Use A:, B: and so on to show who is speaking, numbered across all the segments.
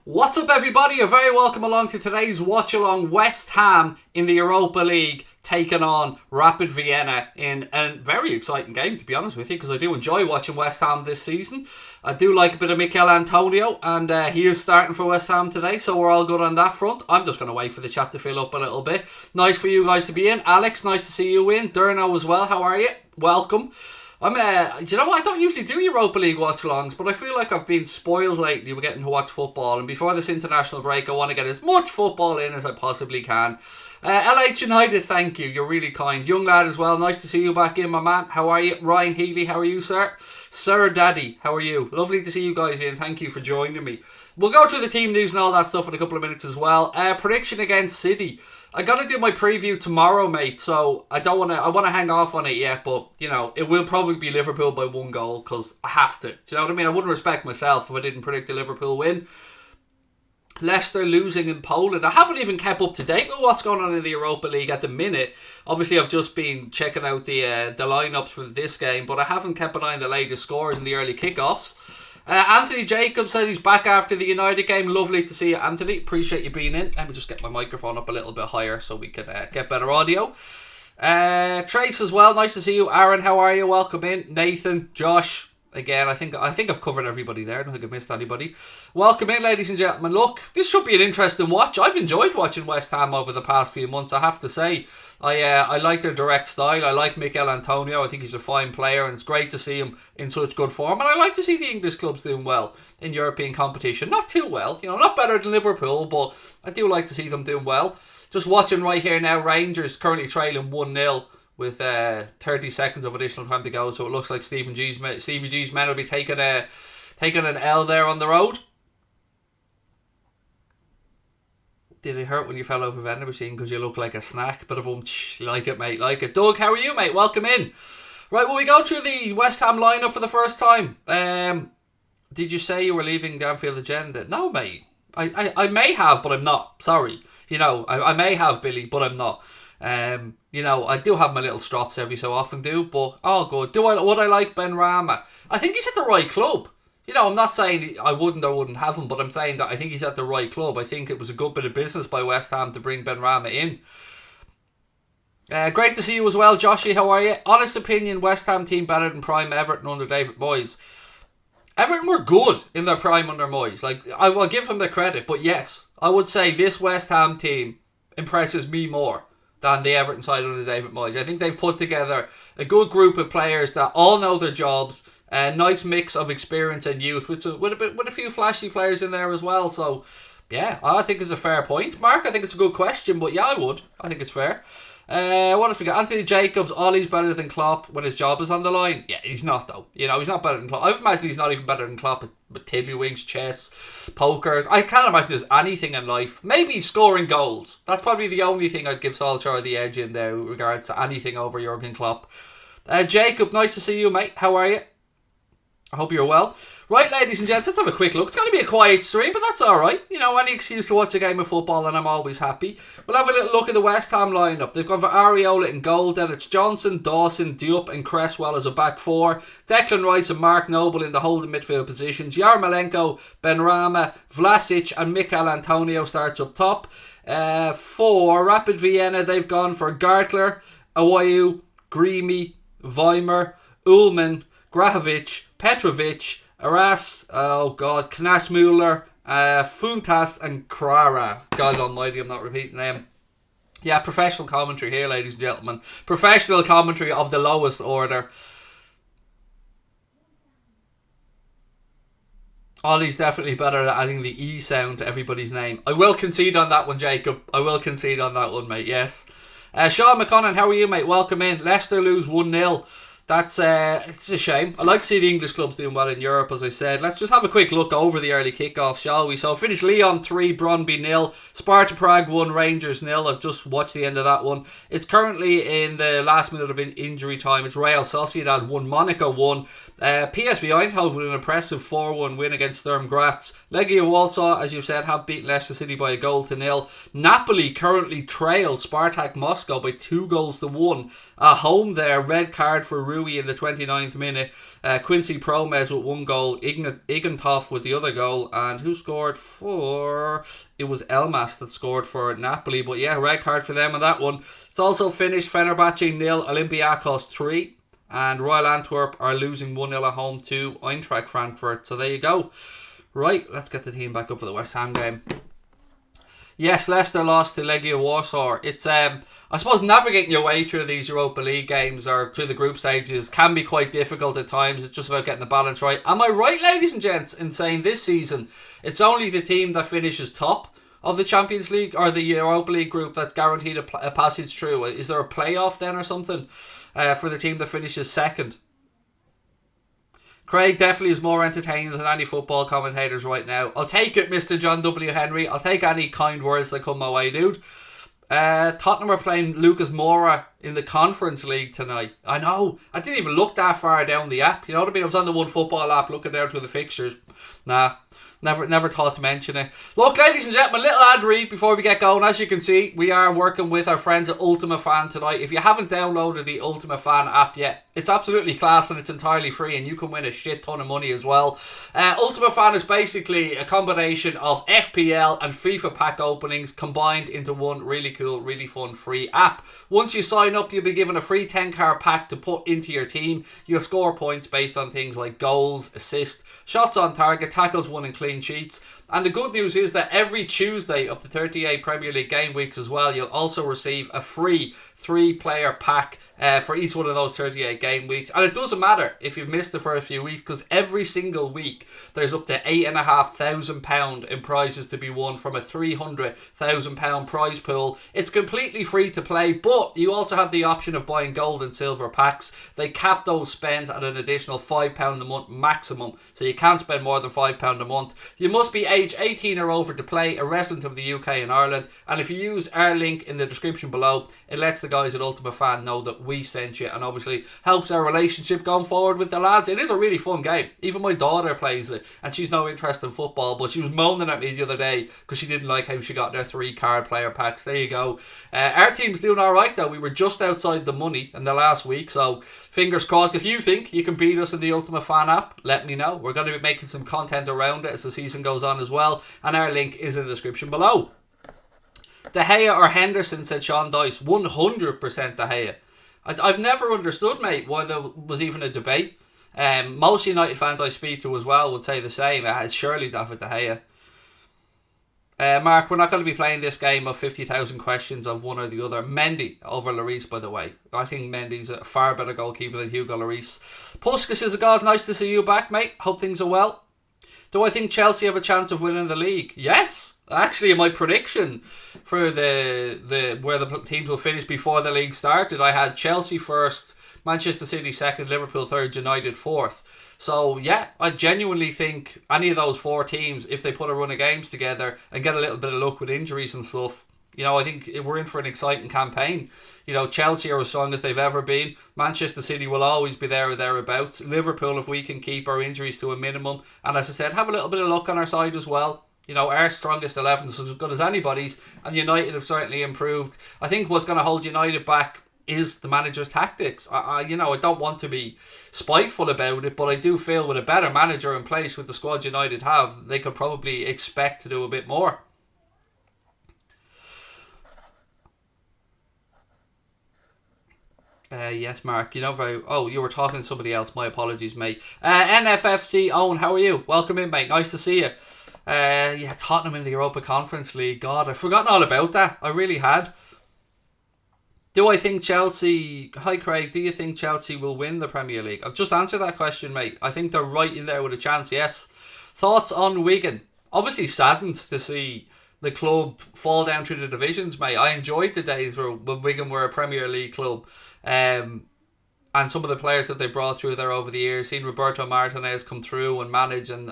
A: What's up, everybody? You're very welcome along to today's watch along. West Ham in the Europa League taking on Rapid Vienna in a very exciting game, to be honest with you, because I do enjoy watching West Ham this season. I do like a bit of Mikel Antonio, and he is starting for West Ham today, so we're all good on that front. I'm just going to wait for the chat to fill up a little bit. Nice for you guys to be in. Alex, nice to see you in. Durno as well, how are you? Welcome. Do you know what? I don't usually do Europa League watch-alongs, but I feel like I've been spoiled lately with getting to watch football, and before this international break, I want to get as much football in as I possibly can. LH United, thank you. You're really kind. Young lad as well. Nice to see you back in, my man. How are you? Ryan Healy, how are you, sir? Sir Daddy, how are you? Lovely to see you guys in. Thank you for joining me. We'll go through the team news and all that stuff in a couple of minutes as well. Prediction against City. I got to do my preview tomorrow, mate, so I want to hang off on it yet, but, you know, it will probably be Liverpool by 1 goal, because I have to. Do you know what I mean? I wouldn't respect myself if I didn't predict a Liverpool win. Leicester losing in Poland. I haven't even kept up to date with what's going on in the Europa League at the minute. Obviously, I've just been checking out the lineups for this game, but I haven't kept an eye on the latest scores and the early kickoffs. Anthony Jacobs said he's back after the United game. Lovely to see you, Anthony. Appreciate you being in. Let me just get my microphone up a little bit higher so we can get better audio. Trace as well. Nice to see you. Aaron, how are you? Welcome in. Nathan, Josh. Again, I think I've covered everybody there. I don't think I've missed anybody. Welcome in, ladies and gentlemen. Look, this should be an interesting watch. I've enjoyed watching West Ham over the past few months, I have to say. I like their direct style. I like Mikel Antonio. I think he's a fine player, and it's great to see him in such good form. And I like to see the English clubs doing well in European competition. Not too well, not better than Liverpool, but I do like to see them doing well. Just watching right here now, Rangers currently trailing 1-0. With 30 seconds of additional time to go, so it looks like Stevie G's men will be taking an L there on the road. Did it hurt when you fell over a vending machine because you look like a snack? But like it, mate, like it. Doug, how are you, mate? Welcome in. Right, well, we go through the West Ham lineup for the first time. Did you say you were leaving the Anfield agenda? No, mate. I may have, but I'm not. Sorry. I may have, Billy, but I'm not. I do have my little strops every so often, but all good. Would I like Ben Rama? I think he's at the right club. I'm not saying I wouldn't or wouldn't have him, but I'm saying that I think he's at the right club. I think it was a good bit of business by West Ham to bring Ben Rama in. Great to see you as well, Joshy. How are you? Honest opinion, West Ham team better than prime Everton under David Moyes. Everton were good in their prime under Moyes. I will give him the credit, but yes, I would say this West Ham team impresses me more than the Everton side under David Moyes. I think they've put together a good group of players that all know their jobs. A nice mix of experience and youth with a few flashy players in there as well. So, yeah, I think it's a fair point. Mark, I think it's a good question, but yeah, I think it's fair. What if we got Anthony Jacobs? Ollie's better than Klopp when his job is on the line. Yeah, he's not though. He's not better than Klopp. I imagine he's not even better than Klopp with tiddlywinks, chess, poker. I can't imagine there's anything in life. Maybe scoring goals. That's probably the only thing I'd give Solskjaer the edge in there with regards to anything over Jurgen Klopp. Jacob, nice to see you, mate. How are you? I hope you're well. Right, ladies and gents, let's have a quick look. It's going to be a quiet stream, but that's alright. Any excuse to watch a game of football, and I'm always happy. We'll have a little look at the West Ham lineup. They've gone for Areola in goal, then it's Johnson, Dawson, Diop and Cresswell as a back four. Declan Rice and Mark Noble in the holding midfield positions. Yarmolenko, Benrahma, Vlasic and Mikel Antonio starts up top. For Rapid Vienna, they've gone for Gartler, Awayu, Greamy, Weimer, Ullman, Grahovic, Petrovic, Aras, Knasmuller, Funtas and Krara. God almighty, I'm not repeating them. Yeah, professional commentary here, ladies and gentlemen. Professional commentary of the lowest order. Ollie's definitely better at adding the E sound to everybody's name. I will concede on that one, Jacob. I will concede on that one, mate, yes. Sean McConnon, how are you, mate? Welcome in. Leicester lose 1-0. That's it's a shame. I like to see the English clubs doing well in Europe, as I said. Let's just have a quick look over the early kickoff, shall we? So finished Lyon 3, Brøndby 0, Sparta Prague 1, Rangers 0. I've just watched the end of that one. It's currently in the last minute of injury time. It's Real Sociedad 1, Monaco 1. PSV Eindhoven with an impressive 4-1 win against Sturm Graz. Legia Warsaw, as you've said, have beaten Leicester City by 1-0. Napoli currently trail Spartak Moscow by 2-1. Home there, red card for Rui in the 29th minute. Quincy Promes with 1 goal. Igantov with the other goal. And who scored for... It was Elmas that scored for Napoli. But yeah, red card for them on that one. It's also finished Fenerbahce 0, Olympiacos 3. And Royal Antwerp are losing 1-0 at home to Eintracht Frankfurt. So there you go. Right, let's get the team back up for the West Ham game. Yes, Leicester lost to Legia Warsaw. It's, I suppose, navigating your way through these Europa League games or through the group stages can be quite difficult at times. It's just about getting the balance right. Am I right, ladies and gents, in saying this season it's only the team that finishes top of the Champions League or the Europa League group that's guaranteed a passage through? Is there a playoff then or something for the team that finishes second? Craig definitely is more entertaining than any football commentators right now. I'll take it, Mr. John W. Henry. I'll take any kind words that come my way, dude. Tottenham are playing Lucas Moura in the Conference League tonight. I know. I didn't even look that far down the app. You know what I mean? I was on the One Football app looking down through the fixtures. Nah. Never thought to mention it. Look, ladies and gentlemen, little ad read before we get going. As you can see, we are working with our friends at Ultima Fan tonight. If you haven't downloaded the Ultima Fan app yet, it's absolutely class and it's entirely free and you can win a shit ton of money as well. Ultima Fan is basically a combination of FPL and FIFA pack openings combined into one really cool, really fun free app. Once you sign up, you'll be given a free 10-card pack to put into your team. You'll score points based on things like goals, assists, shots on target, tackles won and clean sheets. And the good news is that every Tuesday of the 38 Premier League game weeks as well, you'll also receive a free 3-player pack for each one of those 38 game weeks. And it doesn't matter if you've missed the first few weeks, because every single week there's up to £8,500 in prizes to be won from a £300,000 prize pool. It's completely free to play, but you also have the option of buying gold and silver packs. They cap those spends at an additional £5 a month maximum, so you can't spend more than £5 a month. You must be age 18 or over to play, a resident of the UK and Ireland, and if you use our link in the description below, it lets the guys at Ultima Fan know that we sent you, and obviously helps our relationship going forward with the lads. It is a really fun game. Even my daughter plays it, and she's no interest in football, but she was moaning at me the other day because she didn't like how she got their 3-card player packs. There you go. Our team's doing alright though. We were just outside the money in the last week, so fingers crossed. If you think you can beat us in the Ultima Fan app, let me know. We're going to be making some content around it as the season goes on as well, and our link is in the description below. De Gea or Henderson, said Sean Dice. 100% De Gea. I've never understood, mate, why there was even a debate. Most United fans I speak to as well would say the same. It's surely David De Gea. Mark, we're not going to be playing this game of 50,000 questions of one or the other. Mendy over Lloris, by the way. I think Mendy's a far better goalkeeper than Hugo Lloris. Puskas is a god. Nice to see you back, mate. Hope things are well. Do I think Chelsea have a chance of winning the league? Yes. Actually, my prediction for the where the teams will finish before the league started, I had Chelsea first, Manchester City second, Liverpool third, United fourth. So yeah, I genuinely think any of those 4 teams, if they put a run of games together and get a little bit of luck with injuries and stuff, you know, I think we're in for an exciting campaign. You know, Chelsea are as strong as they've ever been. Manchester City will always be there or thereabouts. Liverpool, if we can keep our injuries to a minimum, and as I said, have a little bit of luck on our side as well. You know, our strongest 11 is as good as anybody's, and United have certainly improved. I think what's going to hold United back is the manager's tactics. I don't want to be spiteful about it, but I do feel with a better manager in place with the squad United have, they could probably expect to do a bit more. Yes, Mark. You know Oh, you were talking to somebody else. My apologies, mate. NFFC Owen, how are you? Welcome in, mate. Nice to see you. Tottenham in the Europa Conference League. God, I've forgotten all about that. I really had. Do I think Chelsea... Hi, Craig. Do you think Chelsea will win the Premier League? I've just answered that question, mate. I think they're right in there with a chance, yes. Thoughts on Wigan? Obviously saddened to see the club fall down through the divisions, mate. I enjoyed the days when Wigan were a Premier League club. And some of the players that they brought through there over the years, seen Roberto Martinez come through and manage, and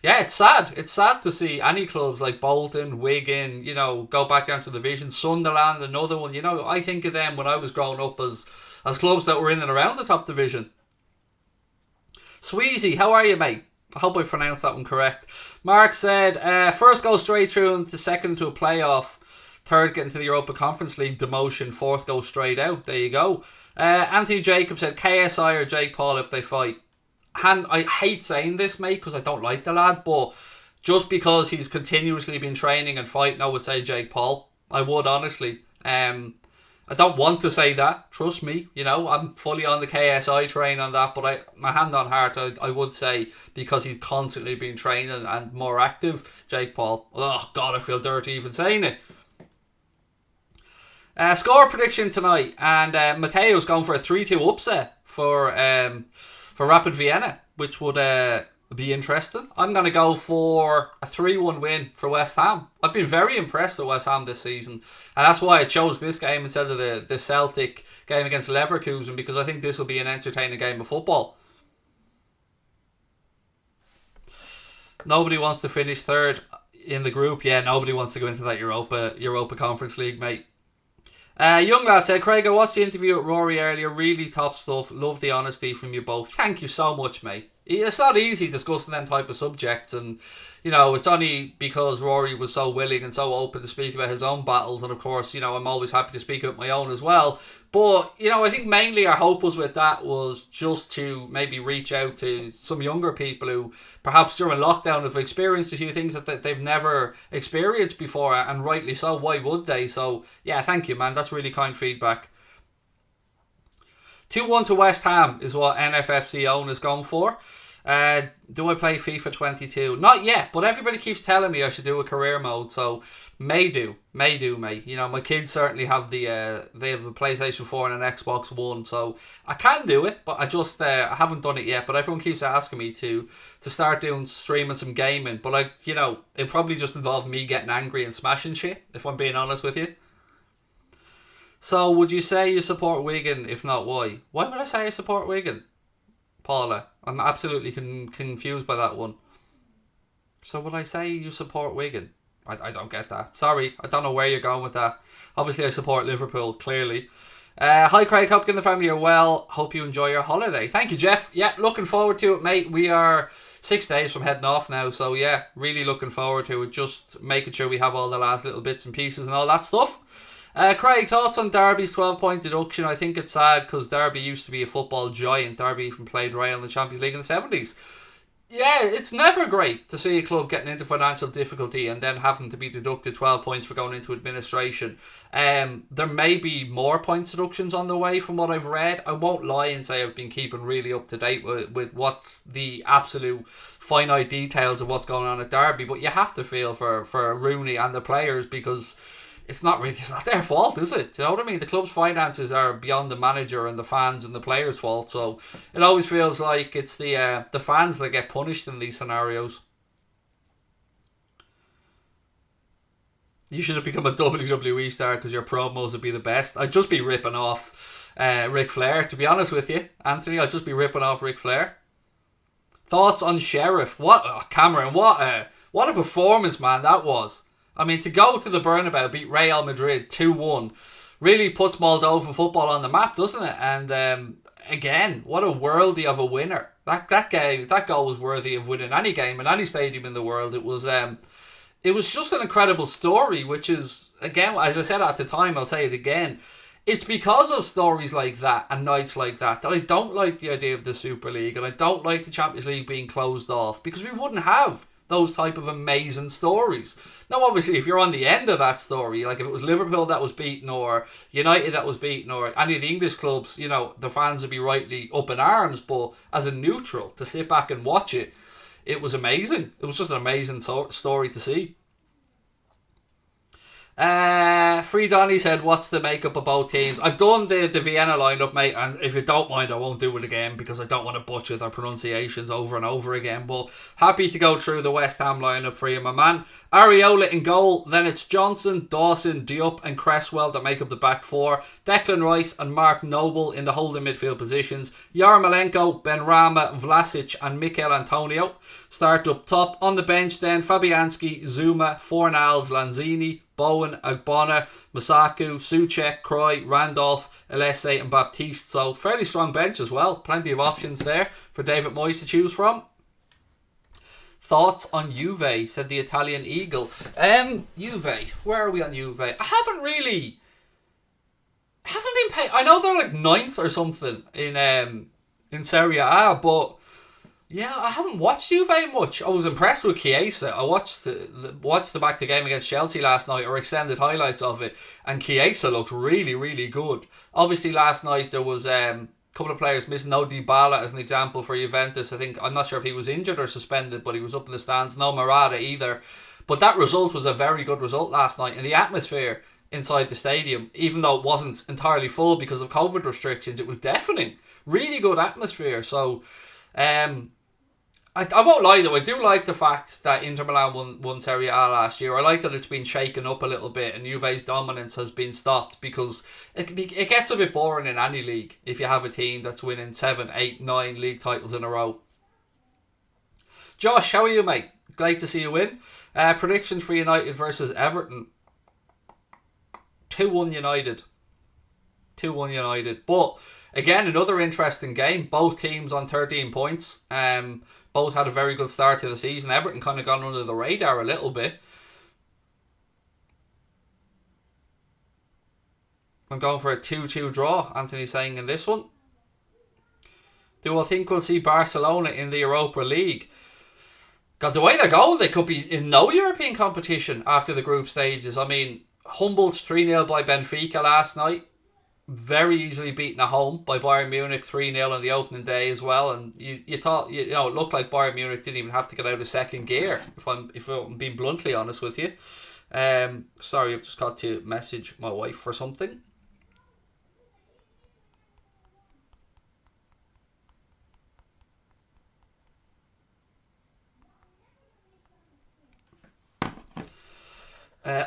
A: yeah, it's sad. It's sad to see any clubs like Bolton, Wigan, you know, go back down to the division. Sunderland, another one. You know, I think of them when I was growing up as clubs that were in and around the top division. Sweezy, how are you, mate? I hope I pronounced that one correct. Mark said, first go straight through and the second to a playoff. third get into the Europa Conference League, demotion, fourth go straight out. There you go. Anthony Jacobs said KSI or Jake Paul if they fight. And I hate saying this, mate, because I don't like the lad, but just because he's continuously been training and fighting, I would say Jake Paul. I would, honestly. I don't want to say that, trust me, I'm fully on the KSI train on that, but my hand on heart, I would say, because he's constantly been training and more active, Jake Paul. Oh God, I feel dirty even saying it. Score prediction tonight, and Mateo's going for a 3-2 upset for Rapid Vienna, which would be interesting. I'm going to go for a 3-1 win for West Ham. I've been very impressed with West Ham this season, and that's why I chose this game instead of the Celtic game against Leverkusen, because I think this will be an entertaining game of football. Nobody wants to finish third in the group. Yeah, nobody wants to go into that Europa Conference League, mate. Young lad said, Craig, I watched the interview with Rory earlier. Really top stuff. Love the honesty from you both. Thank you so much, mate. It's not easy discussing them type of subjects, and it's only because Rory was so willing and so open to speak about his own battles, and of course, I'm always happy to speak about my own as well. But I think mainly our hope was with that was just to maybe reach out to some younger people who perhaps during lockdown have experienced a few things that they've never experienced before, and rightly so. Why would they? So yeah, thank you, man. That's really kind feedback. 2-1 to West Ham is what NFFC own is going for. Do I play FIFA 22? Not yet, but everybody keeps telling me I should do a career mode, so may do, mate. My kids certainly have they have a PlayStation 4 and an Xbox One, so I can do it, but I just I haven't done it yet. But everyone keeps asking me to start streaming some gaming, but it probably just involved me getting angry and smashing shit, if I'm being honest with you. So, would you say you support Wigan? If not, why? Why would I say I support Wigan, Paula? I'm absolutely confused by that one. So, would I say you support Wigan? I don't get that. Sorry, I don't know where you're going with that. Obviously, I support Liverpool, clearly. Hi, Craig. Hope you and the family are well. Hope you enjoy your holiday. Thank you, Jeff. Yeah, looking forward to it, mate. We are 6 days from heading off now, so yeah, really looking forward to it. Just making sure we have all the last little bits and pieces and all that stuff. Craig, thoughts on Derby's 12-point deduction? I think it's sad because Derby used to be a football giant. Derby even played Real in the Champions League in the 70s. Yeah, it's never great to see a club getting into financial difficulty and then having to be deducted 12 points for going into administration. There may be more points deductions on the way from what I've read. I won't lie and say I've been keeping really up to date with what's the absolute finite details of what's going on at Derby, but you have to feel for Rooney and the players because it's not their fault, is it? Do you know what I mean? The club's finances are beyond the manager and the fans and the players' fault. So it always feels like it's the fans that get punished in these scenarios. You should have become a WWE star because your promos would be the best. I'd just be ripping off Ric Flair, to be honest with you, Anthony. I'd just be ripping off Ric Flair. Thoughts on Sheriff? Cameron, what a performance, man, that was. I mean, to go to the Bernabeu, beat Real Madrid 2-1, really puts Moldovan football on the map, doesn't it? And again, what a worldie of a winner. That goal was worthy of winning any game in any stadium in the world. It was just an incredible story, which is, again, as I said at the time, I'll say it again, it's because of stories like that and nights like that I don't like the idea of the Super League, and I don't like the Champions League being closed off, because we wouldn't have those type of amazing stories. Now, obviously, if you're on the end of that story, like if it was Liverpool that was beaten or United that was beaten or any of the English clubs, the fans would be rightly up in arms. But as a neutral, to sit back and watch it, it was amazing. It was just an amazing story to see. Free Donny said, what's the makeup of both teams? I've done the Vienna lineup, mate, and if you don't mind, I won't do it again because I don't want to butcher their pronunciations over and over again, but happy to go through the West Ham lineup for you, my man. Areola in goal, then it's Johnson, Dawson, Diop and Cresswell that make up the back four, Declan Rice and Mark Noble in the holding midfield positions, Yarmolenko, Benrahma, Vlasic and Mikel Antonio start up top. On the bench then, Fabianski, Zuma, Fornals, Lanzini, Bowen, Agbona, Masaku, Soucek, Croy, Randolph, Alese and Baptiste. So fairly strong bench as well. Plenty of options there for David Moyes to choose from. Thoughts on Juve, said the Italian Eagle. Juve, where are we on Juve? I haven't been paid. I know they're like ninth or something in Serie A, but yeah, I haven't watched Juve much. I was impressed with Chiesa. I watched the back to game against Chelsea last night, or extended highlights of it, and Chiesa looked really, really good. Obviously, last night there was a couple of players missing. No Dybala as an example for Juventus. I'm not sure if he was injured or suspended, but he was up in the stands. No Morata either. But that result was a very good result last night, and the atmosphere inside the stadium, even though it wasn't entirely full because of COVID restrictions, it was deafening. Really good atmosphere. So, I won't lie though, I do like the fact that Inter Milan won Serie A last year. I like that it's been shaken up a little bit and Juve's dominance has been stopped, because it gets a bit boring in any league if you have a team that's winning 7, 8, 9 league titles in a row. Josh, how are you, mate? Great to see you win. Predictions for United versus Everton. 2-1 United. 2-1 United. But again, another interesting game. Both teams on 13 points. Both had a very good start to the season. Everton kind of gone under the radar a little bit. I'm going for a 2-2 draw, Anthony saying in this one. Do I think we'll see Barcelona in the Europa League? God, the way they're going, they could be in no European competition after the group stages. I mean, Humboldt 3-0 by Benfica last night. Very easily beaten at home by Bayern Munich 3-0 on the opening day as well, and you thought it looked like Bayern Munich didn't even have to get out of second gear, if I'm being bluntly honest with you. Sorry, I've just got to message my wife for something.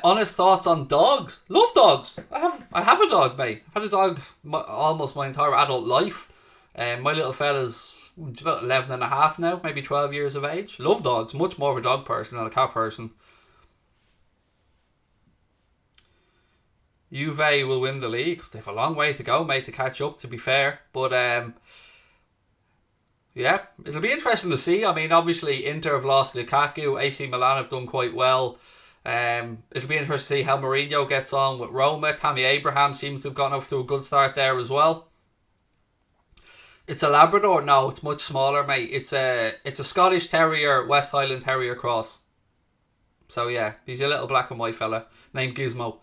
A: Honest thoughts on dogs. Love dogs. I have a dog, mate. I've had a dog almost my entire adult life. My little fella's about 11 and a half now, maybe 12 years of age. Love dogs. Much more of a dog person than a cat person. Juve will win the league. They have a long way to go, mate, to catch up, to be fair. But yeah, it'll be interesting to see. I mean, obviously Inter have lost Lukaku. AC Milan have done quite well. It'll be interesting to see how Mourinho gets on with Roma. Tammy Abraham seems to have gotten off to a good start there as well. It's a Labrador? No, it's much smaller, mate. It's a Scottish Terrier, West Highland Terrier cross. So yeah, he's a little black and white fella named Gizmo.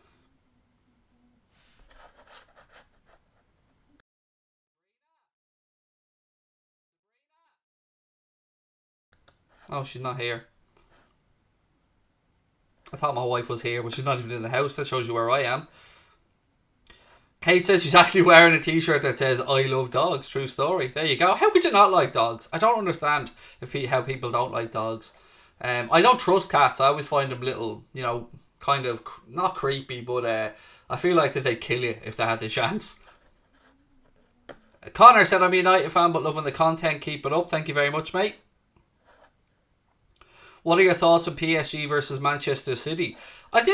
A: Oh, she's not here. I thought my wife was here, but she's not even in the house. That shows you where I am. Kate says she's actually wearing a t-shirt that says, I love dogs. True story. There you go. How could you not like dogs? I don't understand how people don't like dogs. I don't trust cats. I always find them little, kind of, not creepy, but I feel like that they'd kill you if they had the chance. Connor said, I'm a United fan, but loving the content. Keep it up. Thank you very much, mate. What are your thoughts on PSG versus Manchester City? I've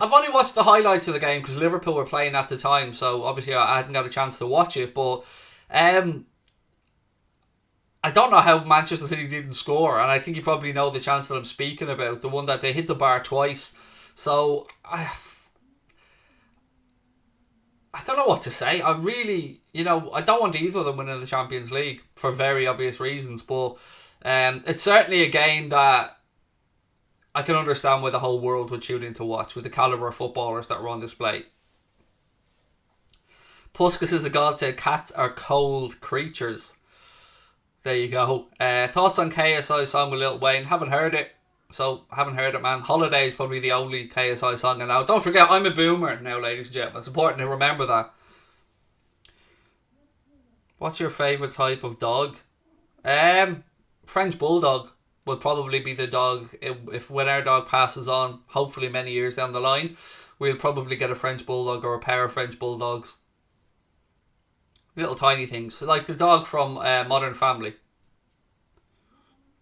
A: only watched the highlights of the game because Liverpool were playing at the time, so obviously I hadn't got a chance to watch it, but I don't know how Manchester City didn't score, and I think you probably know the chance that I'm speaking about, the one that they hit the bar twice. So I don't know what to say. I really, I don't want either of them winning the Champions League for very obvious reasons, but it's certainly a game that I can understand why the whole world would tune in to watch, with the calibre of footballers that were on display. Puskas is a god said cats are cold creatures. There you go. Thoughts on KSI song with Lil Wayne? Haven't heard it. Man. Holiday is probably the only KSI song I know. Don't forget, I'm a boomer now, ladies and gentlemen. It's important to remember that. What's your favourite type of dog? French Bulldog will probably be the dog. If when our dog passes on, hopefully many years down the line, we'll probably get a French Bulldog or a pair of French Bulldogs. Little tiny things, like the dog from Modern Family.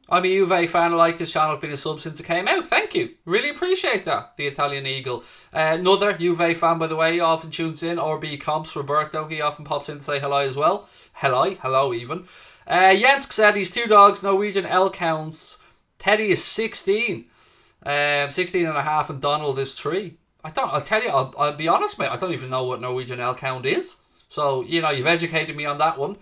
A: I'm a Juve fan. I like this channel. I've been a sub since it came out. Thank you. Really appreciate that. The Italian Eagle. Another Juve fan, by the way, often tunes in. RB Comps, Roberto. He often pops in to say hello as well. Hello even. Jensk said he's 2 dogs, Norwegian elk hounds, Teddy is 16. 16 and a half, and Donald is 3. I'll tell you, I'll be honest, mate, I don't even know what Norwegian L count is. So, you've educated me on that one.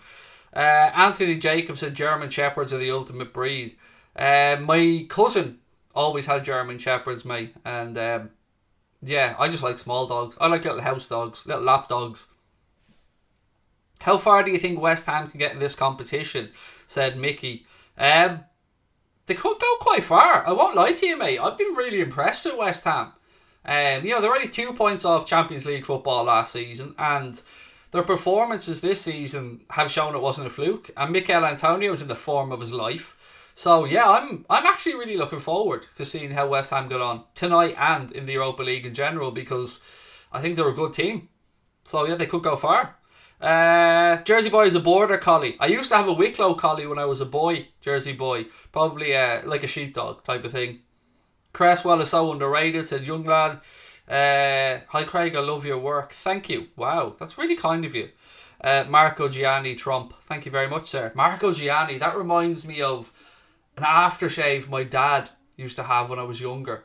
A: Anthony Jacobs said German Shepherds are the ultimate breed. My cousin always had German Shepherds, mate. And, I just like small dogs. I like little house dogs, little lap dogs. How far do you think West Ham can get in this competition? Said Mickey. They could go quite far. I won't lie to you, mate. I've been really impressed with West Ham. They're only 2 points off Champions League football last season, and their performances this season have shown it wasn't a fluke. And Mikel Antonio is in the form of his life. So yeah, I'm actually really looking forward to seeing how West Ham get on tonight and in the Europa League in general, because I think they're a good team. So yeah, they could go far. Jersey boy is a border collie. I used to have a Wicklow collie when I was a boy. Jersey boy, probably like a sheepdog type of thing. Cresswell is so underrated, said young lad. Hi Craig, I love your work. Thank you. Wow, that's really kind of you. Marco Gianni Trump, thank you very much, sir. Marco Gianni, that reminds me of an aftershave my dad used to have when I was younger.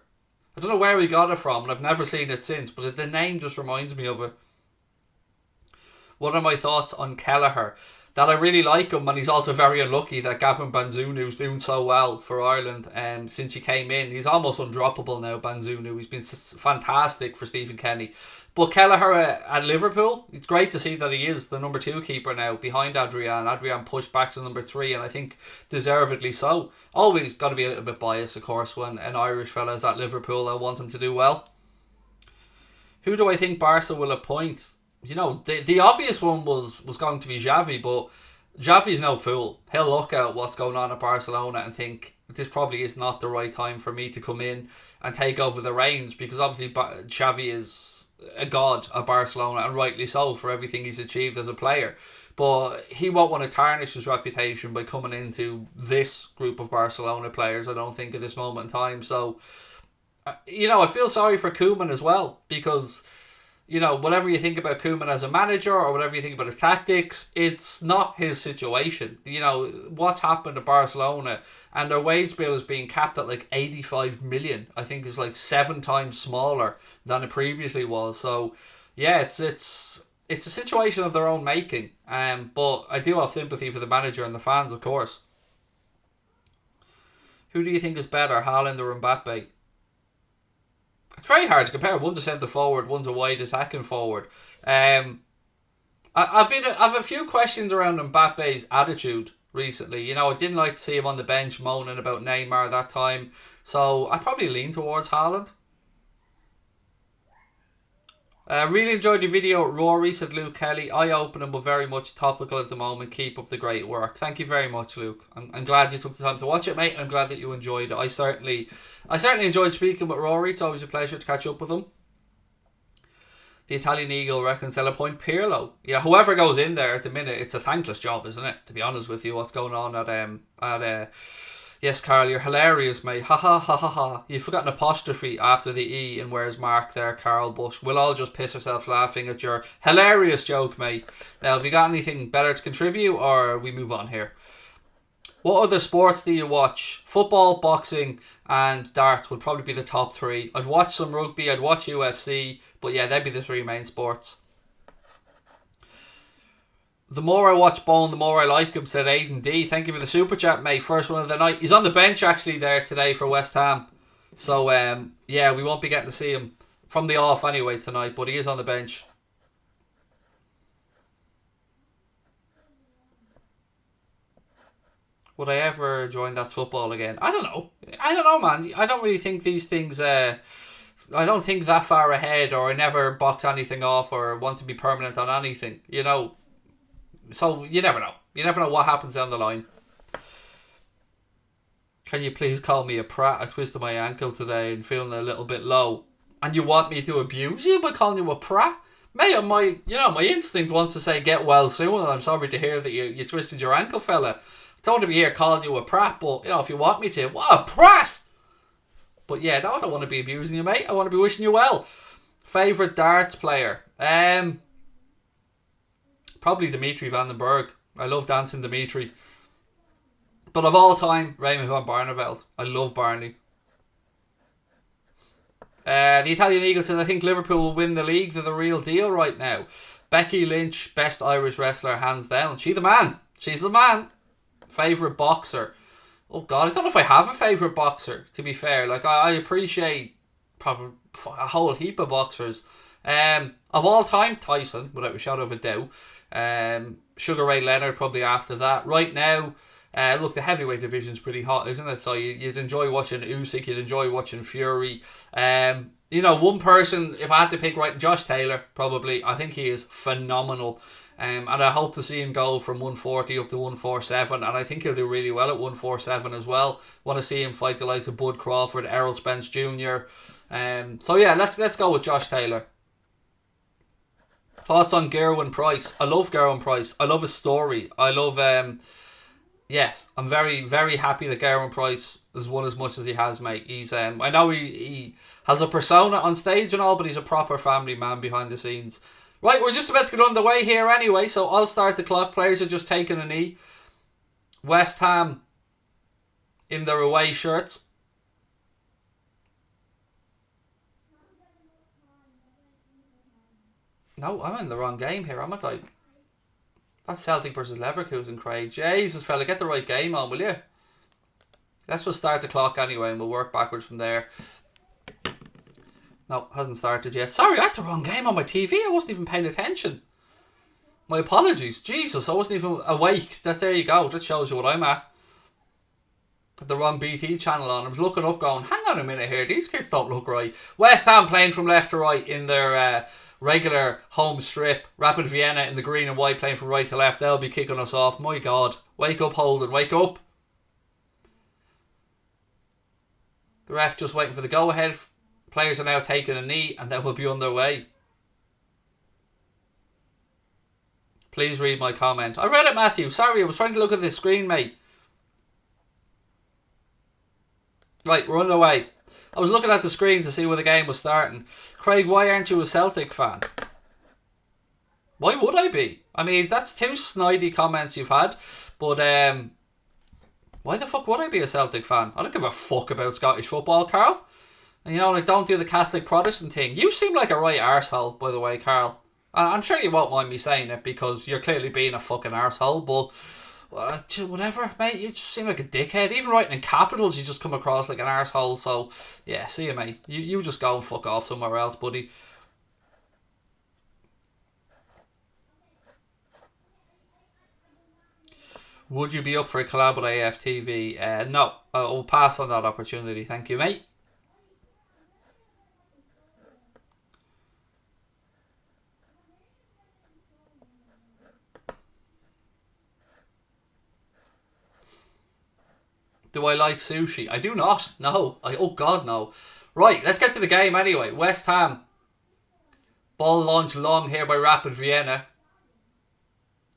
A: I don't know where he got it from, and I've never seen it since, but the name just reminds me of it. What are my thoughts on Kelleher? That I really like him, and he's also very unlucky that Gavin Banzunu's doing so well for Ireland since he came in. He's almost undroppable now, Banzunu. He's been fantastic for Stephen Kenny. But Kelleher at Liverpool, it's great to see that he is the number 2 keeper now behind Adrian. Adrian pushed back to number 3, and I think deservedly so. Always got to be a little bit biased, of course, when an Irish fella is at Liverpool. I want him to do well. Who do I think Barca will appoint? The obvious one was going to be Xavi, but Xavi's no fool. He'll look at what's going on at Barcelona and think, this probably is not the right time for me to come in and take over the reins, because obviously Xavi is a god at Barcelona, and rightly so for everything he's achieved as a player. But he won't want to tarnish his reputation by coming into this group of Barcelona players, I don't think, at this moment in time. So, I feel sorry for Koeman as well, because whatever you think about Koeman as a manager or whatever you think about his tactics, it's not his situation. What's happened to Barcelona, and their wage bill is being capped at like 85 million. I think is like 7 times smaller than it previously was. So yeah, it's a situation of their own making. But I do have sympathy for the manager and the fans, of course. Who do you think is better, Haaland or Mbappe? It's very hard to compare. One's a centre forward, one's a wide attacking forward. I've a few questions around Mbappe's attitude recently. I didn't like to see him on the bench moaning about Neymar that time, so I probably lean towards Haaland. Really enjoyed the video at Rory, said Luke Kelly. Eye-opening but very much topical at the moment. Keep up the great work. Thank you very much, Luke. I'm glad you took the time to watch it, mate, and I'm glad that you enjoyed it. I certainly enjoyed speaking with Rory. It's always a pleasure to catch up with him. The Italian Eagle reckons they'll appoint Pirlo. Yeah, whoever goes in there at the minute, it's a thankless job, isn't it? To be honest with you, what's going on at yes, Carl, you're hilarious, mate. Ha ha ha ha ha. You've forgotten apostrophe after the E in where's Mark there, Carl, but we'll all just piss ourselves laughing at your hilarious joke, mate. Now, have you got anything better to contribute, or we move on here? What other sports do you watch? Football, boxing, and darts would probably be the top 3. I'd watch some rugby, I'd watch UFC, but yeah, they'd be the 3 main sports. The more I watch Bone, the more I like him, said Aidan D. Thank you for the super chat, mate. First one of the night. He's on the bench actually there today for West Ham. So, yeah, we won't be getting to see him from the off anyway tonight, but he is on the bench. Would I ever join That's Football again? I don't know, man. I don't really think these things... I don't think that far ahead, or I never box anything off or want to be permanent on anything, So you never know. You never know what happens down the line. Can you please call me a prat? I twisted my ankle today and feeling a little bit low. And you want me to abuse you by calling you a prat? Mate, my instinct wants to say get well soon, and I'm sorry to hear that you twisted your ankle, fella. I don't want to be here calling you a prat, but if you want me to, what a prat! But yeah, no, I don't want to be abusing you, mate. I want to be wishing you well. Favourite darts player? Probably Dimitri Vandenberg. I love dancing Dimitri. But of all time, Raymond van Barneveld. I love Barney. The Italian Eagle says, I think Liverpool will win the league. They're the real deal right now. Becky Lynch, best Irish wrestler, hands down. She's the man. She's the man. Favourite boxer. Oh God, I don't know if I have a favourite boxer, to be fair. Like, I appreciate probably a whole heap of boxers. Of all time, Tyson, without a shadow of a doubt. Sugar Ray Leonard probably after that. Right now, look, the heavyweight division's pretty hot, isn't it? So you'd enjoy watching Usyk, you'd enjoy watching Fury. You know, one person, if I had to pick, right, Josh Taylor, probably. I think he is phenomenal. And I hope to see him go from 140 up to 147, and I think he'll do really well at 147 as well. Want to see him fight the likes of Bud Crawford, Errol Spence Jr. So yeah, let's go with Josh Taylor. Thoughts on Gerwyn Price? I love Gerwyn Price. I love his story. I love yes, I'm very, very happy that Gerwyn Price has won as much as he has, mate. He's I know he has a persona on stage and all, but he's a proper family man behind the scenes. Right, we're just about to get underway here anyway, so I'll start the clock. Players are just taking a knee. West Ham in their away shirts. No, I'm in the wrong game here, am I? That's Celtic versus Leverkusen, Craig. Jesus, fella, get the right game on, will you? Let's just start the clock anyway, and we'll work backwards from there. No, hasn't started yet. Sorry, I had the wrong game on my TV. I wasn't even paying attention. My apologies. Jesus, I wasn't even awake. There you go. That shows you what I'm at. Had the wrong BT channel on. I was looking up going, hang on a minute here. These kids don't look right. West Ham playing from left to right in their regular home strip. Rapid Vienna in the green and white playing from right to left. They'll be kicking us off. My God. Wake up, Houlden. Wake up. The ref just waiting for the go-ahead. Players are now taking a knee and then we'll be on their way. Please read my comment. I read it, Matthew. Sorry, I was trying to look at the screen, mate. Right, we're on the way. I was looking at the screen to see where the game was starting. Craig, why aren't you a Celtic fan? Why would I be? I mean, that's two snidey comments you've had. But, why the fuck would I be a Celtic fan? I don't give a fuck about Scottish football, Carl. And you know, like, don't do the Catholic Protestant thing. You seem like a right arsehole, by the way, Carl. I'm sure you won't mind me saying it because you're clearly being a fucking arsehole, but whatever, mate. You just seem like a dickhead. Even writing in capitals, you just come across like an arsehole. So, yeah, see you, mate. You just go and fuck off somewhere else, buddy. Would you be up for a collab with AFTV? No, I'll pass on that opportunity. Thank you, mate. Do I like sushi? I do not. No. Oh God, no. Right, let's get to the game anyway. West Ham. Ball launched long here by Rapid Vienna.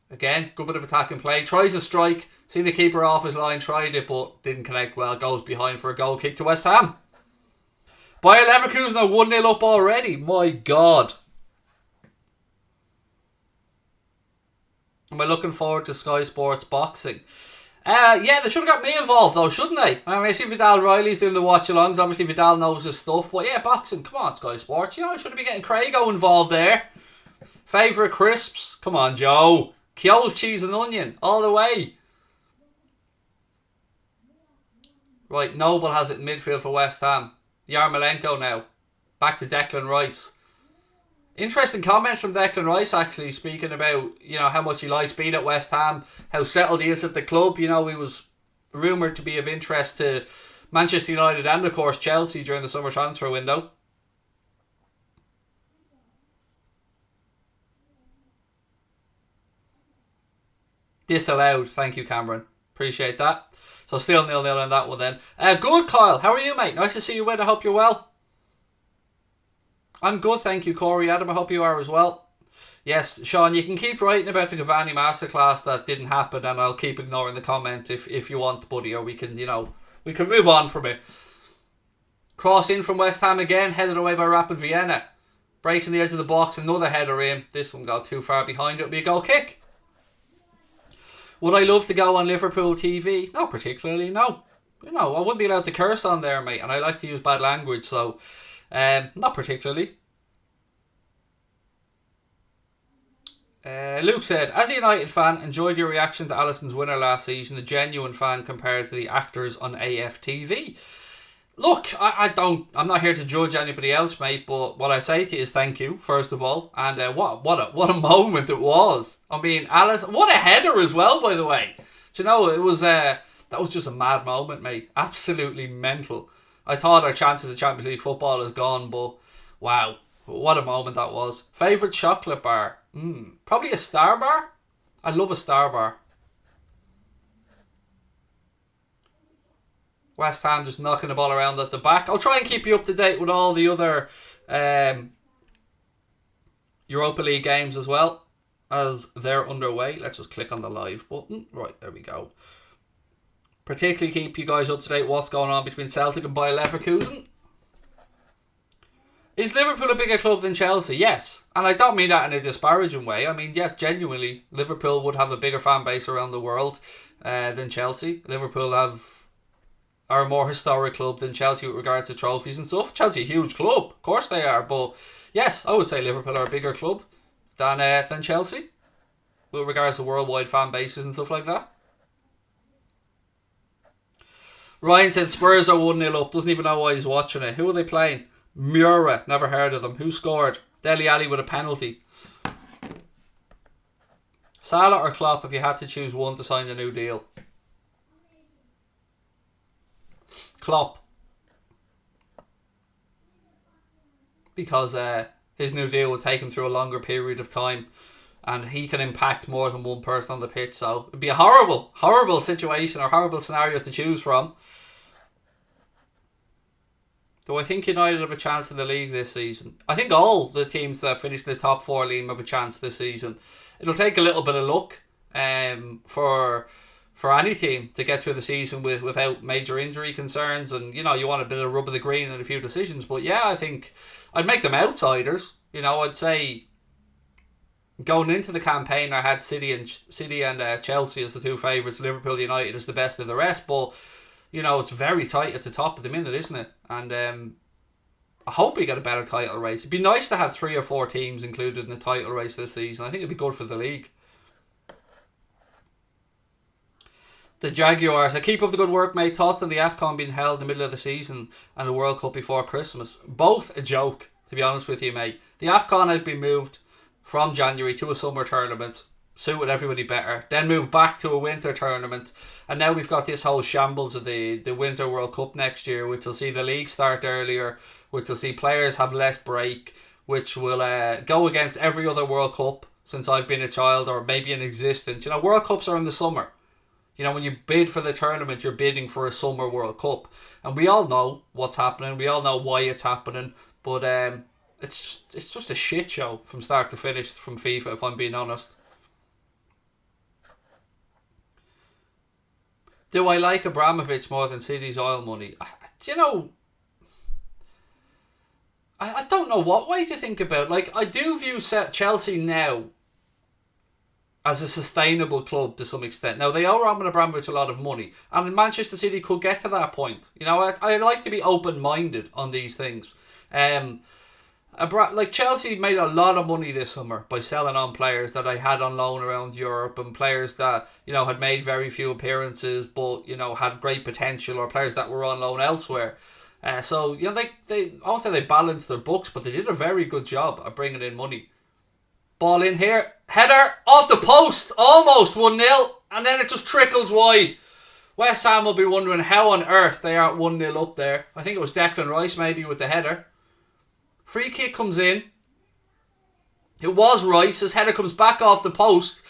A: Again, good bit of attacking play. Tries a strike. See the keeper off his line. Tried it, but didn't connect well. Goes behind for a goal kick to West Ham. Bayer Leverkusen are 1-0 up already. My God. Am I looking forward to Sky Sports boxing? Yeah, they should have got me involved though, shouldn't they? I mean, I see Vidal Riley's doing the watch-alongs. Obviously, Vidal knows his stuff. But yeah, boxing. Come on, Sky Sports. You know, I should have been getting Craigo involved there. Favourite crisps? Come on, Joe. Kyo's cheese and onion. All the way. Right, Noble has it in midfield for West Ham. Yarmolenko now. Back to Declan Rice. Interesting comments from Declan Rice, actually, speaking about, you know, how much he likes being at West Ham, how settled he is at the club. You know, he was rumoured to be of interest to Manchester United and, of course, Chelsea during the summer transfer window. Disallowed. Thank you, Cameron. Appreciate that. So still 0-0 on that one then. Good, Kyle. How are you, mate? Nice to see you, Wade. I hope you're well. I'm good, thank you, Corey. Adam, I hope you are as well. Yes, Sean, you can keep writing about the Cavani masterclass that didn't happen, and I'll keep ignoring the comment if you want, buddy, or we can, you know, we can move on from it. Cross in from West Ham again, headed away by Rapid Vienna. Breaks on the edge of the box, another header in. This one got too far behind, it'll be a goal kick. Would I love to go on Liverpool TV? Not particularly, no. I wouldn't be allowed to curse on there, mate, and I like to use bad language, so not particularly. Luke said, as a United fan, enjoyed your reaction to Alisson's winner last season, a genuine fan compared to the actors on AFTV. Look, I'm not here to judge anybody else, mate, but what I'd say to you is thank you, first of all, and what a moment it was. I mean, Alisson, what a header as well, by the way. Do you know, it was that was just a mad moment, mate. Absolutely mental. I thought our chances of Champions League football is gone, but wow, what a moment that was. Favourite chocolate bar? Probably a Star Bar. I love a Star Bar. West Ham just knocking the ball around at the back. I'll try and keep you up to date with all the other Europa League games as well as they're underway. Let's just click on the live button. Right, there we go. Particularly keep you guys up to date what's going on between Celtic and Bayer Leverkusen. Is Liverpool a bigger club than Chelsea? Yes. And I don't mean that in a disparaging way. I mean, yes, genuinely, Liverpool would have a bigger fan base around the world than Chelsea. Liverpool are a more historic club than Chelsea with regards to trophies and stuff. Chelsea, a huge club. Of course they are. But yes, I would say Liverpool are a bigger club than Chelsea with regards to worldwide fan bases and stuff like that. Ryan said Spurs are 1-0 up. Doesn't even know why he's watching it. Who are they playing? Mura. Never heard of them. Who scored? Dele Alli with a penalty. Salah or Klopp if you had to choose one to sign the new deal? Klopp. Because his new deal will take him through a longer period of time and he can impact more than one person on the pitch. So it'd be a horrible, horrible situation or horrible scenario to choose from. Do I think United have a chance in the league this season? I think all the teams that finish in the top 4 league have a chance this season. It'll take a little bit of luck for any team to get through the season without major injury concerns, and you want a bit of rub of the green and a few decisions. But yeah, I think I'd make them outsiders. I'd say going into the campaign I had City and Chelsea as the 2 favourites, Liverpool United as the best of the rest, but it's very tight at the top of the minute, isn't it? And I hope we get a better title race. It'd be nice to have 3 or 4 teams included in the title race this season. I think it'd be good for the league. The Jaguars. I keep up the good work, mate. Thoughts on the AFCON being held in the middle of the season and the World Cup before Christmas? Both a joke, to be honest with you, mate. The AFCON had been moved from January to a summer tournament. Suited everybody better. Then moved back to a winter tournament. And now we've got this whole shambles of the Winter World Cup next year, which will see the league start earlier, which will see players have less break, which will go against every other World Cup since I've been a child or maybe in existence. World Cups are in the summer. When you bid for the tournament, you're bidding for a summer World Cup. And we all know what's happening. We all know why it's happening. But it's just a shit show from start to finish from FIFA, if I'm being honest. Do I like Abramovich more than City's oil money? I don't know what way to think about. I do view Chelsea now as a sustainable club to some extent. Now, they owe Roman Abramovich a lot of money, and Manchester City could get to that point. I like to be open-minded on these things. Chelsea made a lot of money this summer by selling on players that I had on loan around Europe and players that had made very few appearances but had great potential, or players that were on loan elsewhere. So they I won't say they balanced their books, but they did a very good job of bringing in money. Ball in here, header off the post, almost 1-0, and then it just trickles wide. West Ham will be wondering how on earth they aren't 1-0 up there. I think it was Declan Rice maybe with the header. Free kick comes in. It was Rice. His header comes back off the post.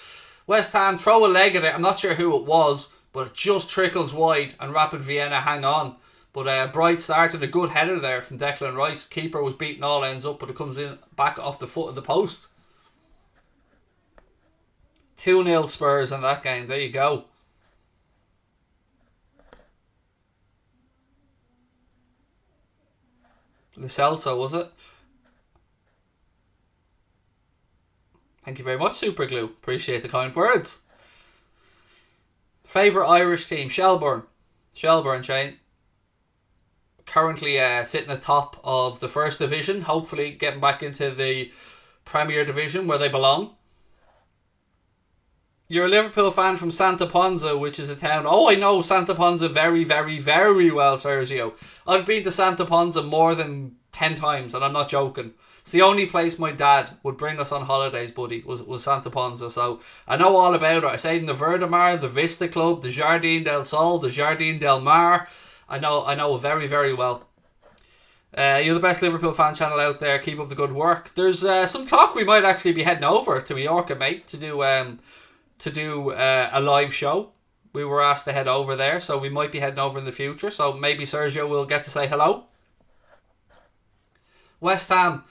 A: West Ham throw a leg at it. I'm not sure who it was, but it just trickles wide and Rapid Vienna hang on. But bright start and a good header there from Declan Rice. Keeper was beaten all ends up, but it comes in back off the foot of the post. 2-0 Spurs in that game. There you go. Lo Celso, was it? Thank you very much, Superglue. Appreciate the kind words. Favourite Irish team? Shelbourne. Shelbourne, Shane. Currently sitting atop of the first division. Hopefully getting back into the Premier Division where they belong. You're a Liverpool fan from Santa Ponsa, which is a town... Oh, I know Santa Ponsa very, very, very well, Sergio. I've been to Santa Ponsa more than 10 times, and I'm not joking. It's the only place my dad would bring us on holidays, buddy, was Santa Ponsa. So I know all about it. I stayed in the Verdemar, the Vista Club, the Jardin del Sol, the Jardin del Mar. I know it very, very well. You're the best Liverpool fan channel out there. Keep up the good work. There's some talk we might actually be heading over to Mallorca, mate, to do a live show. We were asked to head over there, so we might be heading over in the future. So maybe Sergio will get to say hello. West Ham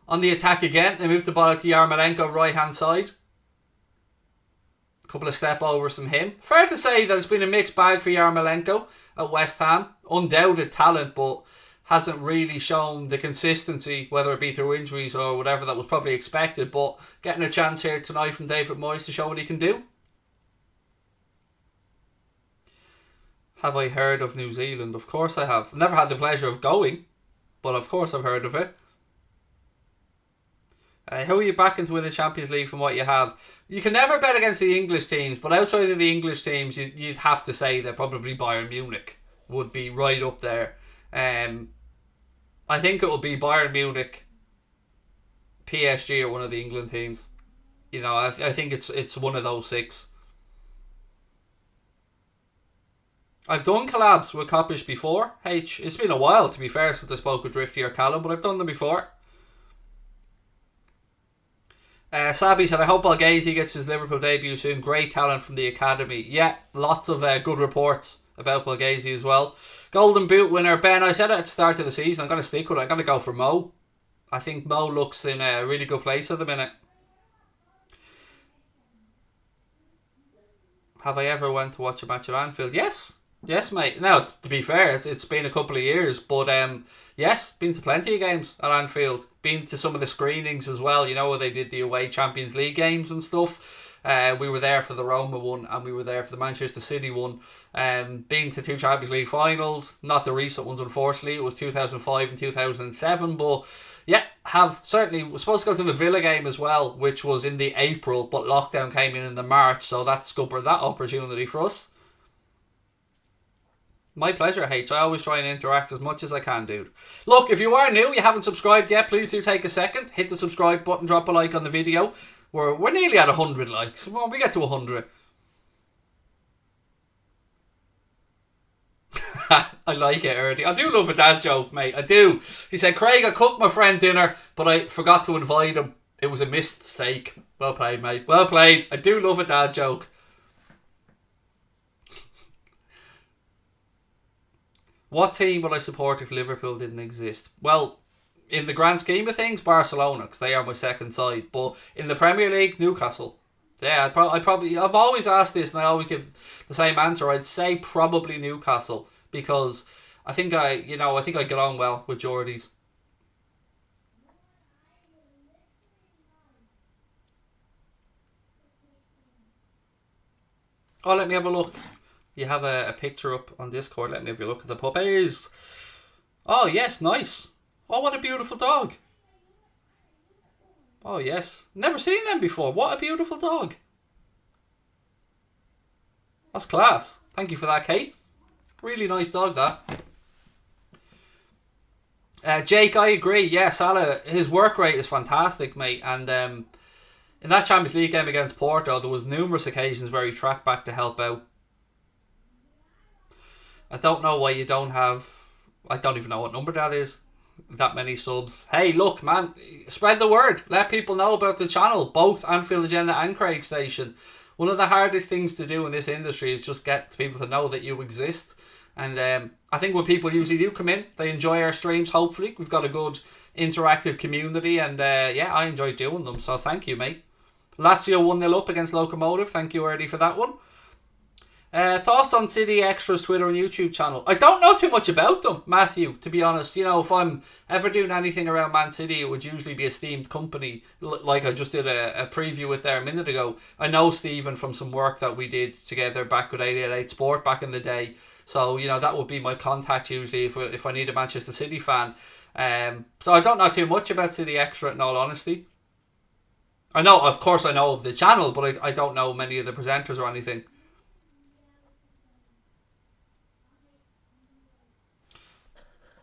A: on the attack again. They moved the ball to Yarmolenko, right hand side. A couple of step overs from him. Fair to say that it's been a mixed bag for Yarmolenko at West Ham. Undoubted talent, but hasn't really shown the consistency, whether it be through injuries or whatever that was probably expected. But getting a chance here tonight from David Moyes to show what he can do. Have I heard of New Zealand? Of course I have. Never had the pleasure of going, but of course I've heard of it. Who are you backing to win the Champions League from what you have? You can never bet against the English teams, but outside of the English teams, you'd have to say that probably Bayern Munich would be right up there. I think it will be Bayern Munich, PSG, or one of the England teams. You know, I think it's one of those six. I've done collabs with Coppish before. It's been a while, to be fair, since I spoke with Drifty or Callum, but I've done them before. Sabi said, I hope Algazi gets his Liverpool debut soon. Great talent from the academy. Yeah, lots of good reports about Algazi as well. Golden Boot winner, Ben. I said at the start of the season, I'm going to stick with it. I'm going to go for Mo. I think Mo looks in a really good place at the minute. Have I ever went to watch a match at Anfield? Yes, mate. Now, to be fair, it's been a couple of years, but yes, been to plenty of games at Anfield. Been to some of the screenings as well, you know, where they did the away Champions League games and stuff. We were there for the Roma one, and we were there for the Manchester City one. Been to 2 Champions League finals, not the recent ones, unfortunately. It was 2005 and 2007, but yeah, was supposed to go to the Villa game as well, which was in the April, but lockdown came in the March, so that scuppered that opportunity for us. My pleasure, H. I always try and interact as much as I can, dude. Look, if you are new, you haven't subscribed yet, please do take a second. Hit the subscribe button, drop a like on the video. We're nearly at 100 likes. Well, we get to 100. I like it, Erdy. I do love a dad joke, mate. I do. He said, Craig, I cooked my friend dinner, but I forgot to invite him. It was a mistake. Well played, mate. Well played. I do love a dad joke. What team would I support if Liverpool didn't exist? Well, in the grand scheme of things, Barcelona, because they are my second side. But in the Premier League, Newcastle. Yeah, I've always asked this, and I always give the same answer. I'd say probably Newcastle, because I think I get on well with Geordies. Oh, let me have a look. You have a picture up on Discord. Let me have a look at the puppies. Oh, yes, nice. Oh, what a beautiful dog. Oh, yes. Never seen them before. What a beautiful dog. That's class. Thank you for that, Kate. Really nice dog, that. Jake, I agree. Yeah, Salah, his work rate is fantastic, mate. And in that Champions League game against Porto, there was numerous occasions where he tracked back to help out. I don't know why you don't have... I don't even know what number that is. That many subs. Hey, look, man. Spread the word. Let people know about the channel. Both Anfield Agenda and Craig Station. One of the hardest things to do in this industry is just get people to know that you exist. And I think when people usually do come in, they enjoy our streams, hopefully. We've got a good interactive community. And yeah, I enjoy doing them. So thank you, mate. Lazio 1-0 up against Locomotive. Thank you, Erdy, for that one. Thoughts on City Extra's Twitter and YouTube channel? I don't know too much about them, Matthew, to be honest. You know, if I'm ever doing anything around Man City, it would usually be a Steamed company, like I just did a preview with there a minute ago. I know Stephen from some work that we did together back with 888 Sport back in the day. So, you know, that would be my contact usually if I need a Manchester City fan. So I don't know too much about City Extra, in all honesty. I know, of course I know of the channel, but I don't know many of the presenters or anything.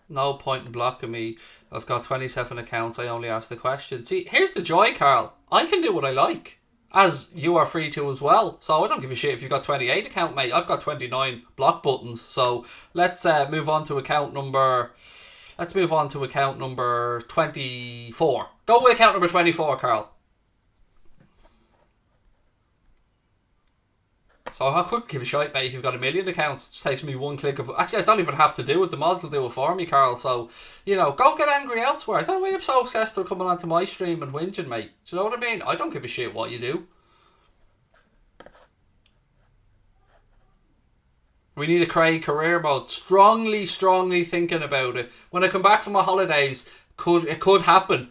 A: No point in blocking me. I've got 27 accounts. I only ask the question. See, here's the joy, Carl. I can do what I like. As you are free to as well. So I don't give a shit if you've got 28 account, mate. I've got 29 block buttons. So let's move on to account number... Let's move on to account number 24. Go with account number 24, Carl. So I couldn't give a shite, mate, if you've got a million accounts. It just takes me one click of... Actually, I don't even have to do it. The mods will do it for me, Carl. So, you know, go get angry elsewhere. I don't know why I'm so obsessed with coming onto my stream and whinging, mate. Do you know what I mean? I don't give a shit what you do. We need a Craig career mode. Strongly thinking about it. When I come back from my holidays, it could happen.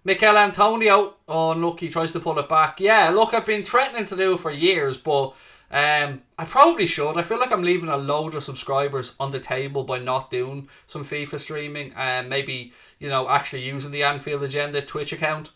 A: Mikel Antonio, oh look, he tries to pull it back. Yeah, look, I've been threatening to do it for years, but I probably should. I feel like I'm leaving a load of subscribers on the table by not doing some FIFA streaming and maybe, you know, actually using the Anfield Agenda Twitch account.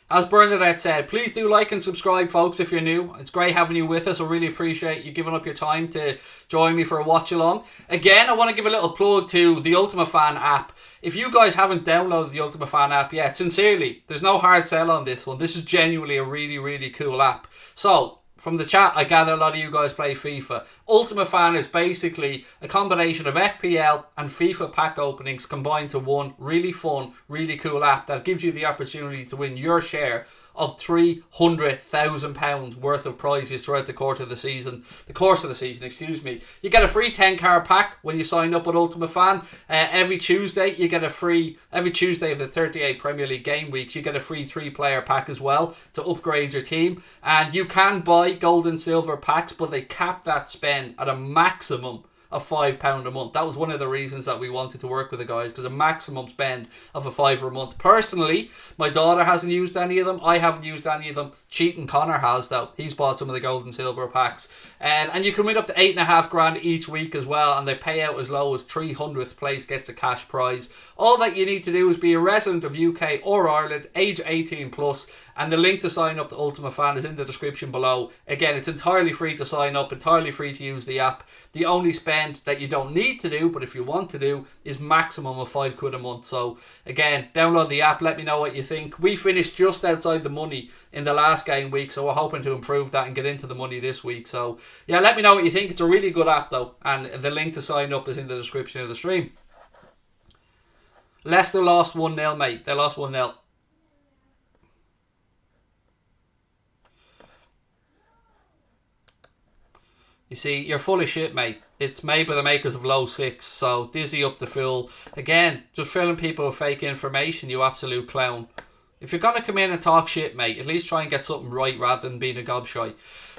A: As Bernadette said, please do like and subscribe, folks, if you're new. It's great having you with us. I really appreciate you giving up your time to join me for a watch along. Again, I want to give a little plug to the Ultimate Fan app. If you guys haven't downloaded the Ultimate Fan app yet, sincerely, there's no hard sell on this one. This is genuinely a really cool app. So, from the chat, I gather a lot of you guys play FIFA. Ultimate Fan is basically a combination of FPL and FIFA pack openings combined to one really fun, really cool app that gives you the opportunity to win your share of £300,000 worth of prizes throughout the course of the season. You get a free 10-card pack when you sign up with Ultimate Fan. Every Tuesday of the 38 Premier League game weeks, you get a free 3-player pack as well to upgrade your team. And you can buy gold and silver packs, but they cap that spend at a maximum of £5 a month. That was one of the reasons that we wanted to work with the guys, because a maximum spend of a £5 a month. Personally, my daughter hasn't used any of them. I haven't used any of them. Cheating Connor has, though. He's bought some of the gold and silver packs. And you can win up to $8,500 each week as well, and they pay out as low as 300th place gets a cash prize. All that you need to do is be a resident of UK or Ireland, age 18 plus, and the link to sign up to Ultimate Fan is in the description below. Again, it's entirely free to sign up, entirely free to use the app. The only spend that you don't need to do, but if you want to do, is maximum of £5 a month. So again, download the app, let me know what you think. We finished just outside the money in the last game week, so we're hoping to improve that and get into the money this week. So yeah, let me know what you think. It's a really good app though, and the link to sign up is in the description of the stream. Leicester lost 1-0, mate. They lost 1-0. You see, you're full of shit, mate. It's made by the makers of Low 6, so dizzy up the fool. Again, just filling people with fake information, you absolute clown. If you're going to come in and talk shit, mate, at least try and get something right rather than being a gobshite.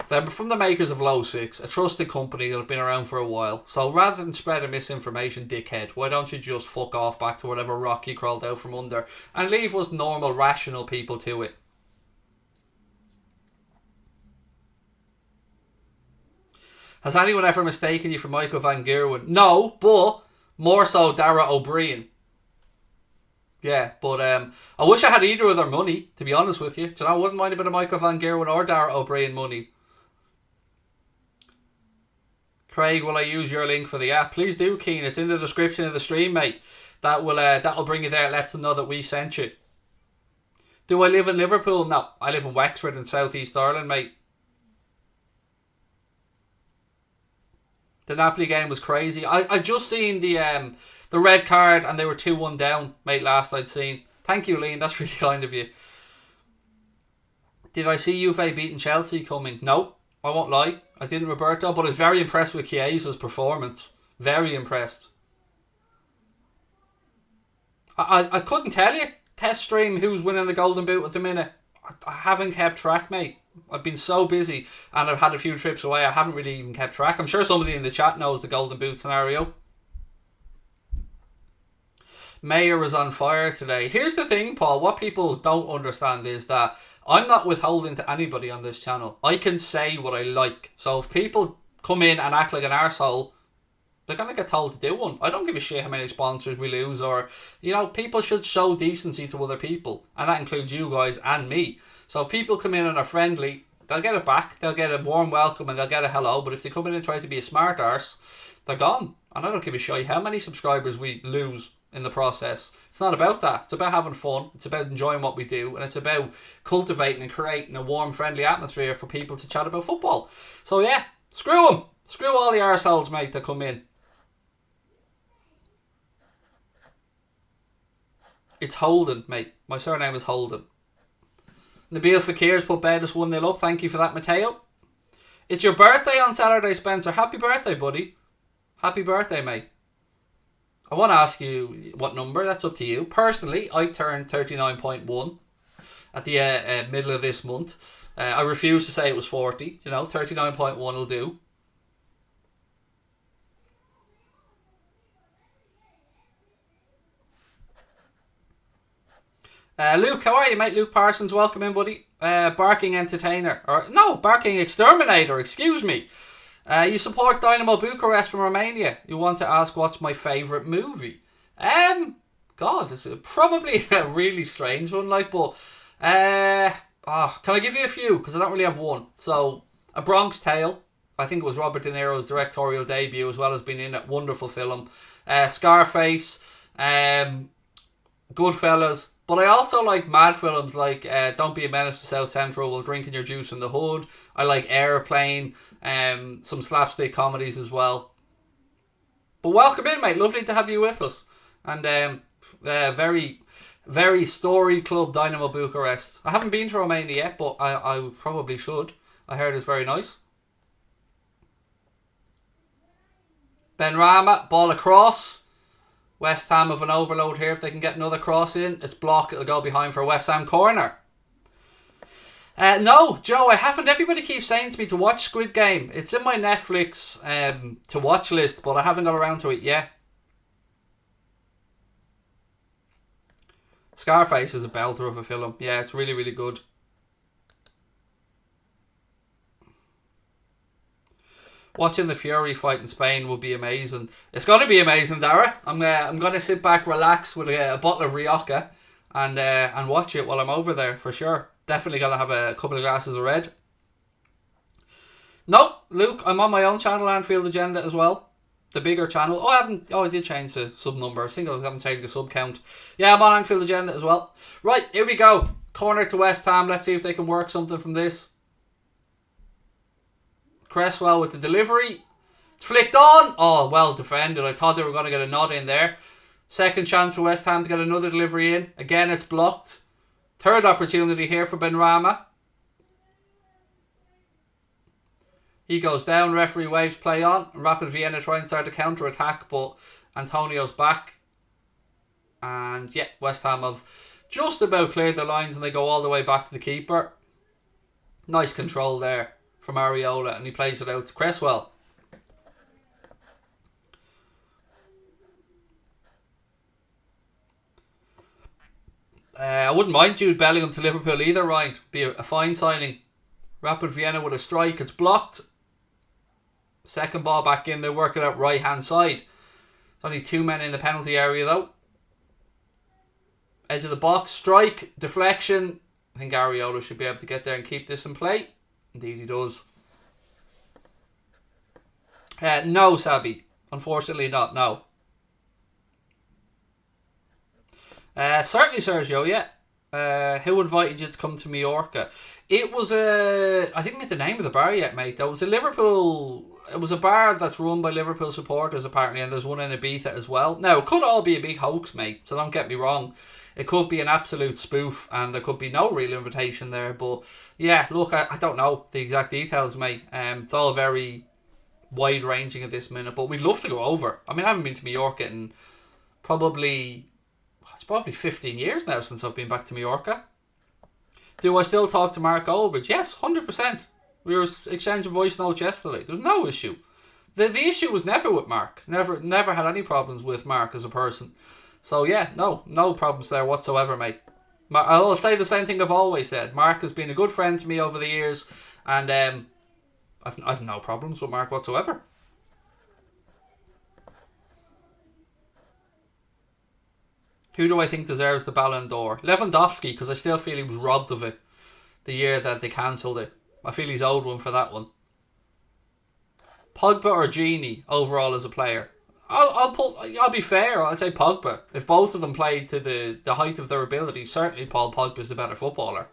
A: They're from the makers of Low 6, a trusted company that have been around for a while. So rather than spreading misinformation, dickhead, why don't you just fuck off back to whatever rock you crawled out from under and leave us normal, rational people to it. Has anyone ever mistaken you for Michael Van Gerwen? No, but more so Dara O'Brien. Yeah, but I wish I had either of their money, to be honest with you. Do you know, I wouldn't mind a bit of Michael Van Gerwen or Dara O'Brien money. Craig, will I use your link for the app? Please do, Keen. It's in the description of the stream, mate. That'll bring you there. It lets them know that we sent you. Do I live in Liverpool? No, I live in Wexford in South East Ireland, mate. The Napoli game was crazy. I just seen the red card and they were 2-1 down, mate, last I'd seen. Thank you, Lean. That's really kind of you. Did I see Juve beating Chelsea coming? No, I won't lie. I didn't, Roberto, but I was very impressed with Chiesa's performance. Very impressed. I couldn't tell you, test stream, who's winning the Golden Boot at the minute. I haven't kept track, mate. I've been so busy and I've had a few trips away. I haven't really even kept track. I'm sure somebody in the chat knows the Golden Boot scenario. Mayor is on fire today. Here's the thing, Paul. What people don't understand is that I'm not withholding to anybody on this channel. I can say what I like. So if people come in and act like an arsehole, they're going to get told to do one. I don't give a shit how many sponsors we lose, or, you know, people should show decency to other people. And that includes you guys and me. So if people come in and are friendly, they'll get it back. They'll get a warm welcome and they'll get a hello. But if they come in and try to be a smart arse, they're gone. And I don't give a shit how many subscribers we lose in the process. It's not about that. It's about having fun. It's about enjoying what we do. And it's about cultivating and creating a warm, friendly atmosphere for people to chat about football. So yeah, screw them. Screw all the arseholes, mate, that come in. It's Houlden, mate. My surname is Houlden. Nabil Fakir's put Betis 1-0 up. Thank you for that, Mateo. It's your birthday on Saturday, Spencer. Happy birthday, buddy. Happy birthday, mate. I want to ask you what number. That's up to you. Personally, I turned 39.1 at the middle of this month. I refuse to say it was 40. You know, 39.1 will do. Luke, how are you, mate? Luke Parsons, welcome in, buddy. Barking Entertainer. Or no, Barking Exterminator, excuse me. You support Dynamo Bucharest from Romania. You want to ask what's my favourite movie? God, this is probably a really strange one, like, but can I give you a few? Because I don't really have one. So, A Bronx Tale. I think it was Robert De Niro's directorial debut, as well as being in a wonderful film. Scarface, Goodfellas. But I also like mad films like Don't Be a Menace to South Central, While Drinking Your Juice in the Hood. I like Airplane, some slapstick comedies as well. But welcome in, mate. Lovely to have you with us. And very, very storied club, Dynamo Bucharest. I haven't been to Romania yet, but I probably should. I heard it's very nice. Benrahma, ball across. West Ham have an overload here. If they can get another cross in, it's blocked. It'll go behind for a West Ham corner. No, Joe, I haven't. Everybody keeps saying to me to watch Squid Game. It's in my Netflix to watch list, but I haven't got around to it yet. Scarface is a belter of a film. Yeah, it's really, really good. Watching the Fury fight in Spain will be amazing. It's going to be amazing, Dara. I'm going to sit back, relax with a bottle of Rioja and watch it while I'm over there for sure. Definitely going to have a couple of glasses of red. No, Luke, I'm on my own channel, Anfield Agenda, as well. The bigger channel. I did change the sub number. I think I haven't changed the sub count. Yeah, I'm on Anfield Agenda as well. Right, here we go. Corner to West Ham. Let's see if they can work something from this. Cresswell with the delivery. It's flicked on. Oh, well defended. I thought they were going to get a nod in there. Second chance for West Ham to get another delivery in. Again, it's blocked. Third opportunity here for Benrahma. He goes down. Referee waves play on. Rapid Vienna try and start a counter-attack, but Antonio's back. And yeah, West Ham have just about cleared the lines and they go all the way back to the keeper. Nice control there from Areola, and he plays it out to Cresswell. I wouldn't mind Jude Bellingham to Liverpool either, Ryan. Be a fine signing. Rapid Vienna with a strike. It's blocked. Second ball back in. They work it out right hand side. There's only two men in the penalty area though. Edge of the box. Strike. Deflection. I think Areola should be able to get there and keep this in play. Indeed he does. No, Sabi. Unfortunately not, no. Certainly, Sergio, yeah. Who invited you to come to Mallorca? It was I didn't get the name of the bar yet, mate. There was a Liverpool... It was a bar that's run by Liverpool supporters, apparently, and there's one in Ibiza as well. Now, it could all be a big hoax, mate, so don't get me wrong. It could be an absolute spoof, and there could be no real invitation there, but yeah, look, I don't know the exact details, mate. It's all very wide-ranging at this minute, but we'd love to go over. I mean, I haven't been to Mallorca in probably 15 years now since I've been back to Mallorca. Do I still talk to Mark Goldbridge? Yes, 100%. We were exchanging voice notes yesterday. There's no issue. The issue was never with Mark. Never had any problems with Mark as a person. So yeah, no problems there whatsoever, mate. I'll say the same thing I've always said. Mark has been a good friend to me over the years, and I've no problems with Mark whatsoever. Who do I think deserves the Ballon d'Or? Lewandowski, because I still feel he was robbed of it the year that they cancelled it. I feel he's owed one for that one. Pogba or Gini overall as a player? I'll be fair. I'll say Pogba. If both of them played to the height of their ability, certainly Paul Pogba's the better footballer.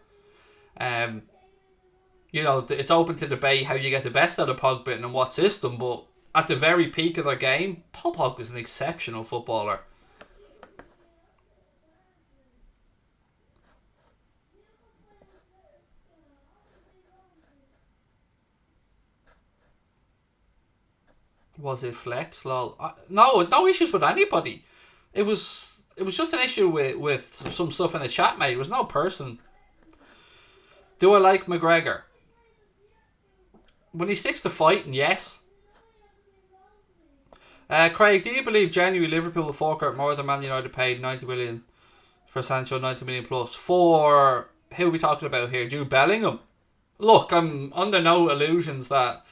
A: It's open to debate how you get the best out of Pogba and in what system, but at the very peak of their game, Paul Pogba's an exceptional footballer. Was it flex? Lol. No issues with anybody. It was just an issue with some stuff in the chat, mate. It was no person. Do I like McGregor? When he sticks to fighting, yes. Craig, do you believe genuinely Liverpool will fork out more than Man United paid 90 million for Sancho, 90 million plus? For who are we talking about here? Jude Bellingham? Look, I'm under no illusions that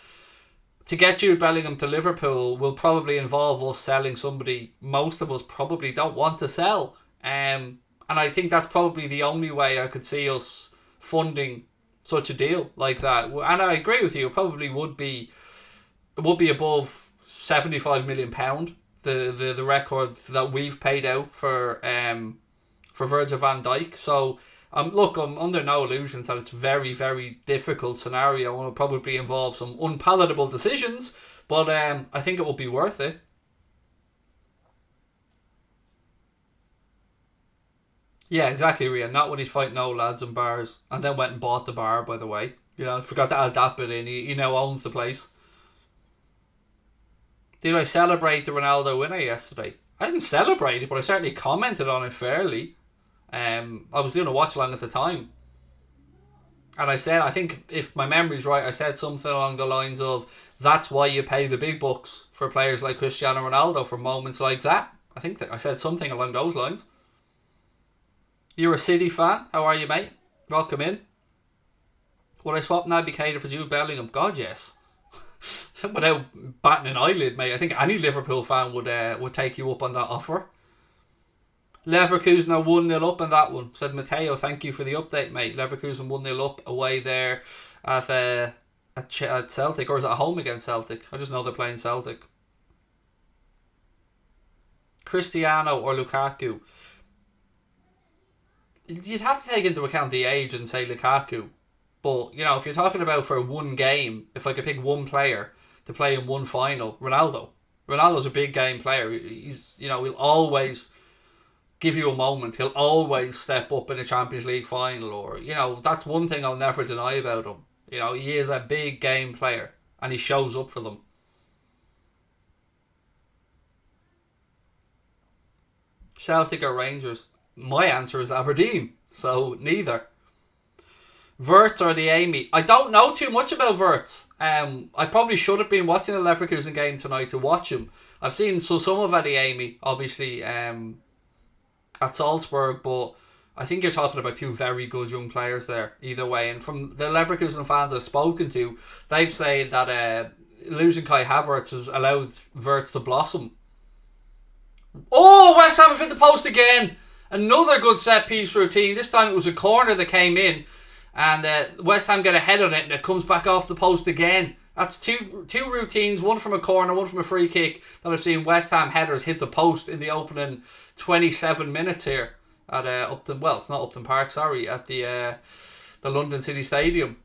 A: to get Jude Bellingham to Liverpool will probably involve us selling somebody most of us probably don't want to sell. And I think that's probably the only way I could see us funding such a deal like that. And I agree with you, it probably would be above £75 million, the record that we've paid out for Virgil van Dijk. So look, I'm under no illusions that it's a very, very difficult scenario and will probably involve some unpalatable decisions, but I think it will be worth it. Yeah, exactly, Ria. Not when he's fighting old lads in bars, and then went and bought the bar, by the way. Forgot to add that bit in. He now owns the place. Did I celebrate the Ronaldo winner yesterday? I didn't celebrate it, but I certainly commented on it fairly. I was doing a watch along at the time, and I said, I think if my memory's right, I said something along the lines of, that's why you pay the big bucks for players like Cristiano Ronaldo for moments like that. I think that I said something along those lines. You're a City fan? How are you, mate? Welcome in. Would I swap Naby Keita for Jude Bellingham? God, yes. Without batting an eyelid, mate. I think any Liverpool fan would take you up on that offer. Leverkusen are 1-0 up in that one, said Matteo. Thank you for the update, mate. Leverkusen 1-0 up away there at Celtic, or is it at home against Celtic? I just know they're playing Celtic. Cristiano or Lukaku? You'd have to take into account the age and say Lukaku. But, if you're talking about for one game, if I could pick one player to play in one final, Ronaldo. Ronaldo's a big game player. He'll always give you a moment. He'll always step up in a Champions League final, or, that's one thing I'll never deny about him. He is a big game player, and he shows up for them. Celtic or Rangers? My answer is Aberdeen, so neither. Wirtz or the Amy? I don't know too much about Wirtz. I probably should have been watching the Leverkusen game tonight to watch him. I've seen some of the Amy, obviously, at Salzburg, but I think you're talking about two very good young players there, either way. And from the Leverkusen fans I've spoken to, they've said that losing Kai Havertz has allowed Wirtz to blossom. Oh, West Ham have hit the post again! Another good set piece routine. This time it was a corner that came in, and West Ham get ahead on it, and it comes back off the post again. That's two routines, one from a corner, one from a free kick, that I've seen West Ham headers hit the post in the opening 27 minutes here at Upton. Well, it's not Upton Park, sorry, at the London City Stadium.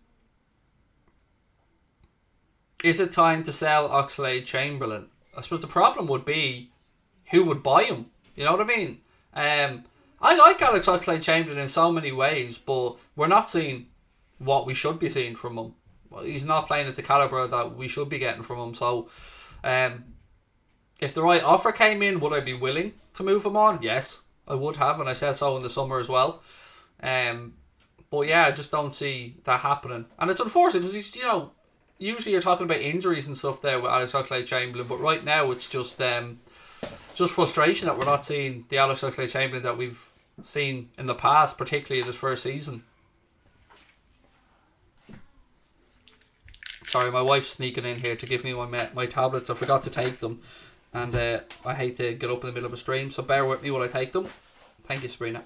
A: Is it time to sell Oxlade-Chamberlain? I suppose the problem would be who would buy him. You know what I mean? I like Alex Oxlade-Chamberlain in so many ways, but we're not seeing what we should be seeing from him. He's not playing at the calibre that we should be getting from him. So, if the right offer came in, would I be willing to move him on? Yes, I would have, and I said so in the summer as well. But yeah, I just don't see that happening. And it's unfortunate because he's, usually you're talking about injuries and stuff there with Alex Oxlade-Chamberlain, but right now it's just frustration that we're not seeing the Alex Oxlade-Chamberlain that we've seen in the past, particularly in his first season. Sorry, my wife's sneaking in here to give me my tablets. I forgot to take them, and I hate to get up in the middle of a stream, so bear with me while I take them. Thank you, Sabrina.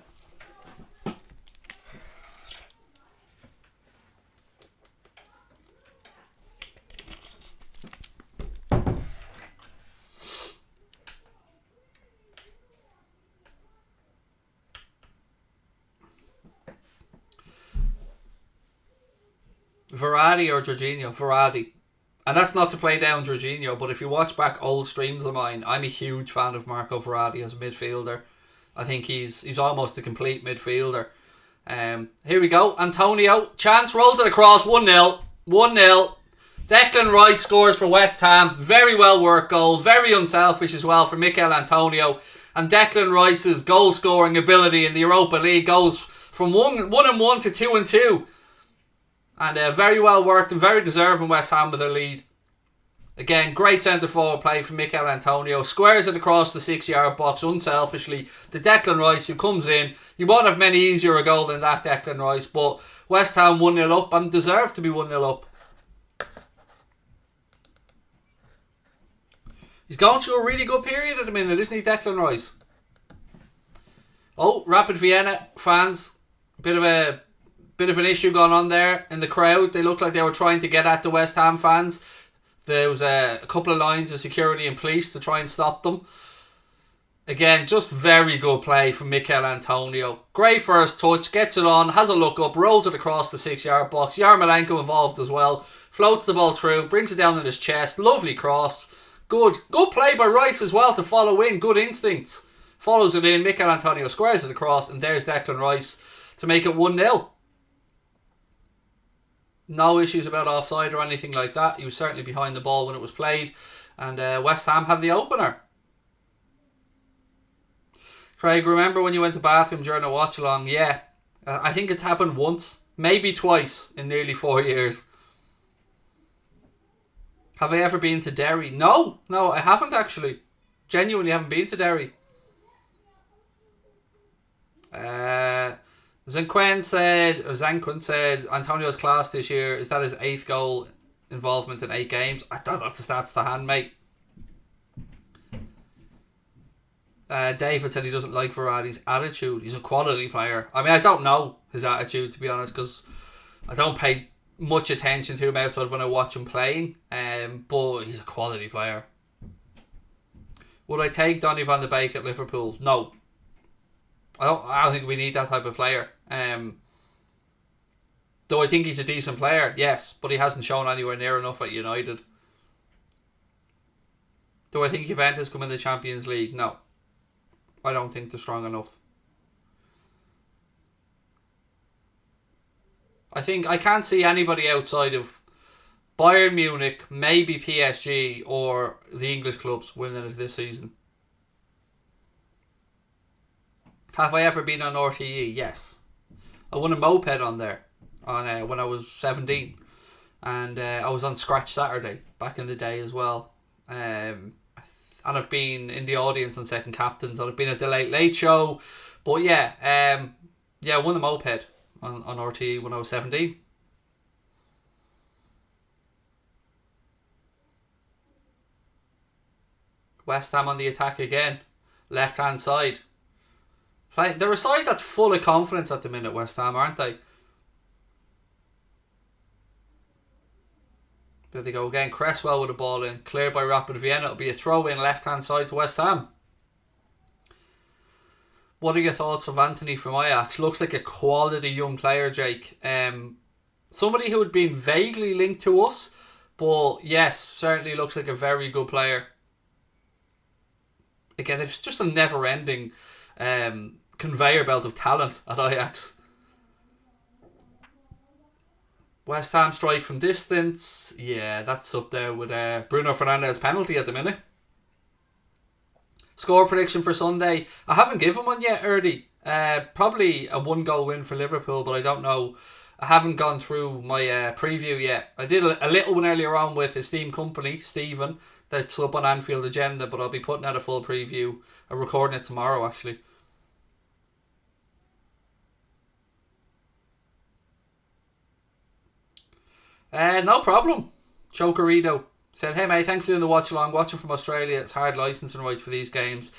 A: Verratti or Jorginho? Verratti. And that's not to play down Jorginho, but if you watch back old streams of mine, I'm a huge fan of Marco Verratti as a midfielder. I think he's almost a complete midfielder. Here we go. Antonio. Chance, rolls it across. 1-0. 1-0. Declan Rice scores for West Ham. Very well worked goal. Very unselfish as well for Mikel Antonio. And Declan Rice's goal scoring ability in the Europa League goes from 1-1 to 2-2. And very well worked and very deserving West Ham with their lead. Again, great centre forward play from Mikel Antonio. Squares it across the 6-yard box unselfishly to Declan Rice, who comes in. You won't have many easier a goal than that, Declan Rice. But West Ham 1-0 up and deserve to be 1-0 up. He's going through a really good period at the minute, isn't he, Declan Rice? Oh, Rapid Vienna fans. Bit of an issue going on there in the crowd. They looked like they were trying to get at the West Ham fans. There was a couple of lines of security and police to try and stop them. Again, just very good play from Mikel Antonio. Great first touch, gets it on, has a look up, rolls it across the 6-yard box. Yarmolenko involved as well. Floats the ball through, brings it down in his chest. Lovely cross. Good play by Rice as well to follow in. Good instincts. Follows it in. Mikel Antonio squares it across, and there's Declan Rice to make it 1-0. No issues about offside or anything like that. He was certainly behind the ball when it was played. And West Ham have the opener. Craig, remember when you went to bathroom during a watch-along? Yeah. I think it's happened once. Maybe twice in nearly 4 years. Have I ever been to Derry? No, I haven't actually. Genuinely haven't been to Derry. Zanquin said Antonio's class this year. Is that his 8th goal involvement in 8 games? I don't know if the stats to hand, mate. David said he doesn't like Verratti's attitude. He's a quality player. I mean, I don't know his attitude, to be honest, because I don't pay much attention to him outside of when I watch him playing. But he's a quality player. Would I take Donny van de Beek at Liverpool? No. I don't think we need that type of player. Though I think he's a decent player, yes, but he hasn't shown anywhere near enough at United. Do I think Juventus come in the Champions League? No. I don't think they're strong enough. I think I can't see anybody outside of Bayern Munich, maybe PSG or the English clubs winning it this season. Have I ever been on RTE? Yes. I won a moped on there when I was 17. And I was on Scratch Saturday back in the day as well. And I've been in the audience on Second Captains. And I've been at the Late Late Show. But yeah, I won a moped on RTE when I was 17. West Ham on the attack again. Left hand side. They're a side that's full of confidence at the minute, West Ham, aren't they? There they go again. Cresswell with a ball in. Cleared by Rapid Vienna. It'll be a throw in left hand side to West Ham. What are your thoughts of Anthony from Ajax? Looks like a quality young player, Jake. Somebody who had been vaguely linked to us. But yes, certainly looks like a very good player. Again, it's just a never ending conveyor belt of talent at Ajax. West Ham strike from distance. Yeah, that's up there with Bruno Fernandes penalty at the minute. Score prediction for Sunday. I haven't given one yet, Erdy. Probably a 1-goal win for Liverpool, but I don't know. I haven't gone through my preview yet. I did a little one earlier on with esteemed company, Stephen, that's up on Anfield Agenda, but I'll be putting out a full preview, recording it tomorrow actually. No problem. Chokerito said, "Hey mate, thanks for doing the watch along. Watching from Australia, it's hard licensing rights for these games.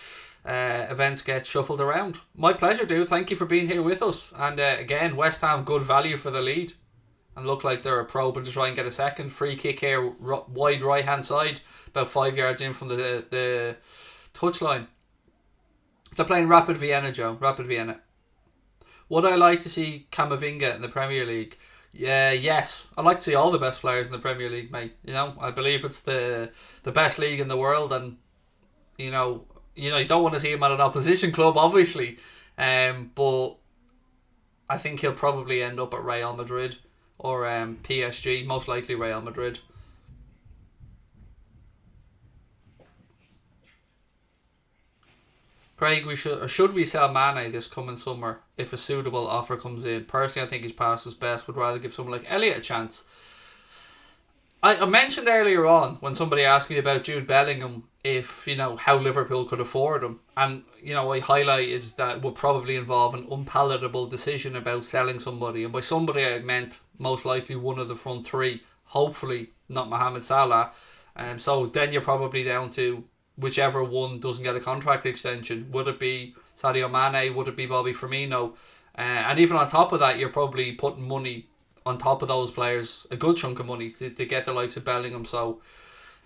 A: Events get shuffled around. My pleasure, dude. Thank you for being here with us. And again, West Ham, good value for the lead. And look like they're probing to try and get a second. Free kick here, wide right hand side, about 5 yards in from the touchline. They're playing Rapid Vienna, Joe. Rapid Vienna. Would I like to see Camavinga in the Premier League? Yeah, yes. I'd like to see all the best players in the Premier League, mate. You know, I believe it's the best league in the world, and you know, you don't want to see him at an opposition club, obviously, but I think he'll probably end up at Real Madrid or PSG, most likely Real Madrid. Craig, should we sell Mane this coming summer if a suitable offer comes in? Personally, I think he's past his best. Would rather give someone like Elliott a chance. I mentioned earlier on when somebody asked me about Jude Bellingham, if how Liverpool could afford him, and I highlighted that it would probably involve an unpalatable decision about selling somebody, and by somebody I meant most likely one of the front three, hopefully not Mohamed Salah. So then you're probably down to whichever one doesn't get a contract extension. Would it be Sadio Mane? Would it be Bobby Firmino? And even on top of that, you're probably putting money on top of those players, a good chunk of money to get the likes of Bellingham. So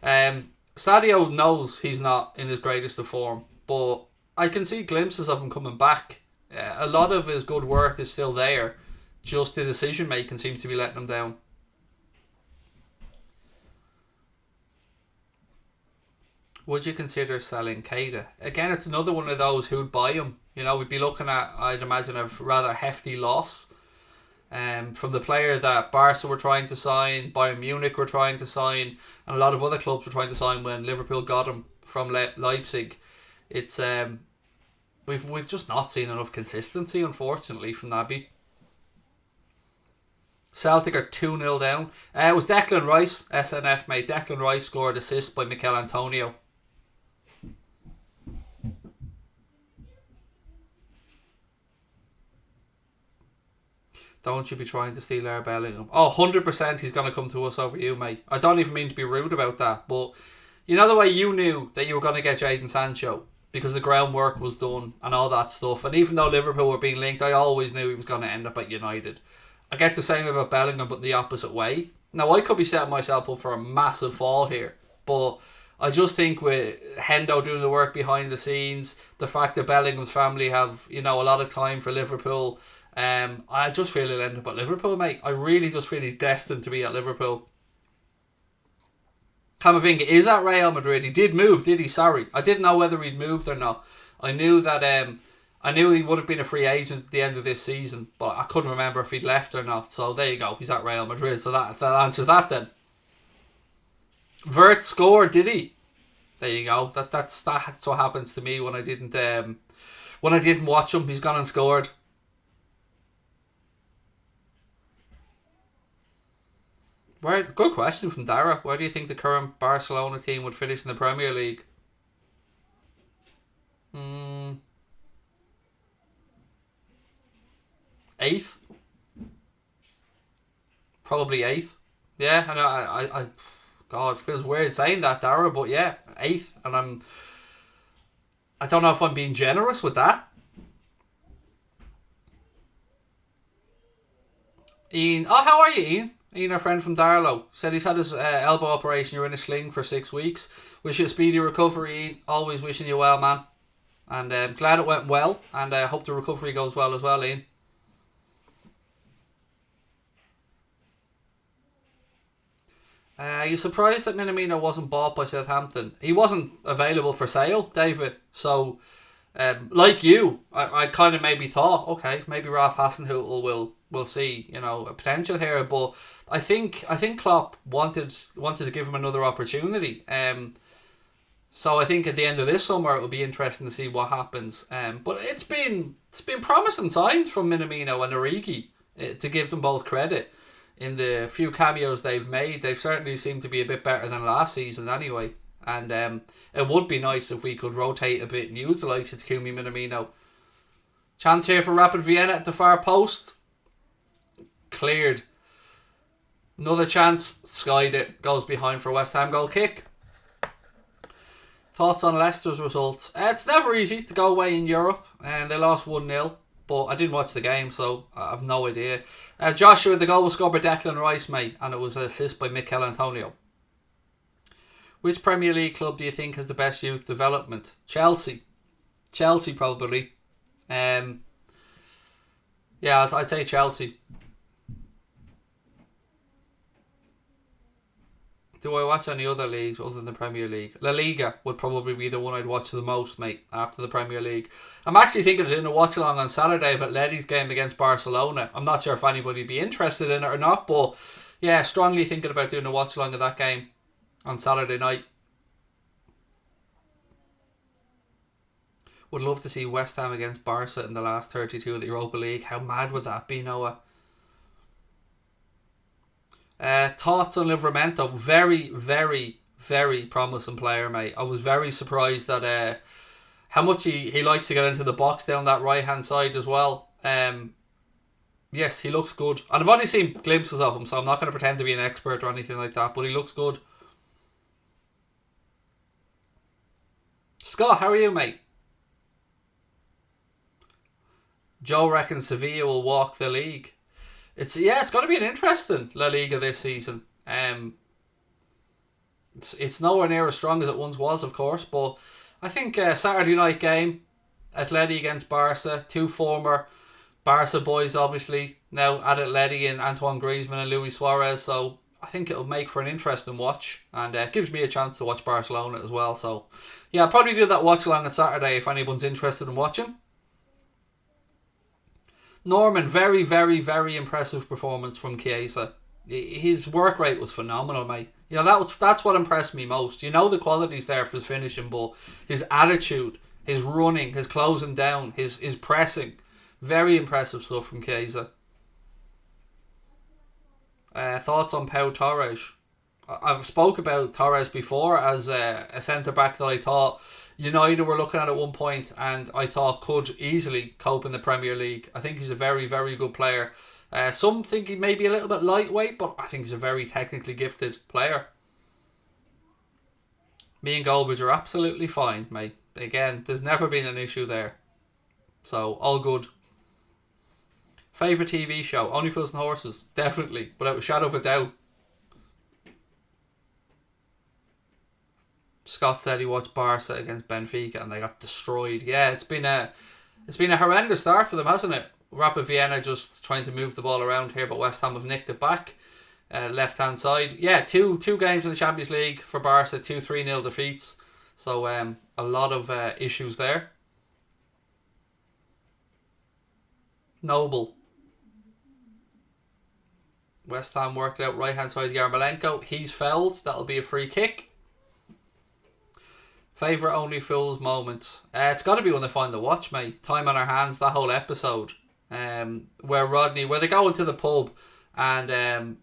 A: Sadio knows he's not in his greatest of form, but I can see glimpses of him coming back. A lot of his good work is still there, just the decision making seems to be letting him down. Would you consider selling Keita? Again, it's another one of those who'd buy him. We'd be looking at, I'd imagine, a rather hefty loss. From the player that Barca were trying to sign, Bayern Munich were trying to sign, and a lot of other clubs were trying to sign when Liverpool got him from Leipzig. It's we've just not seen enough consistency, unfortunately, from Naby. Celtic are 2-0 down. It was Declan Rice, SNF mate. Declan Rice scored assist by Mikel Antonio. Don't you be trying to steal our Bellingham. 100% he's going to come to us over you, mate. I don't even mean to be rude about that, but the way you knew that you were going to get Jadon Sancho because the groundwork was done and all that stuff, and even though Liverpool were being linked, I always knew he was going to end up at United. I get the same about Bellingham, but the opposite way. Now, I could be setting myself up for a massive fall here, but I just think with Hendo doing the work behind the scenes, the fact that Bellingham's family have, a lot of time for Liverpool, I just feel he'll end up at Liverpool, mate. I really just feel he's destined to be at Liverpool. Camavinga is at Real Madrid. He did move, did he? Sorry. I didn't know whether he'd moved or not. I knew that I knew he would have been a free agent at the end of this season, but I couldn't remember if he'd left or not. So there you go. He's at Real Madrid. So that answers that then. Vert scored, did he? There you go. That's what happens to me when I didn't watch him. He's gone and scored. Good question from Dara. Where do you think the current Barcelona team would finish in the Premier League? Eighth? Probably eighth. Yeah, and I God, it feels weird saying that, Dara, but yeah, eighth. And I don't know if I'm being generous with that. Ian, how are you, Ian? Ian, our friend from Darlow, said he's had his elbow operation. You're in a sling for 6 weeks. Wish you a speedy recovery, Ian. Always wishing you well, man. And glad it went well. And I hope the recovery goes well as well, Ian. Are you surprised that Minamino wasn't bought by Southampton? He wasn't available for sale, David. So, like you, I kind of maybe thought, okay, maybe Ralph Hasenhüttl will see, a potential here. But I think Klopp wanted to give him another opportunity. So I think at the end of this summer it will be interesting to see what happens. But it's been promising signs from Minamino and Origi, to give them both credit. In the few cameos they've made, they've certainly seemed to be a bit better than last season anyway. And it would be nice if we could rotate a bit and use the likes of Takumi Minamino. Chance here for Rapid Vienna at the far post. Cleared. Another chance. Skied it. Goes behind for West Ham goal kick. Thoughts on Leicester's results? It's never easy to go away in Europe. And they lost 1-0. But I didn't watch the game, so I have no idea. Joshua, the goal was scored by Declan Rice, mate. And it was an assist by Mikel Antonio. Which Premier League club do you think has the best youth development? Chelsea. Chelsea, probably. Yeah, I'd say Chelsea. Do I watch any other leagues other than the Premier League? La Liga would probably be the one I'd watch the most, mate, after the Premier League. I'm actually thinking of doing a watch-along on Saturday of Atleti's game against Barcelona. I'm not sure if anybody would be interested in it or not, but yeah, strongly thinking about doing a watch-along of that game on Saturday night. Would love to see West Ham against Barca in the last 32 of the Europa League. How mad would that be, Noah? Thoughts on Livramento? Very, very, very promising player, mate. I was very surprised at how much he likes to get into the box down that right hand side as well. Yes, he looks good. And I've only seen glimpses of him, so I'm not going to pretend to be an expert or anything like that, but he looks good. Scott, how are you, mate? Joe reckons Sevilla will walk the league. It's going to be an interesting La Liga this season. It's nowhere near as strong as it once was, of course, but I think Saturday night game, Atleti against Barca, two former Barca boys, obviously now at Atleti, and Antoine Griezmann and Luis Suarez. So I think it'll make for an interesting watch, and it gives me a chance to watch Barcelona as well. So yeah, I'll probably do that watch along on Saturday if anyone's interested in watching. Norman, very, very, very impressive performance from Chiesa. His work rate was phenomenal, mate. You know, that's what impressed me most. You know the quality's there for his finishing, but his attitude, his running, his closing down, his pressing, very impressive stuff from Chiesa. Thoughts on Pau Torres? I've spoke about Torres before as a centre-back that I thought United were looking at one point and I thought could easily cope in the Premier League. I think he's a very, very good player. Some think he may be a little bit lightweight, but I think he's a very technically gifted player. Me and Goldbridge are absolutely fine, mate. Again, there's never been an issue there. So, all good. Favourite TV show? Only Fools and Horses. Definitely, without a shadow of a doubt. Scott said he watched Barca against Benfica and they got destroyed. Yeah, it's been a horrendous start for them, hasn't it? Rapid Vienna just trying to move the ball around here, but West Ham have nicked it back. Left hand side. Yeah, two games in the Champions League for Barca, 2-3-0 defeats. So a lot of issues there. Noble. West Ham worked out right hand side Yarmolenko. He's fouled. That'll be a free kick. Favourite Only Fools moment? It's got to be when they find the watch, mate. Time on our hands, that whole episode. Where they go into the pub and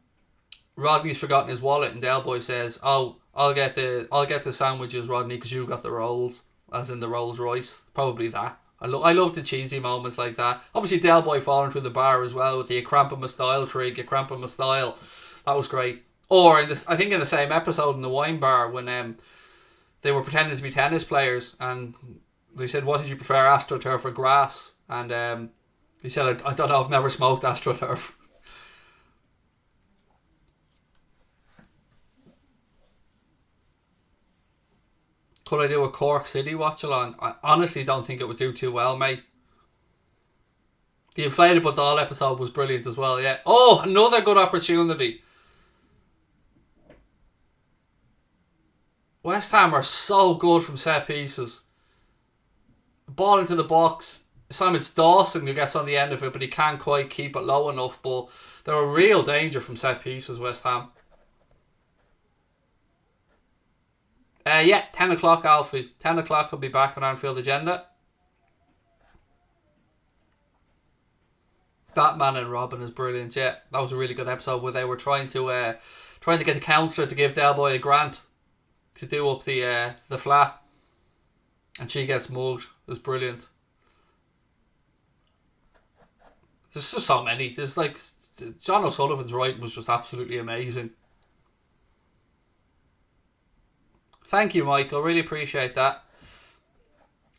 A: Rodney's forgotten his wallet and Del Boy says, "Oh, I'll get the sandwiches, Rodney, because you got the rolls," as in the Rolls Royce. Probably that. I love the cheesy moments like that. Obviously, Del Boy falling through the bar as well with the "you cramping my style" trig, "you cramping my style." That was great. Or I think in the same episode in the wine bar when they were pretending to be tennis players and they said, "What did you prefer, AstroTurf or grass?" And he said, I don't know, I've never smoked AstroTurf. Could I do a Cork City watch along? I honestly don't think it would do too well, mate. The inflatable doll episode was brilliant as well, yeah. Oh, another good opportunity. West Ham are so good from set pieces. Ball into the box. It's Dawson who gets on the end of it, but he can't quite keep it low enough. But they're a real danger from set pieces, West Ham. Yeah, 10 o'clock, Alfie. 10 o'clock I'll be back on Anfield Agenda. Batman and Robin is brilliant. Yeah, that was a really good episode where they were trying to get the counsellor to give Del Boy a grant to do up the flat, and she gets mugged. It was brilliant. There's just so many. There's like John O'Sullivan's writing was just absolutely amazing. Thank you, Michael. Really appreciate that.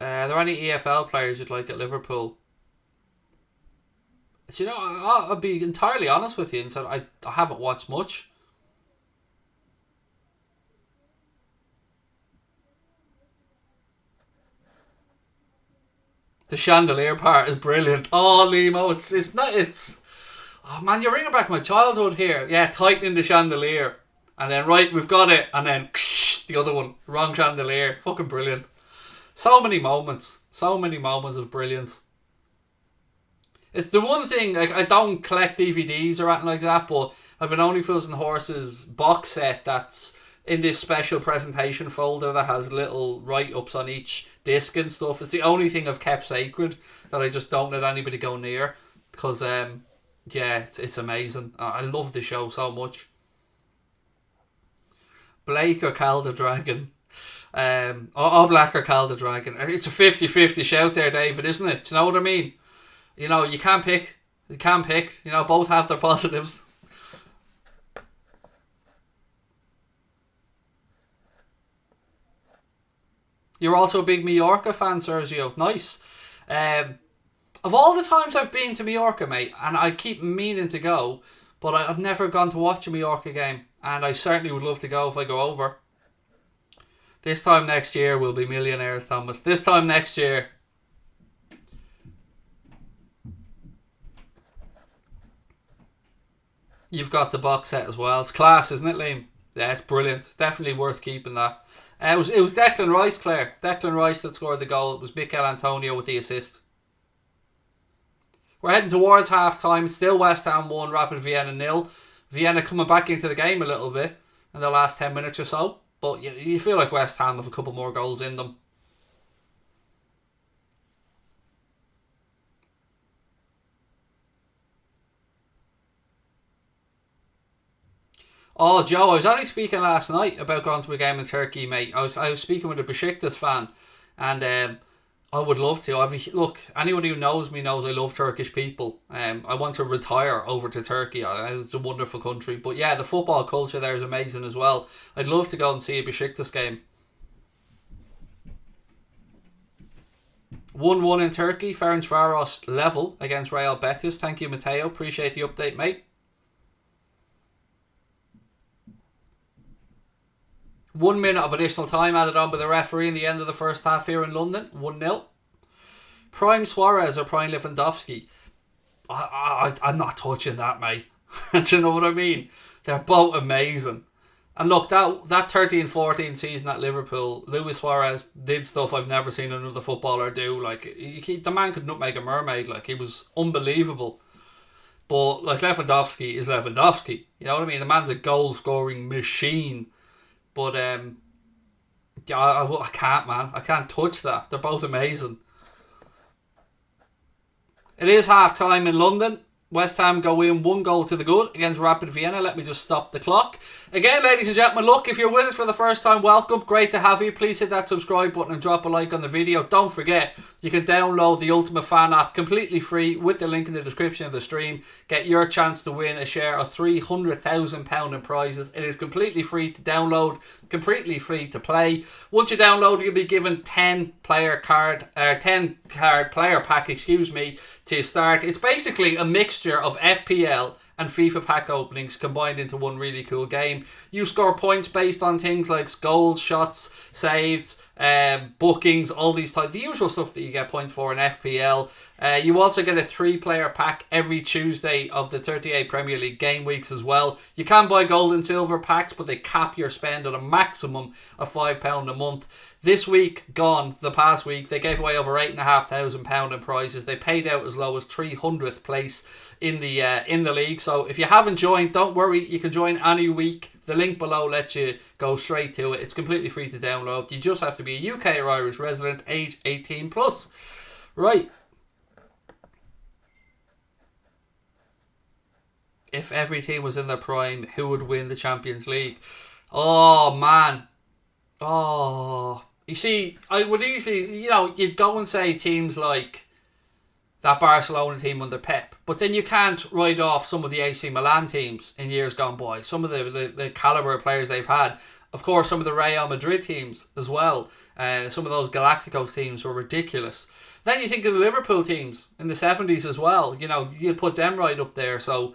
A: Are there any EFL players you'd like at Liverpool? So, you know, I'll be entirely honest with you and say I haven't watched much. The chandelier part is brilliant. Oh, Limo, it's. Oh man, you're bringing back my childhood here. Yeah, tightening the chandelier, and then right, we've got it, and then the other one, wrong chandelier. Fucking brilliant. So many moments of brilliance. It's the one thing, like, I don't collect DVDs or anything like that, but I've an Only Fools and Horses box set that's in this special presentation folder that has little write-ups on each disc and stuff. It's the only thing I've kept sacred that I just don't let anybody go near, because, yeah, it's amazing. I love the show so much. Blake or Cal the Dragon? Black or Cal the Dragon. It's a 50-50 shout there, David, isn't it? Do you know what I mean? You know, you can't pick. You can't pick. You know, both have their positives. You're also a big Mallorca fan, Sergio. Nice. Of all the times I've been to Mallorca, mate, and I keep meaning to go, but I've never gone to watch a Mallorca game, and I certainly would love to go if I go over. This time next year we'll be millionaires, Thomas. This time next year. You've got the box set as well. It's class, isn't it, Liam? Yeah, it's brilliant. Definitely worth keeping that. It was Declan Rice, Claire. Declan Rice that scored the goal. It was Mikel Antonio with the assist. We're heading towards half time. It's still West Ham 1, Rapid Vienna 0. Vienna coming back into the game a little bit in the last 10 minutes or so. But you feel like West Ham have a couple more goals in them. Oh, Joe, I was only speaking last night about going to a game in Turkey, mate. I was speaking with a Besiktas fan, and I would love to. Look, anyone who knows me knows I love Turkish people. I want to retire over to Turkey. It's a wonderful country. But yeah, the football culture there is amazing as well. I'd love to go and see a Besiktas game. 1-1 in Turkey. Ferencvaros level against Real Betis. Thank you, Matteo. Appreciate the update, mate. 1 minute of additional time added on by the referee in the end of the first half here in London. 1-0. Prime Suarez or Prime Lewandowski? I'm not touching that, mate. Do you know what I mean? They're both amazing. And look, that 13-14 season at Liverpool, Luis Suarez did stuff I've never seen another footballer do. Like, the man could not make a mermaid. Like, he was unbelievable. But, like, Lewandowski is Lewandowski. You know what I mean? The man's a goal-scoring machine. But, yeah, I can't, man. I can't touch that. They're both amazing. It is half-time in London. West Ham go in 1 to the good against Rapid Vienna. Let me just stop the clock. Again, ladies and gentlemen, look, if you're with us for the first time, welcome. Great to have you. Please hit that subscribe button and drop a like on the video. Don't forget, you can download the Ultimate Fan app completely free with the link in the description of the stream. Get your chance to win a share of £300,000 in prizes. It is completely free to download, completely free to play. Once you download, you'll be given 10 card player pack, to start. It's basically a mixture of FPL and FIFA pack openings combined into one really cool game. You score points based on things like goals, shots, saves, bookings, all these types, the usual stuff that you get points for in FPL. You also get a 3-player pack every Tuesday of the 38 Premier League game weeks as well. You can buy gold and silver packs, but they cap your spend at a maximum of £5 a month. This week, the past week, they gave away over £8,500 in prizes. They paid out as low as 300th place in the league. So if you haven't joined, don't worry, you can join any week The link below lets you go straight to it. It's completely free to download. You just have to be a UK or Irish resident, age 18 plus. Right. If every team was in their prime, who would win the Champions League? Oh, man. Oh. You see, I would easily, you'd go and say teams like that Barcelona team under Pep, but then you can't write off some of the AC Milan teams in years gone by, some of the calibre of players they've had. Of course, some of the Real Madrid teams as well. Some of those Galacticos teams were ridiculous. Then you think of the Liverpool teams in the 70s as well. You'd put them right up there. So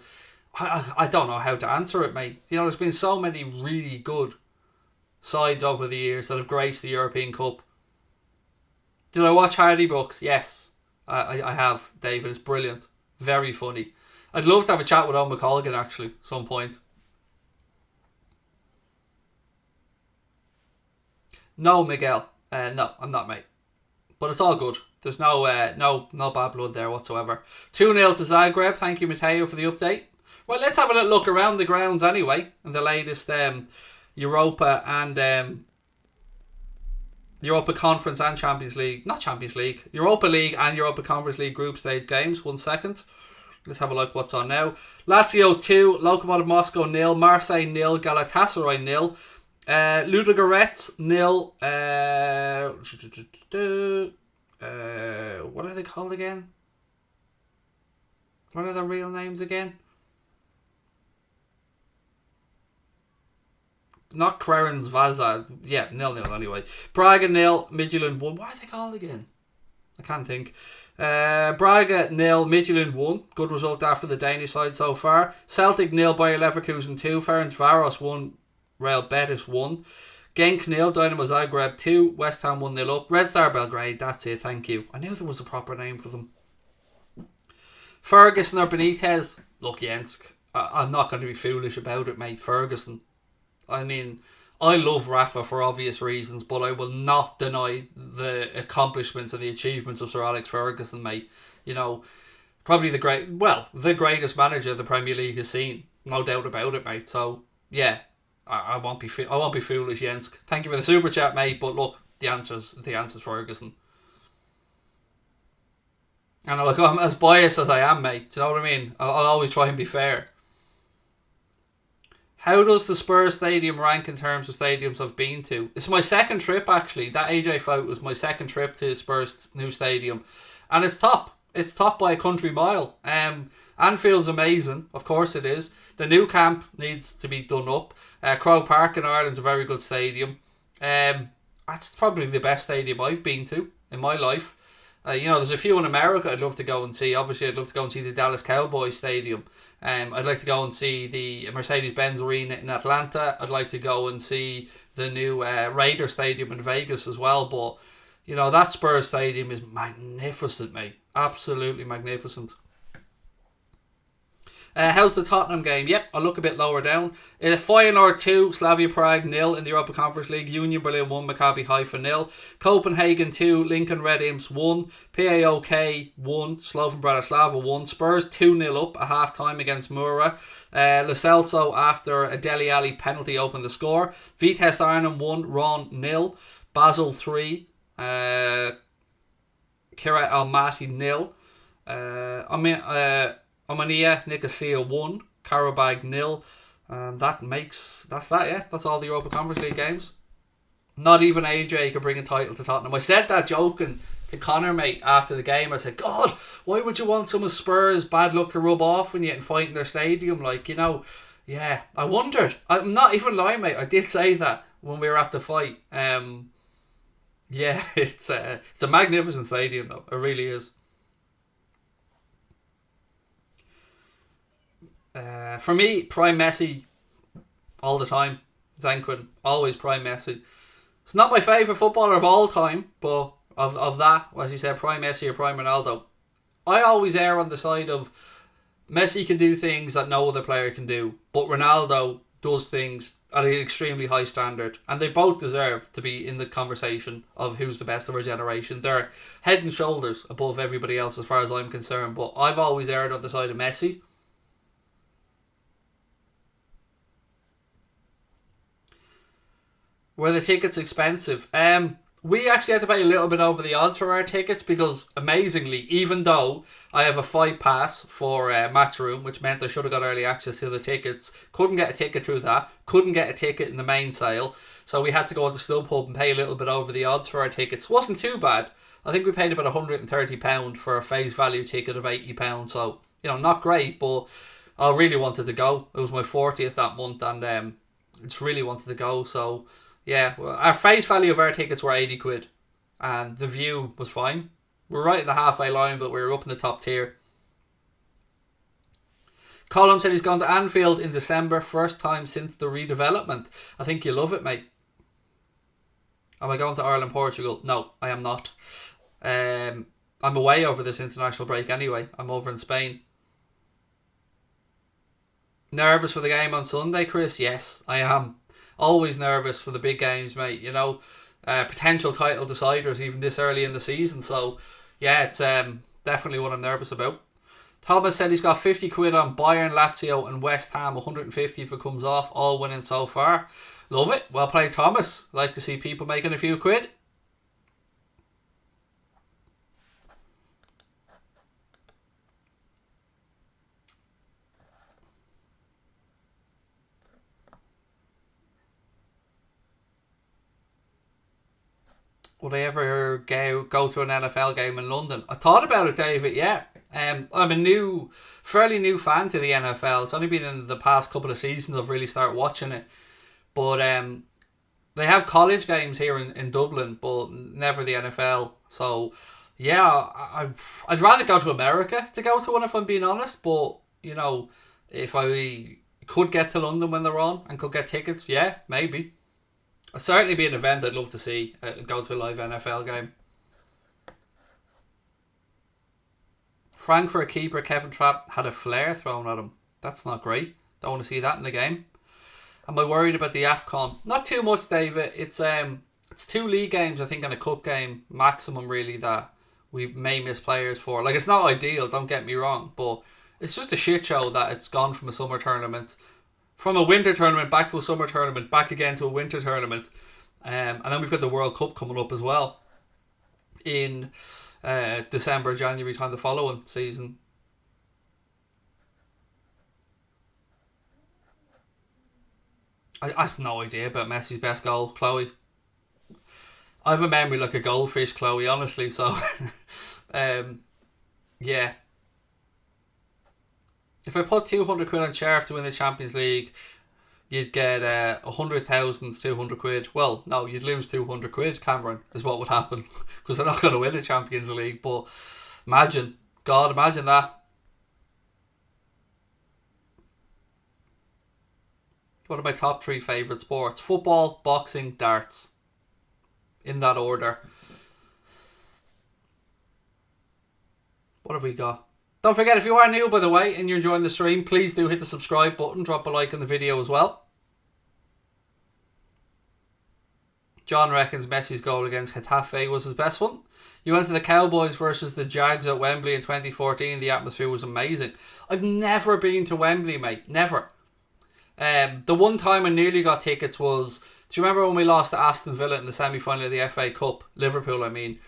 A: I don't know how to answer it, mate. There's been so many really good sides over the years that have graced the European Cup. Did I watch Hardy Brooks? Yes. I have, David. It's brilliant. Very funny. I'd love to have a chat with Owen McColgan, actually, at some point. No, Miguel. No, I'm not, mate. But it's all good. There's no bad blood there whatsoever. 2-0 to Zagreb. Thank you, Mateo, for the update. Well, let's have a little look around the grounds anyway, in the latest Europa and Europa Conference and Champions League. Not Champions League. Europa League and Europa Conference League group stage games. 1 second. Let's have a look what's on now. Lazio 2, Lokomotiv Moscow 0, Marseille 0, Galatasaray 0, Ludogorets 0. What are they called again? What are their real names again? Not Crerens Vaza. Yeah, 0-0 anyway. Braga 0, Midtjylland 1. What are they called again? I can't think. Braga 0, Midtjylland 1. Good result after the Danish side so far. Celtic 0, Bayer Leverkusen 2. Ferencvaros 1, Real Betis 1. Genk 0, Dynamo Zagreb 2. West Ham 1-0 up. Red Star Belgrade, that's it, thank you. I knew there was a proper name for them. Ferguson or Benitez? Look, Jensk, I'm not going to be foolish about it, mate. Ferguson. I mean, I love Rafa for obvious reasons, but I will not deny the accomplishments and the achievements of Sir Alex Ferguson, mate. Probably the greatest manager the Premier League has seen, no doubt about it, mate. So yeah, I won't be foolish, Jensk. Thank you for the super chat, mate. But look, the answer's Ferguson. And look, I'm as biased as I am, mate. Do you know what I mean? I'll always try and be fair. How does the Spurs stadium rank in terms of stadiums I've been to? It's my second trip, actually. That AJ Fout was my second trip to Spurs' new stadium. And it's top. It's top by a country mile. Anfield's amazing. Of course it is. The new camp needs to be done up. Croke Park in Ireland's a very good stadium. That's probably the best stadium I've been to in my life. There's a few in America I'd love to go and see. Obviously, I'd love to go and see the Dallas Cowboys Stadium. I'd like to go and see the Mercedes-Benz Arena in Atlanta. I'd like to go and see the new Raider Stadium in Vegas as well. But, that Spurs Stadium is magnificent, mate. Absolutely magnificent. How's the Tottenham game? Yep, I'll look a bit lower down. Feyenoord 2, Slavia Prague 0 in the Europa Conference League. Union Berlin 1, Maccabi Haifa 0. Copenhagen 2, Lincoln Red Imps 1. PAOK 1, Slovan Bratislava 1. Spurs 2-0 up at half time against Mura. Lo Celso after a Dele Alli penalty opened the score. Vitesse Arnhem 1, Ron 0. Basel 3, Kirat Almaty 0. Omonia Nicosia 1, Karabag 0, and that's all the Europa Conference League games. Not even AJ could bring a title to Tottenham. I said that joking to Connor, mate, after the game. I said, God, why would you want some of Spurs' bad luck to rub off when you and fight in their stadium? Yeah, I wondered. I'm not even lying, mate. I did say that when we were at the fight. Yeah, it's a magnificent stadium, though. It really is. For me, prime Messi all the time. Zenquin, always prime Messi. It's not my favourite footballer of all time, but of that, as you said, prime Messi or prime Ronaldo. I always err on the side of Messi can do things that no other player can do, but Ronaldo does things at an extremely high standard, and they both deserve to be in the conversation of who's the best of our generation. They're head and shoulders above everybody else as far as I'm concerned, but I've always erred on the side of Messi. Were the tickets expensive? We actually had to pay a little bit over the odds for our tickets because, amazingly, even though I have a fight pass for Matchroom, which meant I should have got early access to the tickets, couldn't get a ticket through that, couldn't get a ticket in the main sale, so we had to go on the StubHub and pay a little bit over the odds for our tickets. Wasn't too bad. I think we paid about £130 for a face value ticket of £80, so, not great, but I really wanted to go. It was my 40th that month, and just really wanted to go, so... Yeah, well, our face value of our tickets were 80 quid and the view was fine. We were right at the halfway line, but we were up in the top tier. Colin said he's gone to Anfield in December, first time since the redevelopment. I think you'll love it, mate. Am I going to Ireland, Portugal? No, I am not. I'm away over this international break anyway. I'm over in Spain. Nervous for the game on Sunday, Chris? Yes, I am. Always nervous for the big games, mate. Potential title deciders even this early in the season. So, yeah, it's definitely what I'm nervous about. Thomas said he's got 50 quid on Bayern, Lazio and West Ham. 150 if it comes off. All winning so far. Love it. Well played, Thomas. Like to see people making a few quid. Would I ever go to an NFL game in London? I thought about it, David, yeah. I'm a fairly new fan to the NFL. It's only been in the past couple of seasons I've really started watching it. But they have college games here in Dublin, but never the NFL. So, yeah, I'd rather go to America to go to one if I'm being honest. But, if I could get to London when they're on and could get tickets, yeah, maybe. It'd certainly be an event I'd love to see, go to a live NFL game. Frank for a keeper, Kevin Trapp had a flare thrown at him. That's not great. Don't want to see that in the game. Am I worried about the AFCON? Not too much, David. It's 2 league games, I think, and a cup game maximum, really, that we may miss players for. Like, it's not ideal, don't get me wrong, but it's just a shit show that it's gone from a summer tournament, from a winter tournament back to a summer tournament, back again to a winter tournament. And then we've got the World Cup coming up as well in December, January time the following season. I have no idea about Messi's best goal, Chloe. I have a memory like a goldfish, Chloe, honestly, so yeah. If I put 200 quid on Sheriff to win the Champions League, you'd get 100,000, 200 quid. Well, no, you'd lose 200 quid, Cameron, is what would happen. Because they're not going to win the Champions League. But imagine that. What are my top 3 favourite sports? Football, boxing, darts. In that order. What have we got? Don't forget, if you are new, by the way, and you're enjoying the stream, please do hit the subscribe button. Drop a like on the video as well. John reckons Messi's goal against Getafe was his best one. You went to the Cowboys versus the Jags at Wembley in 2014. The atmosphere was amazing. I've never been to Wembley, mate. Never. The one time I nearly got tickets was... Do you remember when we lost to Aston Villa in the semi-final of the FA Cup? Liverpool, I mean.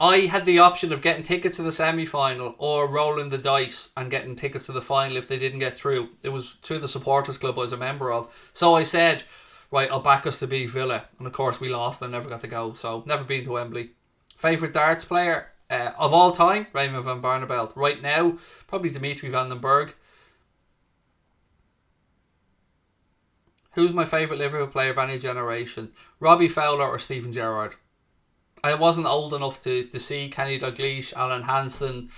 A: I had the option of getting tickets to the semi-final or rolling the dice and getting tickets to the final if they didn't get through. It was through the supporters club I was a member of. So I said, right, I'll back us to beat Villa. And of course we lost and never got to go. So never been to Wembley. Favourite darts player of all time? Raymond van Barneveld. Right now, probably Dimitri van den Berg. Who's my favourite Liverpool player of any generation? Robbie Fowler or Steven Gerrard? I wasn't old enough to see Kenny Dalglish, Alan Hansen,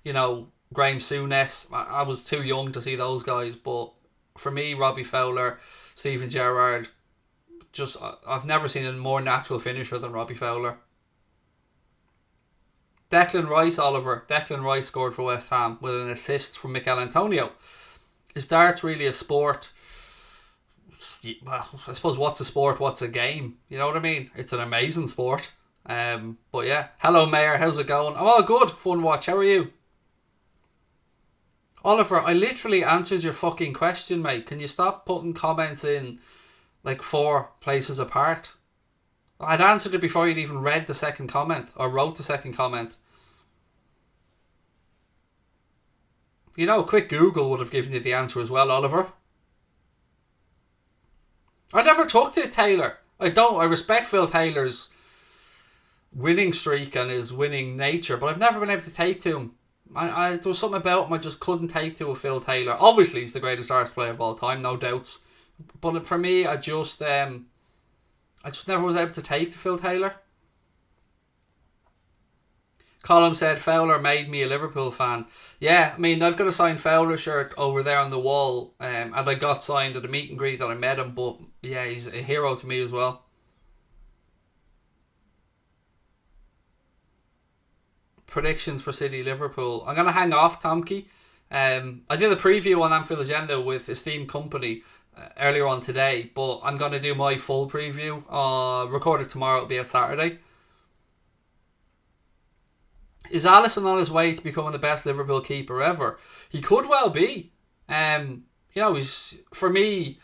A: Graham Souness. I was too young to see those guys. But for me, Robbie Fowler, Steven Gerrard, I've never seen a more natural finisher than Robbie Fowler. Declan Rice, Oliver. Declan Rice scored for West Ham with an assist from Mikel Antonio. Is darts really a sport? Well, I suppose what's a sport, what's a game? You know what I mean? It's an amazing sport. But yeah, hello Mayor, how's it going? I'm all good, fun watch, how are you? Oliver, I literally answered your fucking question, mate. Can you stop putting comments in like 4 places apart? I'd answered it before you'd even read the second comment or wrote the second comment. You know, a quick Google would have given you the answer as well, Oliver. I never took to Taylor. I respect Phil Taylor's winning streak and his winning nature, but I've never been able to take to him. There was something about him I just couldn't take to with Phil Taylor. Obviously, he's the greatest Arsenal player of all time, no doubts. But for me, I just never was able to take to Phil Taylor. Colin said Fowler made me a Liverpool fan. Yeah, I mean, I've got a signed Fowler shirt over there on the wall, and I got signed at a meet and greet that I met him, but yeah, he's a hero to me as well. Predictions for City Liverpool. I'm going to hang off, Tomke. I did a preview on Anfield Agenda with esteemed company earlier on today, but I'm going to do my full preview. Recorded tomorrow, it'll be on Saturday. Is Alisson on his way to becoming the best Liverpool keeper ever? He could well be. He's, for me,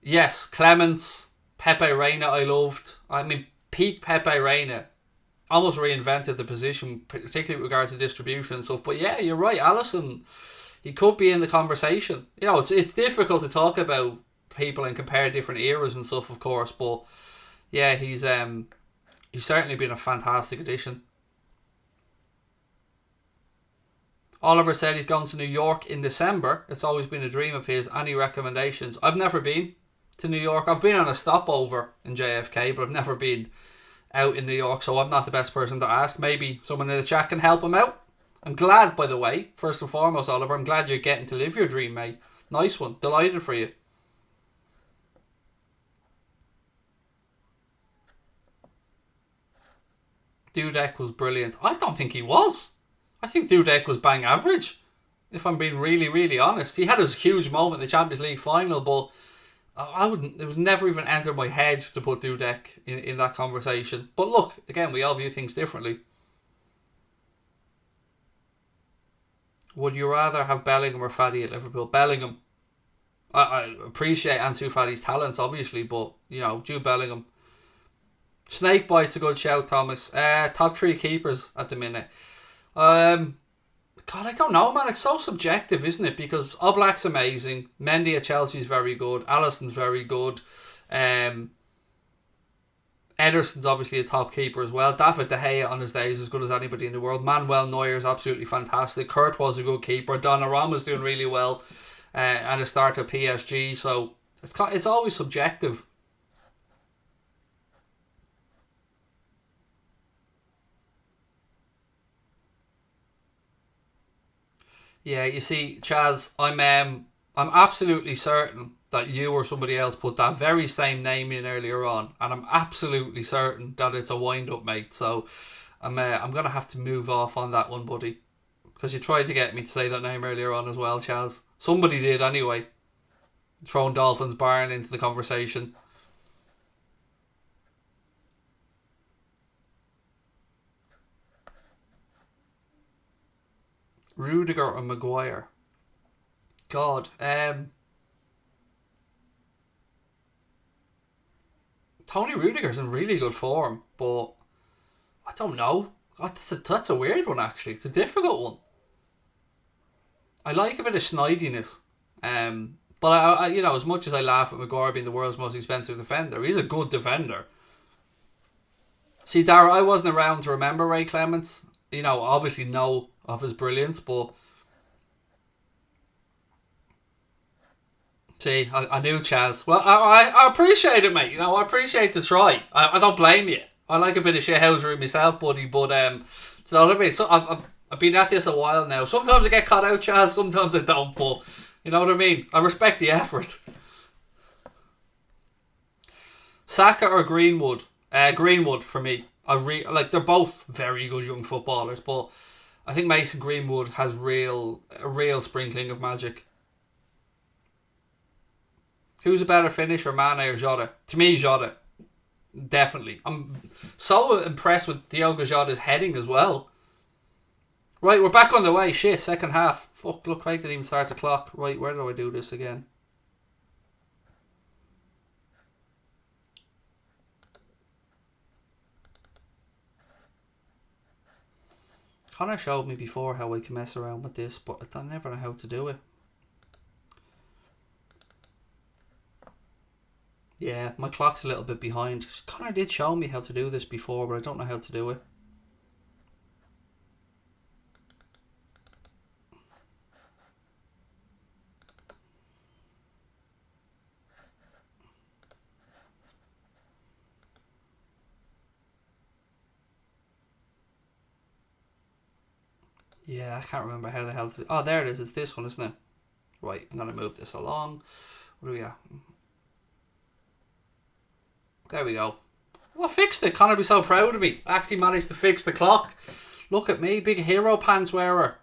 A: yes, Clements, Pepe Reina I loved. I mean, peak Pepe Reina almost reinvented the position, particularly with regards to distribution and stuff. But yeah, you're right, Alisson, he could be in the conversation. You know, it's difficult to talk about people and compare different eras and stuff, of course. But yeah, he's certainly been a fantastic addition. Oliver said he's gone to New York in December. It's always been a dream of his. Any recommendations? I've never been to New York. I've been on a stopover in JFK, but I've never been out in New York, so I'm not the best person to ask. Maybe someone in the chat can help him out. I'm glad, by the way, first and foremost, Oliver, I'm glad you're getting to live your dream, mate. Nice one. Delighted for you. Dudek was brilliant. I don't think he was. I think Dudek was bang average, if I'm being really, really honest. He had his huge moment in the Champions League final, but it would never even enter my head to put Dudek in that conversation. But look, again, we all view things differently. Would you rather have Bellingham or Fati at Liverpool? Bellingham. I appreciate Ansu Fati's talents, obviously, but, Jude Bellingham. Snakebite's a good shout, Thomas. Top 3 keepers at the minute. God, I don't know, man. It's so subjective, isn't it? Because Oblak's amazing. Mendy at Chelsea's very good. Alisson's very good. Ederson's obviously a top keeper as well. David De Gea on his day is as good as anybody in the world. Manuel Neuer is absolutely fantastic. Kurt was a good keeper. Donnarumma's doing really well at a start at PSG. So it's always subjective. Yeah, you see, Chaz, I'm absolutely certain that you or somebody else put that very same name in earlier on, and I'm absolutely certain that it's a wind-up, mate. So I'm gonna have to move off on that one, buddy, because you tried to get me to say that name earlier on as well, Chaz. Somebody did anyway. Throwing Dolphins Barn into the conversation. Rudiger or Maguire? God, Tony Rudiger's in really good form, but I don't know. God, that's a weird one, actually. It's a difficult one. I like a bit of snidiness, but I as much as I laugh at Maguire being the world's most expensive defender, he's a good defender. See, Dara, I wasn't around to remember Ray Clements. Obviously know of his brilliance, but see, I knew Chaz. Well, I appreciate it, mate. I appreciate the try. I don't blame you. I like a bit of shithousery myself, buddy, but you know what I mean? So I've been at this a while now. Sometimes I get caught out, Chaz, sometimes I don't, but you know what I mean? I respect the effort. Saka or Greenwood? Greenwood for me. They're both very good young footballers, but I think Mason Greenwood has a real sprinkling of magic. Who's a better finisher, Mane or Jota? To me, Jota. Definitely. I'm so impressed with Diogo Jota's heading as well. Right, we're back on the way. Shit, second half. Fuck, look, Craig didn't even start the clock. Right, where do I do this again? Connor showed me before how I can mess around with this, but I never know how to do it. Yeah, my clock's a little bit behind. Connor did show me how to do this before, but I don't know how to do it. Yeah, I can't remember how the hell to... Oh, there it is. It's this one, isn't it? Right, I'm going to move this along. What are we at? There we go. Well, I fixed it. Connor be so proud of me. I actually managed to fix the clock. Look at me, big hero pants wearer.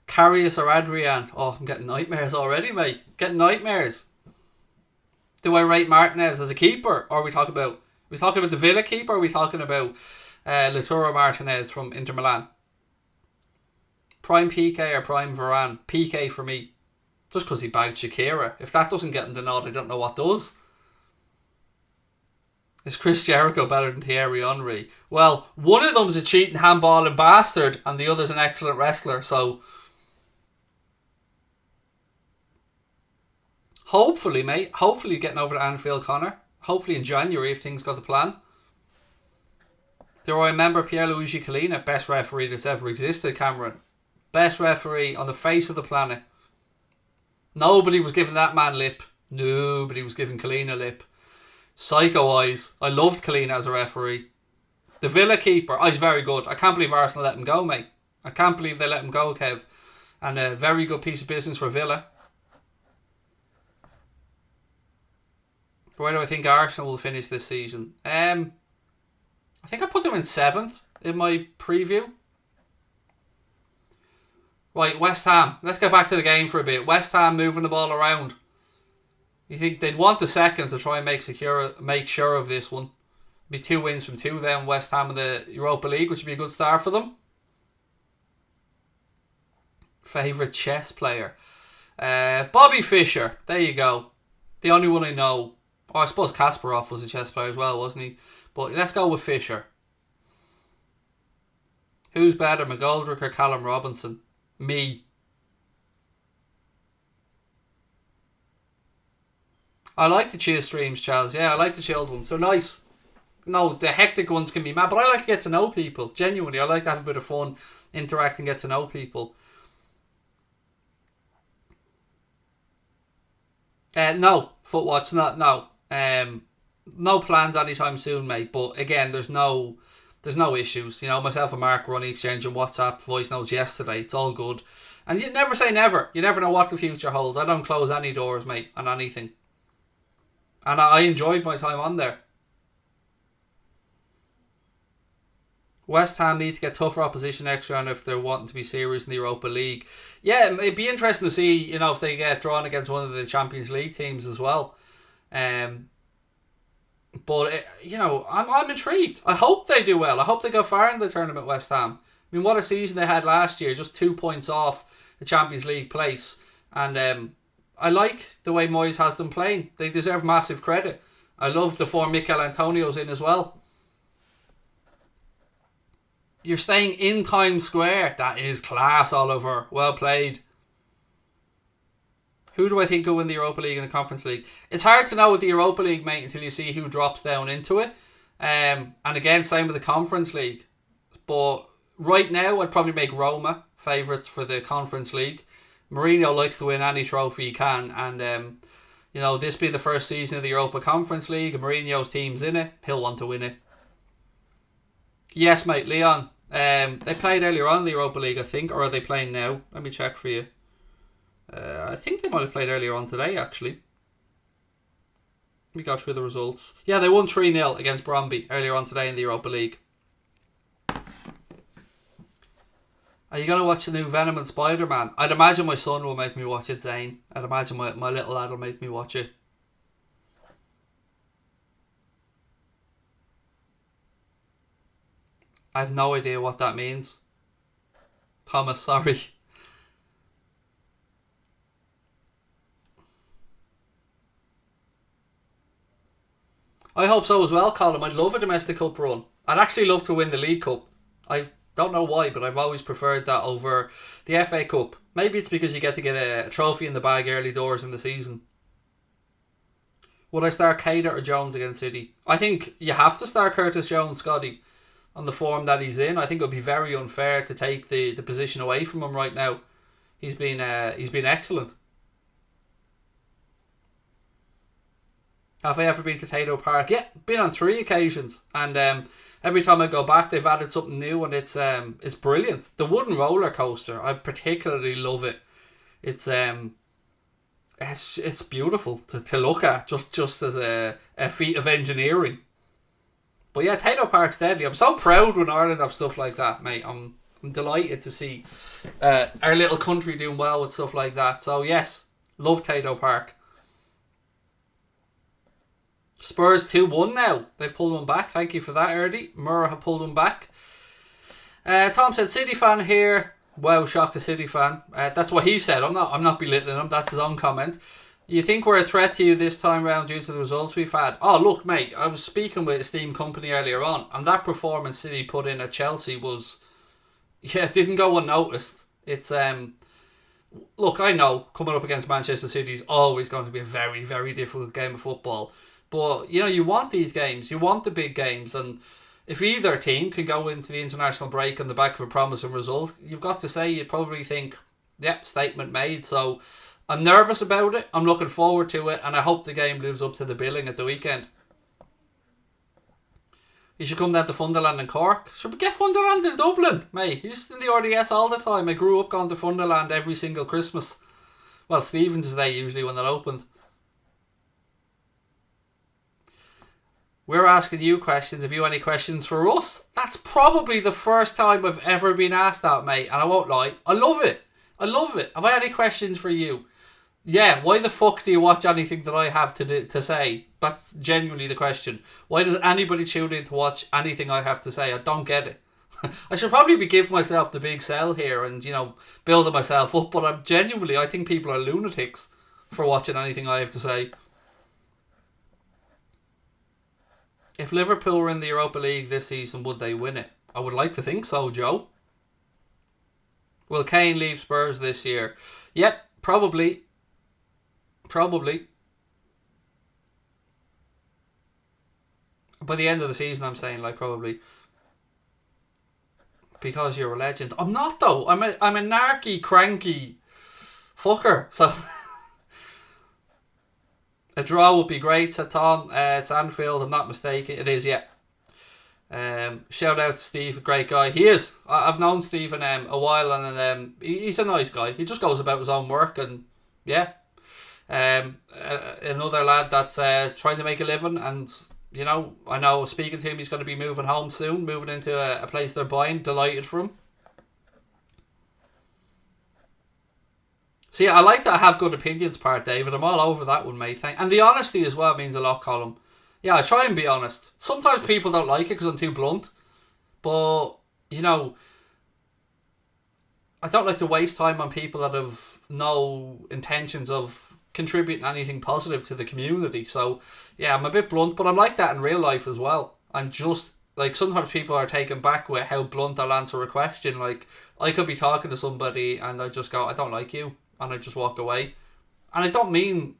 A: Karius or Adrian. Oh, I'm getting nightmares already, mate. Getting nightmares. Do I rate Martinez as a keeper? Or are we talking about the Villa keeper? Or are we talking about Lautaro Martinez from Inter Milan? Prime PK or Prime Varane? PK for me. Just because he bagged Shakira. If that doesn't get him the nod, I don't know what does. Is Chris Jericho better than Thierry Henry? Well, one of them's a cheating handballing bastard and the other's an excellent wrestler, so... Hopefully, mate. Hopefully getting over to Anfield, Connor. Hopefully in January if things go to plan. Do I remember Pierluigi Collina? Best referee that's ever existed, Cameron. Best referee on the face of the planet. Nobody was giving that man lip. Nobody was giving Collina lip. Psycho-wise, I loved Collina as a referee. The Villa keeper, he's very good. I can't believe Arsenal let him go, mate. I can't believe they let him go, Kev. And a very good piece of business for Villa. Where do I think Arsenal will finish this season? I think I put them in 7th in my preview. Right, West Ham. Let's get back to the game for a bit. West Ham moving the ball around. You think they'd want the second to try and make sure of this one? Be 2 wins from 2 then. West Ham in the Europa League, which would be a good start for them. Favourite chess player? Bobby Fischer. There you go. The only one I know. Oh, I suppose Kasparov was a chess player as well, wasn't he? But let's go with Fischer. Who's better, McGoldrick or Callum Robinson? Me. I like the chill streams, Charles. Yeah, I like the chilled ones. They're nice. No, the hectic ones can be mad, but I like to get to know people. Genuinely, I like to have a bit of fun, interact and get to know people. No, Footwatch, no. No plans anytime soon, mate. But again, there's no issues. You know, myself and Mark were on the exchange on WhatsApp voice notes yesterday. It's all good. And you never say never. You never know what the future holds. I don't close any doors, mate, on anything. And I enjoyed my time on there. West Ham need to get tougher opposition next round if they're wanting to be serious in the Europa League. Yeah, it'd be interesting to see, you know, if they get drawn against one of the Champions League teams as well. But you know, I'm intrigued. I hope they do well. I hope they go far in the tournament, West Ham. I mean, what a season they had last year, just 2 points off the Champions League place. And I like the way Moyes has them playing. They deserve massive credit. I love the form Mikel Antonio's in as well. You're staying in Times Square. That is class, Oliver. Well played. Who do I think will win the Europa League and the Conference League? It's hard to know with the Europa League, mate, until you see who drops down into it. And again, same with the Conference League. But right now, I'd probably make Roma favourites for the Conference League. Mourinho likes to win any trophy he can. And, you know, this be the first season of the Europa Conference League. And Mourinho's team's in it. He'll want to win it. Yes, mate, Leon. They played earlier on in the Europa League, I think. Or are they playing now? Let me check for you. I think they might have played earlier on today, actually. We got through the results. Yeah, they won 3-0 against Brøndby earlier on today in the Europa League. Are you going to watch the new Venom and Spider-Man? I'd imagine my son will make me watch it, Zane. I'd imagine my little lad will make me watch it. I have no idea what that means. Thomas, sorry. I hope so as well, Colin. I'd love a domestic cup run. I'd actually love to win the League Cup. I've Don't know why, but I've always preferred that over the FA Cup. Maybe it's because you get to get a trophy in the bag early doors in the season. Would I start Cater or Jones against City? I think you have to start Curtis Jones, Scotty, on the form that he's in. I think it would be very unfair to take the position away from him right now. He's been excellent. Have I ever been to Tato Park? Yeah, been on 3 occasions, and every time I go back, they've added something new, and it's brilliant. The wooden roller coaster, I particularly love it. It's beautiful to look at, just as a feat of engineering. But yeah, Tato Park's deadly. I'm so proud when Ireland have stuff like that, mate. I'm delighted to see our little country doing well with stuff like that. So yes, love Tato Park. Spurs 2-1 now. They've pulled one back. Thank you for that, Erdy. Murrah have pulled one back. Tom said, City fan here. Wow, shock a City fan. That's what he said. I'm not belittling him. That's his own comment. You think we're a threat to you this time round due to the results we've had? Oh, look, mate. I was speaking with Esteemed Company earlier on, and that performance City put in at Chelsea was... Yeah, it didn't go unnoticed. It's... Look, I know coming up against Manchester City is always going to be a very, very difficult game of football. But, you want these games. You want the big games. And if either team can go into the international break on the back of a promising result, you've got to say you'd probably think, yeah, statement made. So I'm nervous about it. I'm looking forward to it. And I hope the game lives up to the billing at the weekend. You should come down to Funderland in Cork. Should we get Funderland in Dublin? Mate, used in the RDS all the time. I grew up going to Funderland every single Christmas. Well, Stephen's Day usually when it opened. We're asking you questions. Have you any questions for us? That's probably the first time I've ever been asked that, mate. And I won't lie. I love it. I love it. Have I any questions for you? Yeah, why the fuck do you watch anything that I have to say? That's genuinely the question. Why does anybody tune in to watch anything I have to say? I don't get it. I should probably be giving myself the big sell here and, building myself up. But I think people are lunatics for watching anything I have to say. If Liverpool were in the Europa League this season, would they win it? I would like to think so, Joe. Will Kane leave Spurs this year? Yep, probably. Probably. By the end of the season, I'm saying, probably. Because you're a legend. I'm not, though. I'm a narky, cranky fucker. So... A draw would be great, said Tom. It's Anfield, I'm not mistaken. It is, yeah. Shout out to Steve, a great guy. He is. I've known Stephen a while, and he's a nice guy. He just goes about his own work, and yeah. Another lad that's trying to make a living, and I know speaking to him, he's going to be moving home soon, moving into a place they're buying. Delighted for him. See, I like that I have good opinions part, David. I'm all over that one, mate. And the honesty as well means a lot, Colin. Yeah, I try and be honest. Sometimes people don't like it because I'm too blunt. But, I don't like to waste time on people that have no intentions of contributing anything positive to the community. So, yeah, I'm a bit blunt, but I'm like that in real life as well. And just, sometimes people are taken back with how blunt I'll answer a question. I could be talking to somebody and I just go, I don't like you. And I just walk away. And I don't mean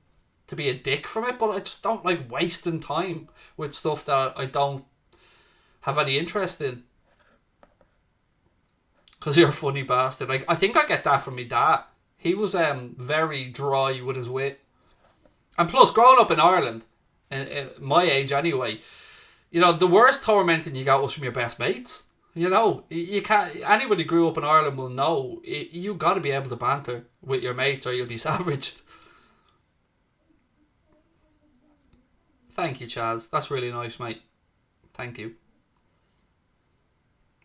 A: to be a dick from it, but I just don't like wasting time with stuff that I don't have any interest in. Because you're a funny bastard. I think I get that from my dad. He was very dry with his wit. And plus, growing up in Ireland, my age anyway, the worst tormenting you got was from your best mates. You can't. Anybody who grew up in Ireland will know you got to be able to banter with your mates, or you'll be savaged. Thank you, Chaz. That's really nice, mate. Thank you.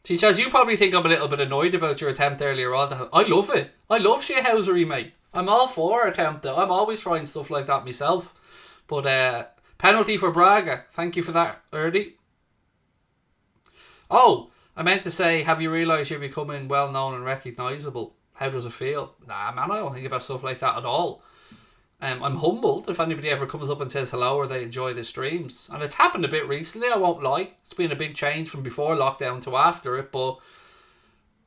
A: See, Chaz, you probably think I'm a little bit annoyed about your attempt earlier on. I love it. I love shithousery, mate. I'm all for attempt. I'm always trying stuff like that myself. But penalty for Braga. Thank you for that, Erdy. Oh. I meant to say, have you realised you're becoming well known and recognisable? How does it feel? Nah, man, I don't think about stuff like that at all. I'm humbled if anybody ever comes up and says hello or they enjoy the streams. And it's happened a bit recently, I won't lie. It's been a big change from before lockdown to after it, but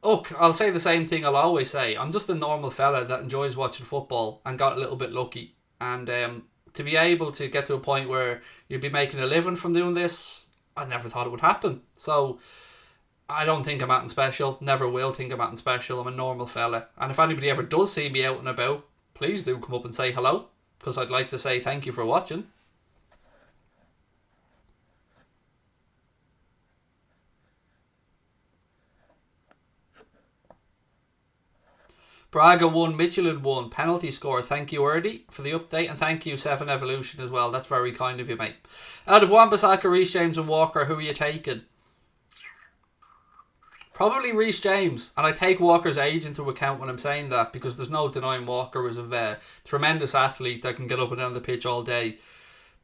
A: Look, I'll say the same thing I'll always say. I'm just a normal fella that enjoys watching football and got a little bit lucky. And to be able to get to a point where you'd be making a living from doing this, I never thought it would happen. So I don't think I'm acting special. Never will think I'm acting special. I'm a normal fella. And if anybody ever does see me out and about, please do come up and say hello. Because I'd like to say thank you for watching. Braga 1, Michelin 1, penalty score. Thank you, Erdy, for the update, and thank you, 7 Evolution, as well. That's very kind of you, mate. Out of Wan-Bissaka, Reece James and Walker, who are you taking? Probably Reece James, and I take Walker's age into account when I'm saying that, because there's no denying Walker is a tremendous athlete that can get up and down the pitch all day.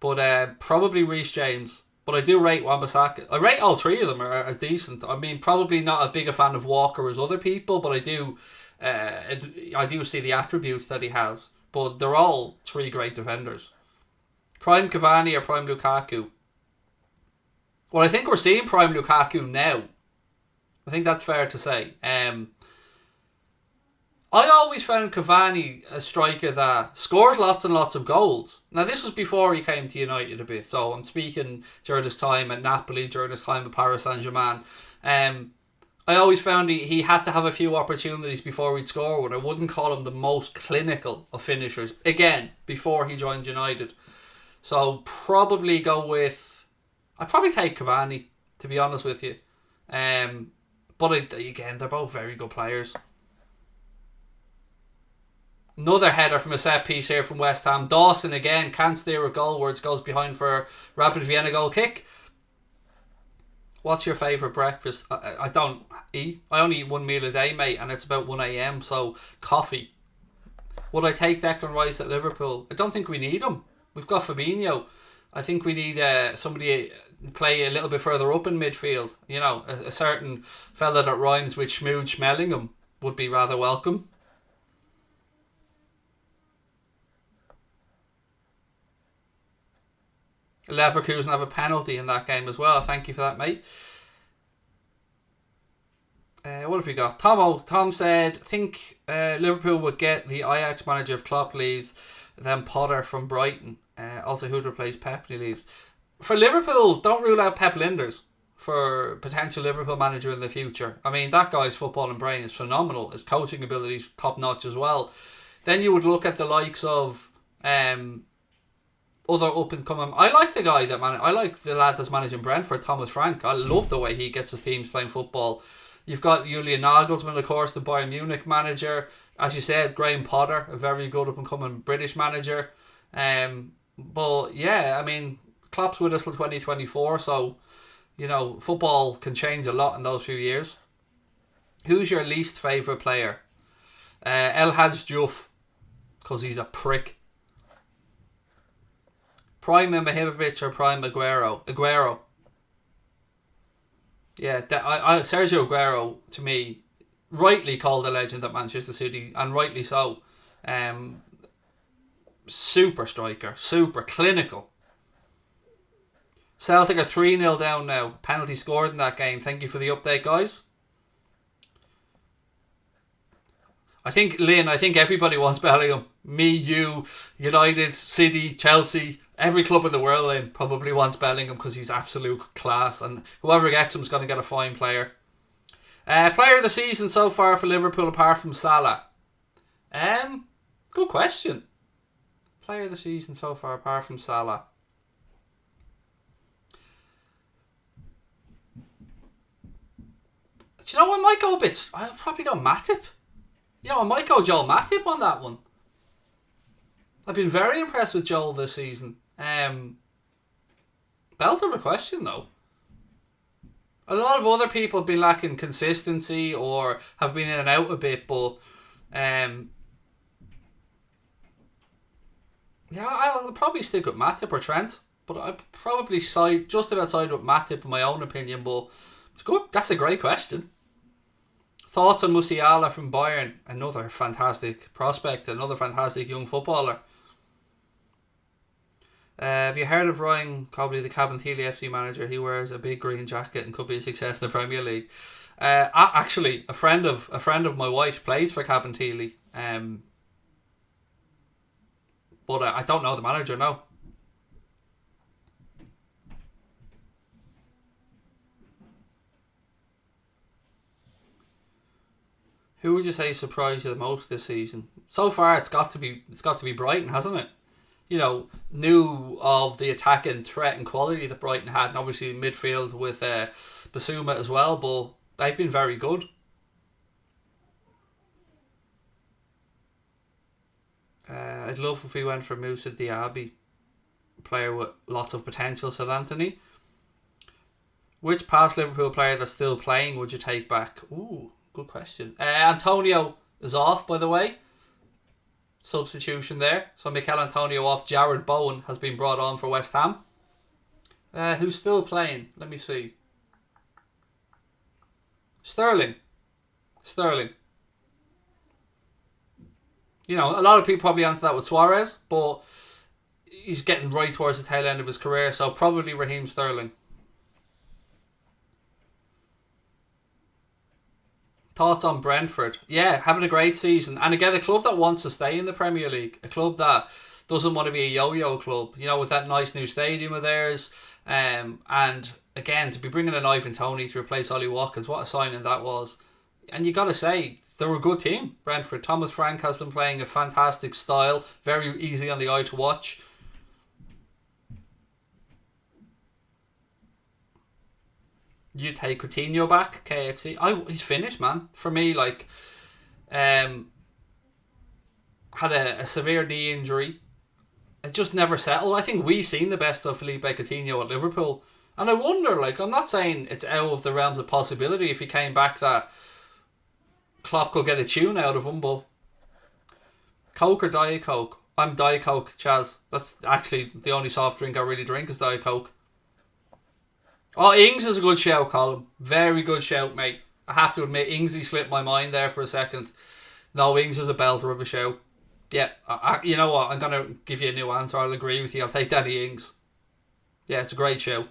A: But probably Reece James. But I do rate Wan-Bissaka. I rate all three of them are decent. I mean, probably not as big a fan of Walker as other people, but I do see the attributes that he has. But they're all three great defenders. Prime Cavani or Prime Lukaku? Well, I think we're seeing Prime Lukaku now. I think that's fair to say. I always found Cavani a striker that scores lots and lots of goals. Now, this was before he came to United a bit, so I'm speaking during his time at Napoli, during his time at Paris Saint-Germain. I always found he had to have a few opportunities before he'd score one. I wouldn't call him the most clinical of finishers, again, before he joined United. So, probably go with... I'd probably take Cavani, to be honest with you. But again, they're both very good players. Another header from a set piece here from West Ham. Dawson again can't steer a goal where it goes behind for a Rapid Vienna goal kick. What's your favourite breakfast? I don't eat. I only eat one meal a day, mate, and it's about 1 a.m, so coffee. Would I take Declan Rice at Liverpool? I don't think we need him. We've got Fabinho. I think we need somebody play a little bit further up in midfield. You know, a certain fella that rhymes with Schmood Schmellingham would be rather welcome. Leverkusen have a penalty in that game as well. Thank you for that, mate. What have we got? Tom said, think Liverpool would get the Ajax manager if Klopp leaves, then Potter from Brighton. Also, who'd replace Pep when he leaves? For Liverpool, don't rule out Pep Linders for potential Liverpool manager in the future. I mean, that guy's footballing brain is phenomenal. His coaching ability is top notch as well. Then you would look at the likes of other up and coming. I like the guy I like the lad that's managing Brentford, Thomas Frank. I love the way he gets his teams playing football. You've got Julian Nagelsmann, of course, the Bayern Munich manager. As you said, Graham Potter, a very good up and coming British manager. But yeah, I mean, Klopp's with us till 2024, so you know, football can change a lot in those few years. Who's your least favourite player? El Hadj Diouf, because he's a prick. Prime Ibrahimovic or Prime Aguero? Aguero. Yeah, Sergio Aguero, to me, rightly called a legend at Manchester City, and rightly so. Super striker, super clinical. Celtic are 3-0 down now. Penalty scored in that game. Thank you for the update, guys. I think everybody wants Bellingham. Me, you, United, City, Chelsea, every club in the world then probably wants Bellingham because he's absolute class, and whoever gets him is going to get a fine player. Player of the season so far for Liverpool apart from Salah? Good question. Player of the season so far apart from Salah? Do you know, I might go a bit... I'll probably go Matip. You know, I might go Joel Matip on that one. I've been very impressed with Joel this season. Belt of a question, though. A lot of other people have been lacking consistency or have been in and out a bit, but... yeah, I'll probably stick with Matip or Trent. But I'd probably just about side with Matip in my own opinion, but it's good. That's a great question. Thoughts on Musiala from Bayern? Another fantastic prospect, another fantastic young footballer. Have you heard of Ryan Cobley, the Cabinteely FC manager? He wears a big green jacket and could be a success in the Premier League. Actually, a friend of my wife plays for Cabinteely. But I don't know the manager, no. Who would you say surprised you the most this season? So far, it's got to be Brighton, hasn't it? You know, knew of the attacking threat and quality that Brighton had, and obviously midfield with Basuma as well. But they've been very good. I'd love if we went for Moussa Diaby, player with lots of potential. Said Anthony. Which past Liverpool player that's still playing would you take back? Ooh, good question. Antonio is off, by the way. Substitution there. So Mikel Antonio off. Jared Bowen has been brought on for West Ham. Who's still playing? Let me see. Sterling. You know, a lot of people probably answer that with Suarez, but he's getting right towards the tail end of his career, so probably Raheem Sterling. Thoughts on Brentford? Yeah, having a great season. And again, a club that wants to stay in the Premier League. A club that doesn't want to be a yo-yo club. You know, with that nice new stadium of theirs. And again, to be bringing in Ivan Toney to replace Ollie Watkins, what a signing that was. And you got to say, they were a good team, Brentford. Thomas Frank has them playing a fantastic style. Very easy on the eye to watch. You take Coutinho back, KXC. He's finished, man. For me, like, had a severe knee injury. It just never settled. I think we've seen the best of Felipe Coutinho at Liverpool. And I wonder, like, I'm not saying it's out of the realms of possibility if he came back that Klopp could get a tune out of him, but Coke or Diet Coke? I'm Diet Coke, Chaz. That's actually the only soft drink I really drink is Diet Coke. Oh, Ings is a good shout, Colin. Very good shout, mate. I have to admit, Ingsy slipped my mind there for a second. No, Ings is a belter of a shout. Yeah, you know what? I'm going to give you a new answer. I'll agree with you. I'll take Danny Ings. Yeah, it's a great show.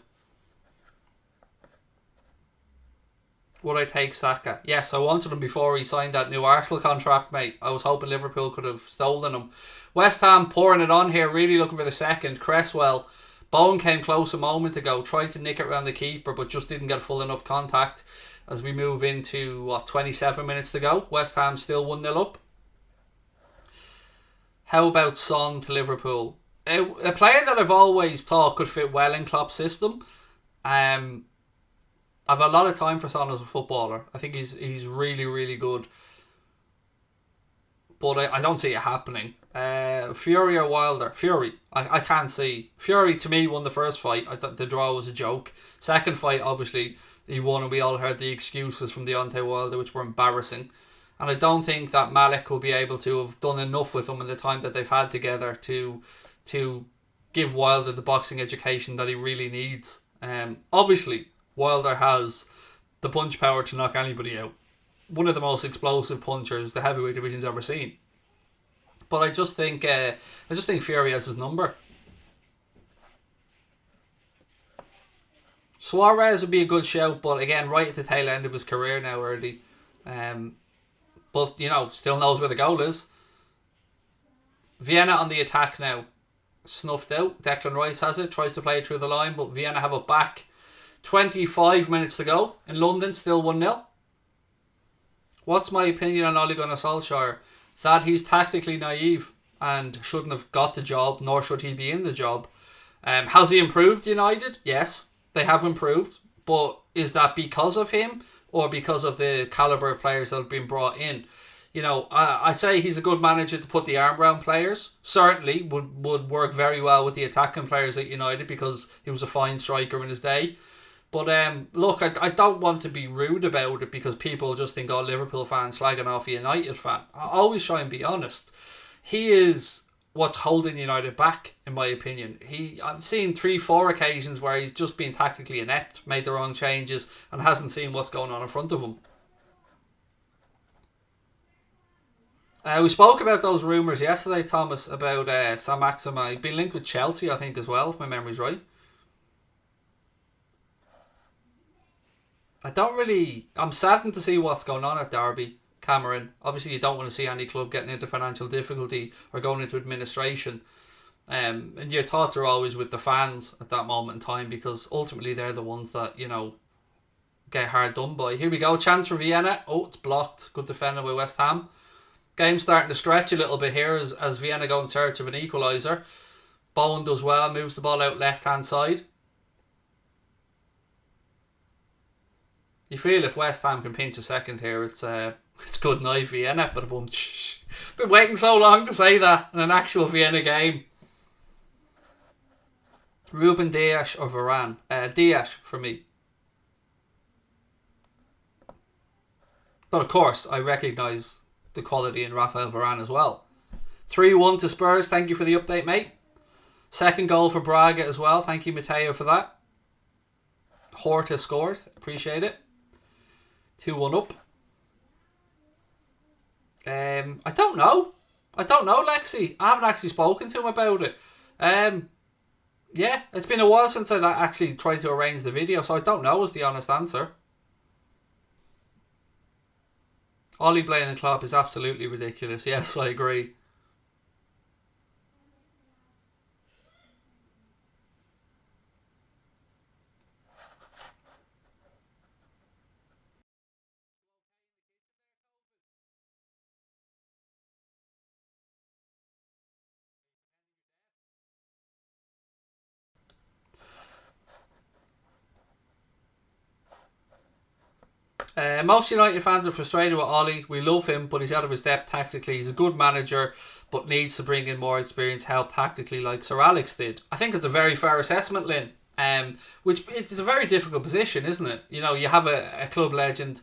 A: Would I take Saka? Yes, I wanted him before he signed that new Arsenal contract, mate. I was hoping Liverpool could have stolen him. West Ham pouring it on here, really looking for the second. Cresswell. Bowen came close a moment ago, tried to nick it around the keeper, but just didn't get full enough contact. As we move into, 27 minutes to go. West Ham still 1-0 up. How about Son to Liverpool? A player that I've always thought could fit well in Klopp's system. I've a lot of time for Son as a footballer. I think he's really, really good. But I don't see it happening. Fury or Wilder? Fury. I can't see. Fury, to me, won the first fight. I thought the draw was a joke. Second fight, obviously, he won, and we all heard the excuses from Deontay Wilder, which were embarrassing. And I don't think that Malik will be able to have done enough with him in the time that they've had together to give Wilder the boxing education that he really needs. Obviously, Wilder has the punch power to knock anybody out. One of the most explosive punchers the heavyweight division's ever seen. But I just think Fury has his number. Suarez would be a good shout, but again, right at the tail end of his career now already. But, you know, still knows where the goal is. Vienna on the attack now. Snuffed out. Declan Rice has it. Tries to play it through the line, but Vienna have it back. 25 minutes to go. In London, still 1-0. What's my opinion on Ole Gunnar Solskjaer? That he's tactically naive and shouldn't have got the job, nor should he be in the job. Has he improved United? Yes, they have improved. But is that because of him or because of the calibre of players that have been brought in? You know, I'd say he's a good manager to put the arm around players. Certainly would work very well with the attacking players at United because he was a fine striker in his day. But look, I don't want to be rude about it because people just think, oh, Liverpool fans slagging off a United fan. I always try and be honest. He is what's holding United back, in my opinion. I've seen 3-4 occasions where he's just been tactically inept, made the wrong changes, and hasn't seen what's going on in front of him. We spoke about those rumours yesterday, Thomas, about Saint-Maximin. He'd been linked with Chelsea, I think, as well, if my memory's right. I'm saddened to see what's going on at Derby, Cameron. Obviously, you don't want to see any club getting into financial difficulty or going into administration. And your thoughts are always with the fans at that moment in time, because ultimately they're the ones that, get hard done by. Here we go, chance for Vienna. Oh, it's blocked. Good defender by West Ham. Game starting to stretch a little bit here as Vienna go in search of an equaliser. Bowen does well, moves the ball out left-hand side. You feel if West Ham can pinch a second here, it's good night Vienna, but a bunch. Been waiting so long to say that in an actual Vienna game. Ruben Dias or Varane? Dias for me. But of course, I recognise the quality in Rafael Varane as well. 3-1 to Spurs. Thank you for the update, mate. Second goal for Braga as well. Thank you, Matteo, for that. Horta scored. Appreciate it. 2-1 up. I don't know, Lexi. I haven't actually spoken to him about it. Yeah, it's been a while since I actually tried to arrange the video, so I don't know is the honest answer. Ollie blaming the club is absolutely ridiculous. Yes, I agree. Most United fans are frustrated with Ollie. We love him, but he's out of his depth tactically. He's a good manager, but needs to bring in more experience, help tactically like Sir Alex did. I think it's a very fair assessment, Lynn. Which it's a very difficult position, isn't it? You have a club legend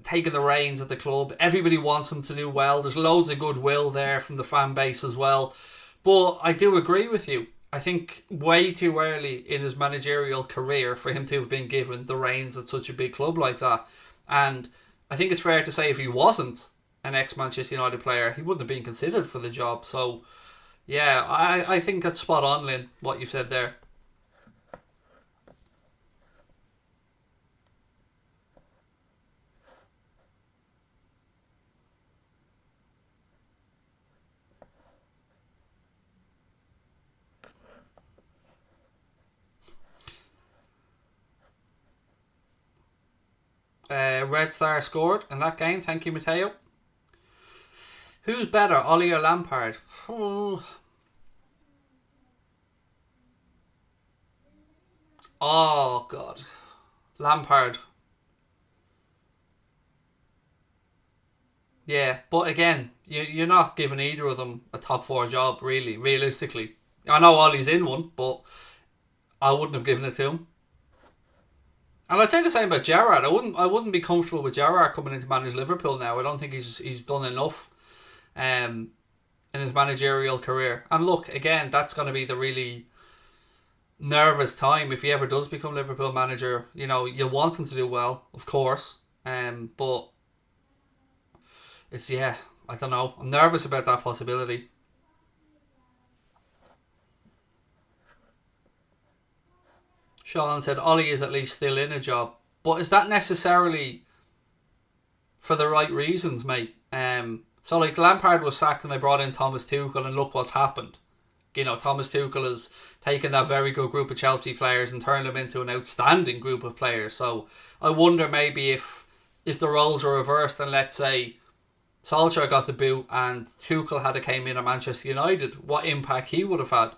A: taking the reins at the club. Everybody wants him to do well. There's loads of goodwill there from the fan base as well. But I do agree with you. I think way too early in his managerial career for him to have been given the reins at such a big club like that. And I think it's fair to say if he wasn't an ex-Manchester United player, he wouldn't have been considered for the job. So, yeah, I think that's spot on, Lynn, what you've said there. Red Star scored in that game. Thank you, Matteo. Who's better, Ollie or Lampard? Oh, God. Lampard. Yeah, but again, you're not giving either of them a top four job, really, realistically. I know Ollie's in one, but I wouldn't have given it to him. And I'd say the same about Gerrard. I wouldn't be comfortable with Gerrard coming in to manage Liverpool now. I don't think he's done enough in his managerial career. And look, again, that's going to be the really nervous time if he ever does become Liverpool manager. You want him to do well, of course. But it's, I don't know. I'm nervous about that possibility. Sean said Ollie is at least still in a job. But is that necessarily for the right reasons, mate? So like Lampard was sacked and they brought in Thomas Tuchel, and look what's happened. Thomas Tuchel has taken that very good group of Chelsea players and turned them into an outstanding group of players. So I wonder maybe if the roles were reversed and let's say Solskjaer got the boot and Tuchel had came in at Manchester United, what impact he would have had.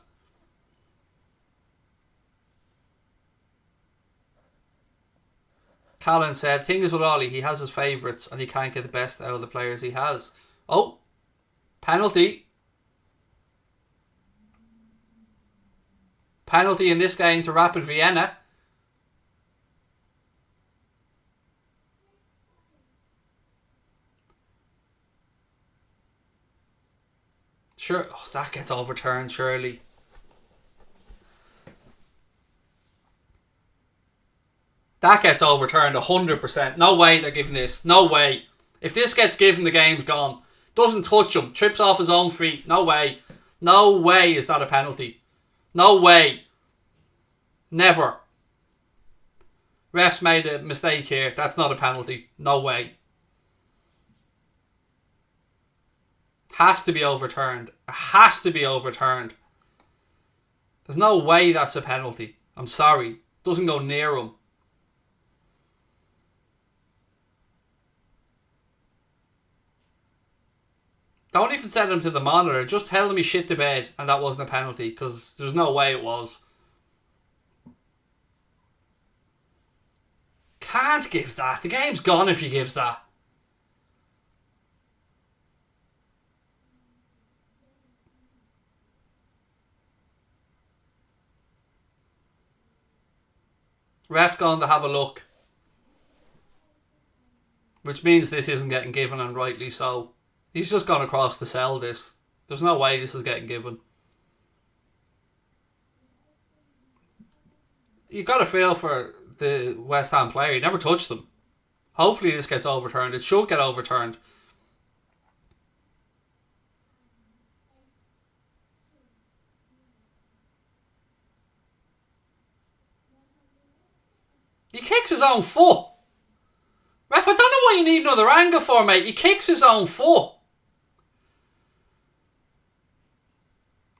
A: Callan said, thing is with Ollie, he has his favourites and he can't get the best out of the players he has. Oh, penalty. Penalty in this game to Rapid Vienna. Sure, that gets overturned surely. That gets overturned 100%. No way they're giving this. No way. If this gets given, the game's gone. Doesn't touch him. Trips off his own feet. No way. No way is that a penalty. No way. Never. Refs made a mistake here. That's not a penalty. No way. Has to be overturned. It has to be overturned. There's no way that's a penalty. I'm sorry. Doesn't go near him. Don't even send him to the monitor. Just tell him he shit the bed and that wasn't a penalty, because there's no way it was. Can't give that. The game's gone if he gives that. Ref going to have a look. Which means this isn't getting given, and rightly so. He's just gone across to sell this. There's no way this is getting given. You've got to feel for the West Ham player. He never touched them. Hopefully this gets overturned. It should get overturned. He kicks his own foot. Ref, I don't know what you need another angle for, mate. He kicks his own foot.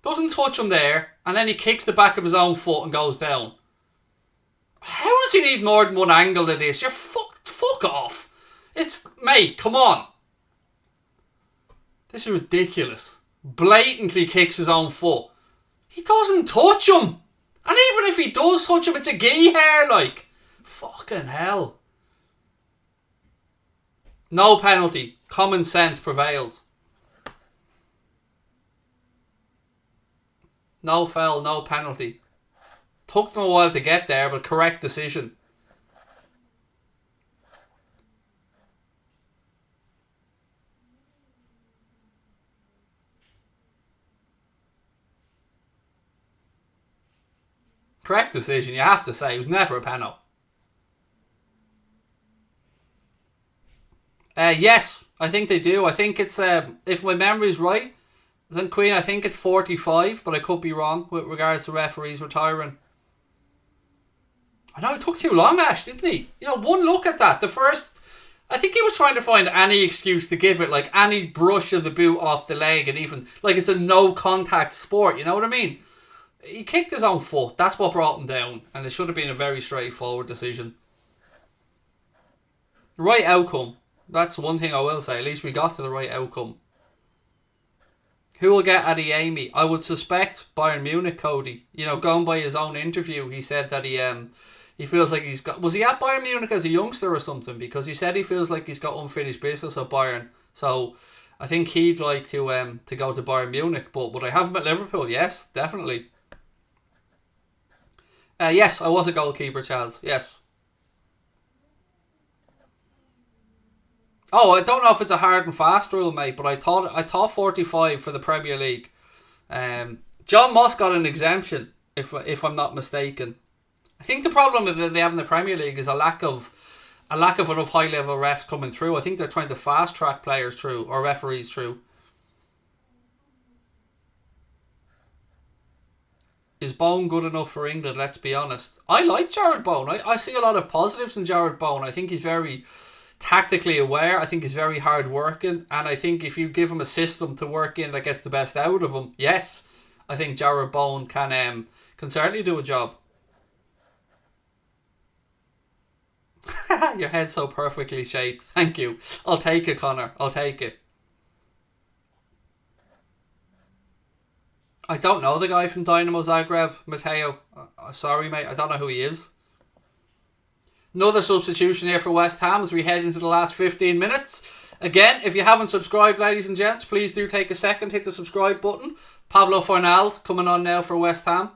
A: Doesn't touch him there, and then he kicks the back of his own foot and goes down. How does he need more than one angle to this? You're fucked. Fuck off. Mate, come on. This is ridiculous. Blatantly kicks his own foot. He doesn't touch him. And even if he does touch him, it's a gay hair, like. Fucking hell. No penalty. Common sense prevails. No foul, no penalty. Took them a while to get there, but correct decision. Correct decision, you have to say. It was never a penalty. Yes, I think they do. I think it's, if my memory's right, then Queen, I think it's 45, but I could be wrong with regards to referees retiring. I know it took too long, Ash, didn't he? You know, one look at that. The first, I think he was trying to find any excuse to give it, like any brush of the boot off the leg, and even, like it's a no contact sport, you know what I mean? He kicked his own foot. That's what brought him down, and it should have been a very straightforward decision. Right outcome. That's one thing I will say. At least we got to the right outcome. Who will get Adeyemi? I would suspect Bayern Munich, Cody. You know, going by his own interview, he said that he feels like he's got... Was he at Bayern Munich as a youngster or something? Because he said he feels like he's got unfinished business at Bayern. So I think he'd like to go to Bayern Munich. But would I have him at Liverpool? Yes, definitely. Yes, I was a goalkeeper, Charles. Yes. Oh, I don't know if it's a hard and fast rule, mate, but I thought 45 for the Premier League. John Moss got an exemption, if I'm not mistaken. I think the problem that they have in the Premier League is a lack of enough high level refs coming through. I think they're trying to fast track players through, or referees through. Is Bowen good enough for England? Let's be honest. I like Jarrod Bowen. I see a lot of positives in Jarrod Bowen. I think he's very tactically aware. I think he's very hard working, and I think if you give him a system to work in that gets the best out of him, yes, I think Jarrod Bowen can certainly do a job. Your head's so perfectly shaped. Thank you. I'll take it, Connor. I'll take it. I don't know the guy from Dynamo Zagreb, Mateo. Sorry, mate. I don't know who he is. Another substitution here for West Ham as we head into the last 15 minutes. Again, if you haven't subscribed, ladies and gents, please do take a second, hit the subscribe button. Pablo Fornals coming on now for West Ham.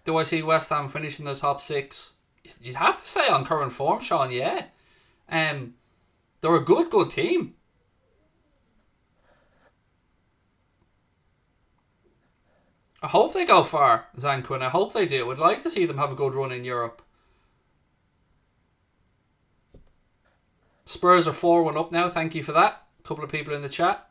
A: Do I see West Ham finishing the top 6? You'd have to say on current form, Sean, yeah. They're a good team. I hope they go far, Zanquin. I hope they do. I'd like to see them have a good run in Europe. Spurs are 4-1 up now. Thank you for that. A couple of people in the chat.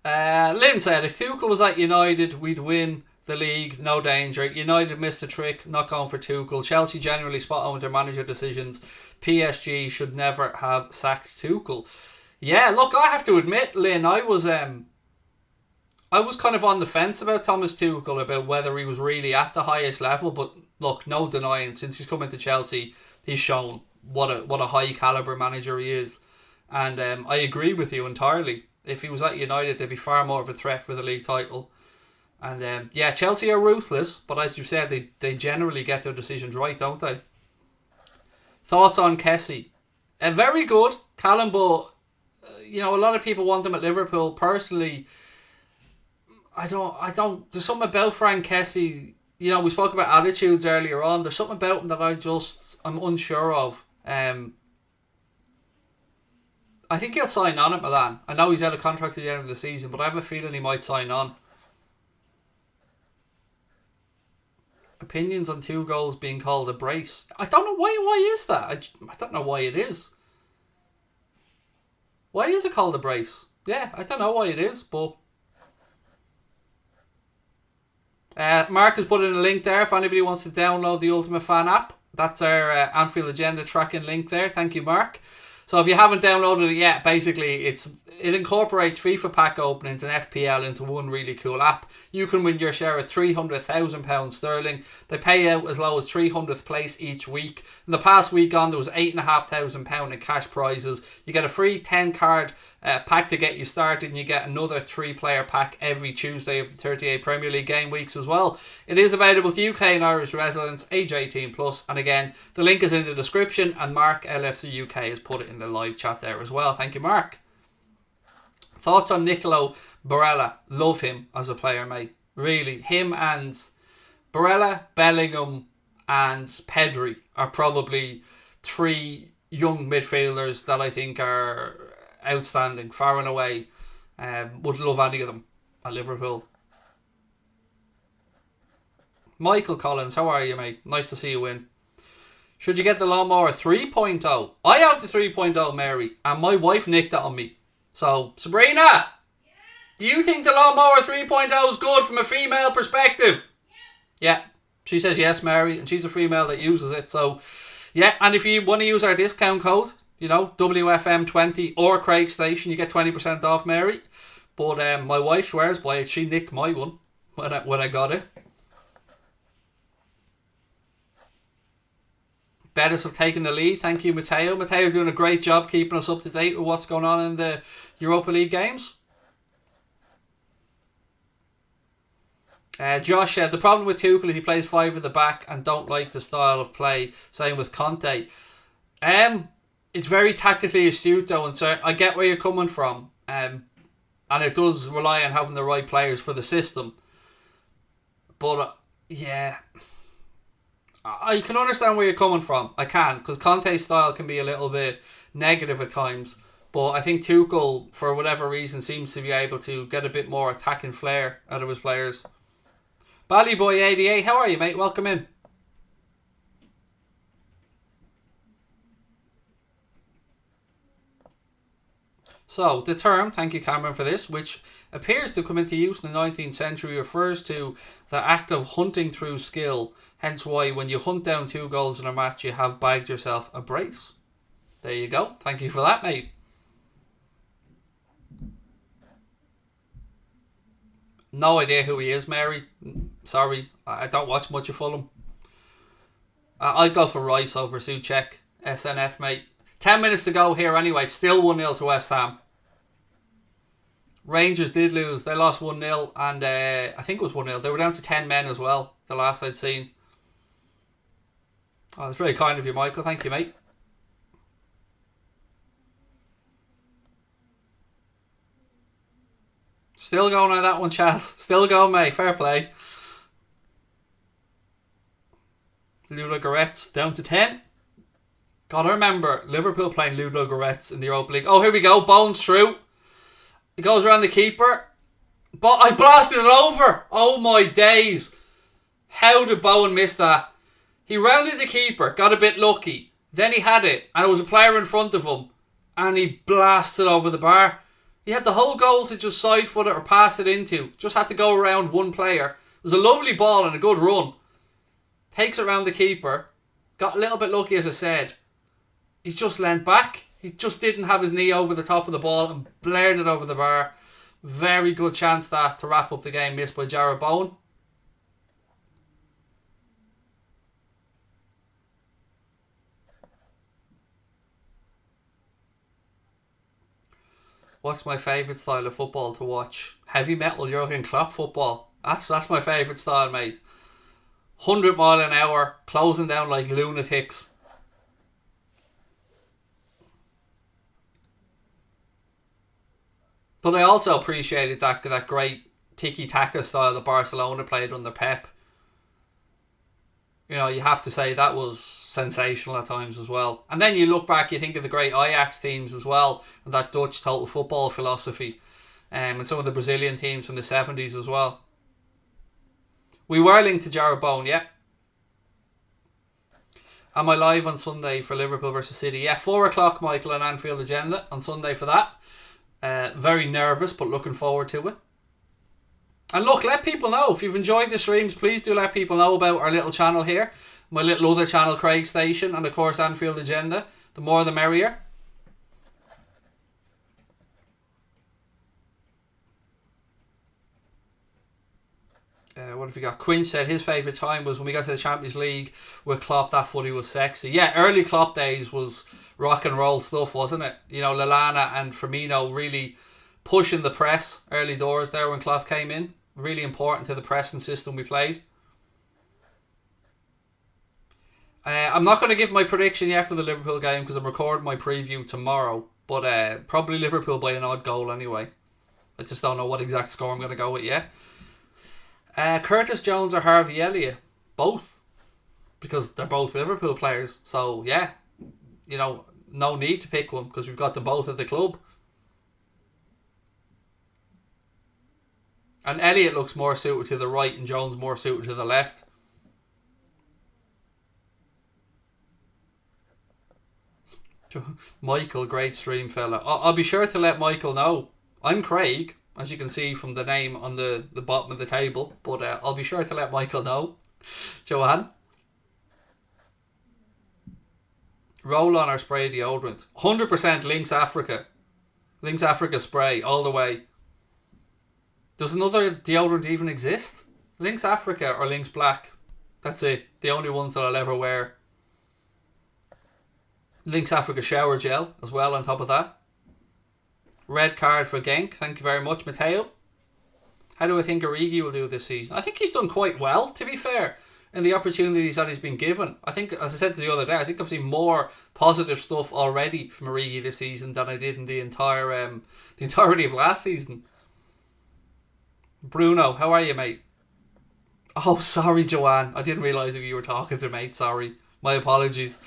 A: Lynn said, if Tuchel was at United, we'd win the league, no danger. United missed the trick, not going for Tuchel. Chelsea generally spot on with their manager decisions. PSG should never have sacked Tuchel. Yeah, look, I have to admit, Lynn, I was kind of on the fence about Thomas Tuchel, about whether he was really at the highest level. But look, no denying, since he's come into Chelsea, he's shown what a high caliber manager he is. And I agree with you entirely. If he was at United, they'd be far more of a threat for the league title. And yeah, Chelsea are ruthless, but as you said, they generally get their decisions right, don't they? Thoughts on Kessie? Very good, Callum, but a lot of people want him at Liverpool. Personally, I don't. There's something about Frank Kessie. We spoke about attitudes earlier on. There's something about him that I'm unsure of. I think he'll sign on at Milan. I know he's out of contract at the end of the season, but I have a feeling he might sign on. Opinions on 2 goals being called a brace. I don't know why is that? I don't know why it is. Why is it called a brace? Yeah, I don't know why it is, but Mark has put in a link there if anybody wants to download the Ultimate Fan app. That's our Anfield Agenda tracking link there. Thank you, Mark. So if you haven't downloaded it yet, basically it incorporates FIFA pack openings and FPL into one really cool app. You can win your share of £300,000 sterling. They pay out as low as 300th place each week. In the past week on, there was £8,500 in cash prizes. You get a free 10 card pack to get you started, and you get another 3-player pack every Tuesday of the 38 Premier League game weeks as well. It is available to UK and Irish residents, age 18 plus, and again, the link is in the description, and Mark LF UK has put it in the live chat there as well. Thank you, Mark. Thoughts on Nicolo Barella? Love him as a player, mate. Really, him and Barella, Bellingham and Pedri are probably 3 young midfielders that I think are outstanding, far and away. Would love any of them at Liverpool. Michael Collins, how are you, mate? Nice to see you win. Should you get the lawnmower 3.0? I have the 3.0, Mary, and my wife nicked it on me. So, Sabrina, do you think the lawnmower 3.0 is good from a female perspective? Yeah, she says yes, Mary, and she's a female that uses it. So, yeah, and if you want to use our discount code, WFM20 or Craig Station, you get 20% off, Mary. But my wife swears by it. She nicked my one when I got it. Bettis have taken the lead. Thank you, Matteo. Matteo doing a great job keeping us up to date with what's going on in the Europa League games. Josh said, the problem with Tuchel is he plays 5 at the back and don't like the style of play. Same with Conte. It's very tactically astute though, and so I get where you're coming from. And it does rely on having the right players for the system. But yeah, I can understand where you're coming from. I can, because Conte's style can be a little bit negative at times. But I think Tuchel, for whatever reason, seems to be able to get a bit more attacking flair out of his players. Ballyboy88, how are you, mate? Welcome in. So, the term, thank you Cameron for this, which appears to come into use in the 19th century, refers to the act of hunting through skill. Hence why when you hunt down 2 goals in a match, you have bagged yourself a brace. There you go. Thank you for that, mate. No idea who he is, Mary. Sorry, I don't watch much of Fulham. I'd go for Rice over Souček. SNF, mate. 10 minutes to go here anyway. Still 1-0 to West Ham. Rangers did lose. They lost 1-0 and I think it was 1-0. They were down to 10 men as well, the last I'd seen. Oh, that's very kind of you, Michael. Thank you, mate. Still going on that one, Chaz. Still going, mate. Fair play. Ludo Goretz down to 10. Gotta remember, Liverpool playing Ludo Goretz in the Europa League. Oh, here we go. Bones through. It goes around the keeper. But I blasted it over. Oh my days. How did Bowen miss that? He rounded the keeper, got a bit lucky. Then he had it, and there was a player in front of him, and he blasted over the bar. He had the whole goal to just side foot it or pass it into. Just had to go around one player. It was a lovely ball and a good run. Takes it around the keeper. Got a little bit lucky, as I said. He's just leant back. He just didn't have his knee over the top of the ball and blared it over the bar. Very good chance that to wrap up the game, missed by Jarrod Bowen. What's my favourite style of football to watch? Heavy metal Jurgen Klopp football. That's my favourite style, mate. 100 mile an hour, closing down like lunatics. But I also appreciated that great tiki-taka style that Barcelona played under Pep. You know, you have to say that was sensational at times as well. And then you look back, you think of the great Ajax teams as well, and that Dutch total football philosophy, and some of the Brazilian teams from the 70s as well. We were linked to Jarrod Bowen, yeah. Am I live on Sunday for Liverpool versus City? Yeah, 4 o'clock, Michael, on Anfield Agenda on Sunday for that. Very nervous, but looking forward to it. And look, let people know. If you've enjoyed the streams, please do let people know about our little channel here. My little other channel, Craig Station, and of course Anfield Agenda. The more the merrier. What have we got? Quinn said his favourite time was when we got to the Champions League with Klopp. That footy was sexy. Yeah, early Klopp days was rock and roll stuff, wasn't it? You know, Lallana and Firmino really pushing the press early doors there when Klopp came in. Really important to the pressing system we played. I'm not going to give my prediction yet for the Liverpool game because I'm recording my preview tomorrow. But probably Liverpool by an odd goal anyway. I just don't know what exact score I'm going to go with yet. Curtis Jones or Harvey Elliott? Both. Because they're both Liverpool players. So, yeah. You know, no need to pick one because we've got them both at the club. And Elliott looks more suited to the right and Jones more suited to the left. Michael, great stream, fella. I'll be sure to let Michael know. I'm Craig, as you can see from the name on the bottom of the table. But I'll be sure to let Michael know. Joanne? Roll on or spray deodorant? 100% Lynx Africa. Lynx Africa spray, all the way. Does another deodorant even exist? Lynx Africa or Lynx Black? That's it. The only ones that I'll ever wear. Lynx Africa shower gel as well on top of that. Red card for Genk. Thank you very much, Matteo. How do I think Origi will do this season? I think he's done quite well, to be fair, in the opportunities that he's been given. I think, as I said the other day, I think I've seen more positive stuff already from Origi this season than I did in the entirety of last season. Bruno, how are you, mate? Oh, sorry, Joanne. I didn't realise if you were talking to, mate. Sorry. My apologies.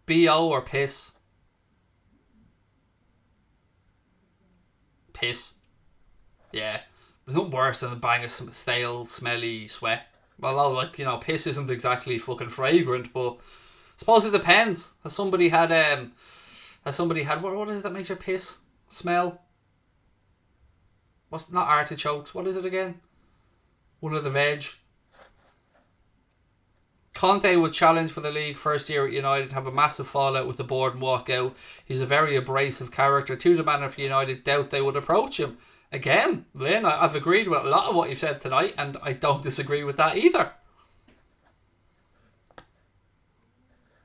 A: B.O. or piss? Piss. Yeah. There's nothing worse than a bang of some stale, smelly sweat. Well, like, you know, piss isn't exactly fucking fragrant, but I suppose it depends. Has somebody had what is it that makes your piss smell? What's not artichokes? What is it again? One of the veg. Conte would challenge for the league first year at United, have a massive fallout with the board and walk out. He's a very abrasive character. To the manager for United, doubt they would approach him. Again, Lynn, I've agreed with a lot of what you've said tonight, and I don't disagree with that either.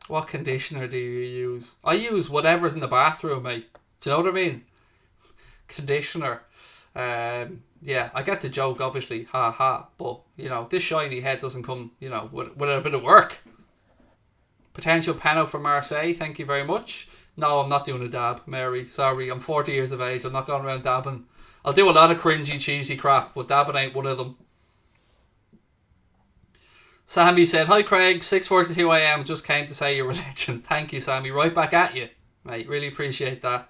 A: What conditioner do you use? I use whatever's in the bathroom, mate. Do you know what I mean? Conditioner. Yeah, I get the joke, obviously. Ha ha. But, you know, this shiny head doesn't come, you know, with a bit of work. Potential panel for Marseille. Thank you very much. No, I'm not doing a dab, Mary. Sorry, I'm 40 years of age. I'm not going around dabbing. I'll do a lot of cringy, cheesy crap, but dabbing ain't one of them. Sammy said, hi Craig, 6:42 AM, just came to say you're a legend. Thank you, Sammy. Right back at you, mate. Really appreciate that.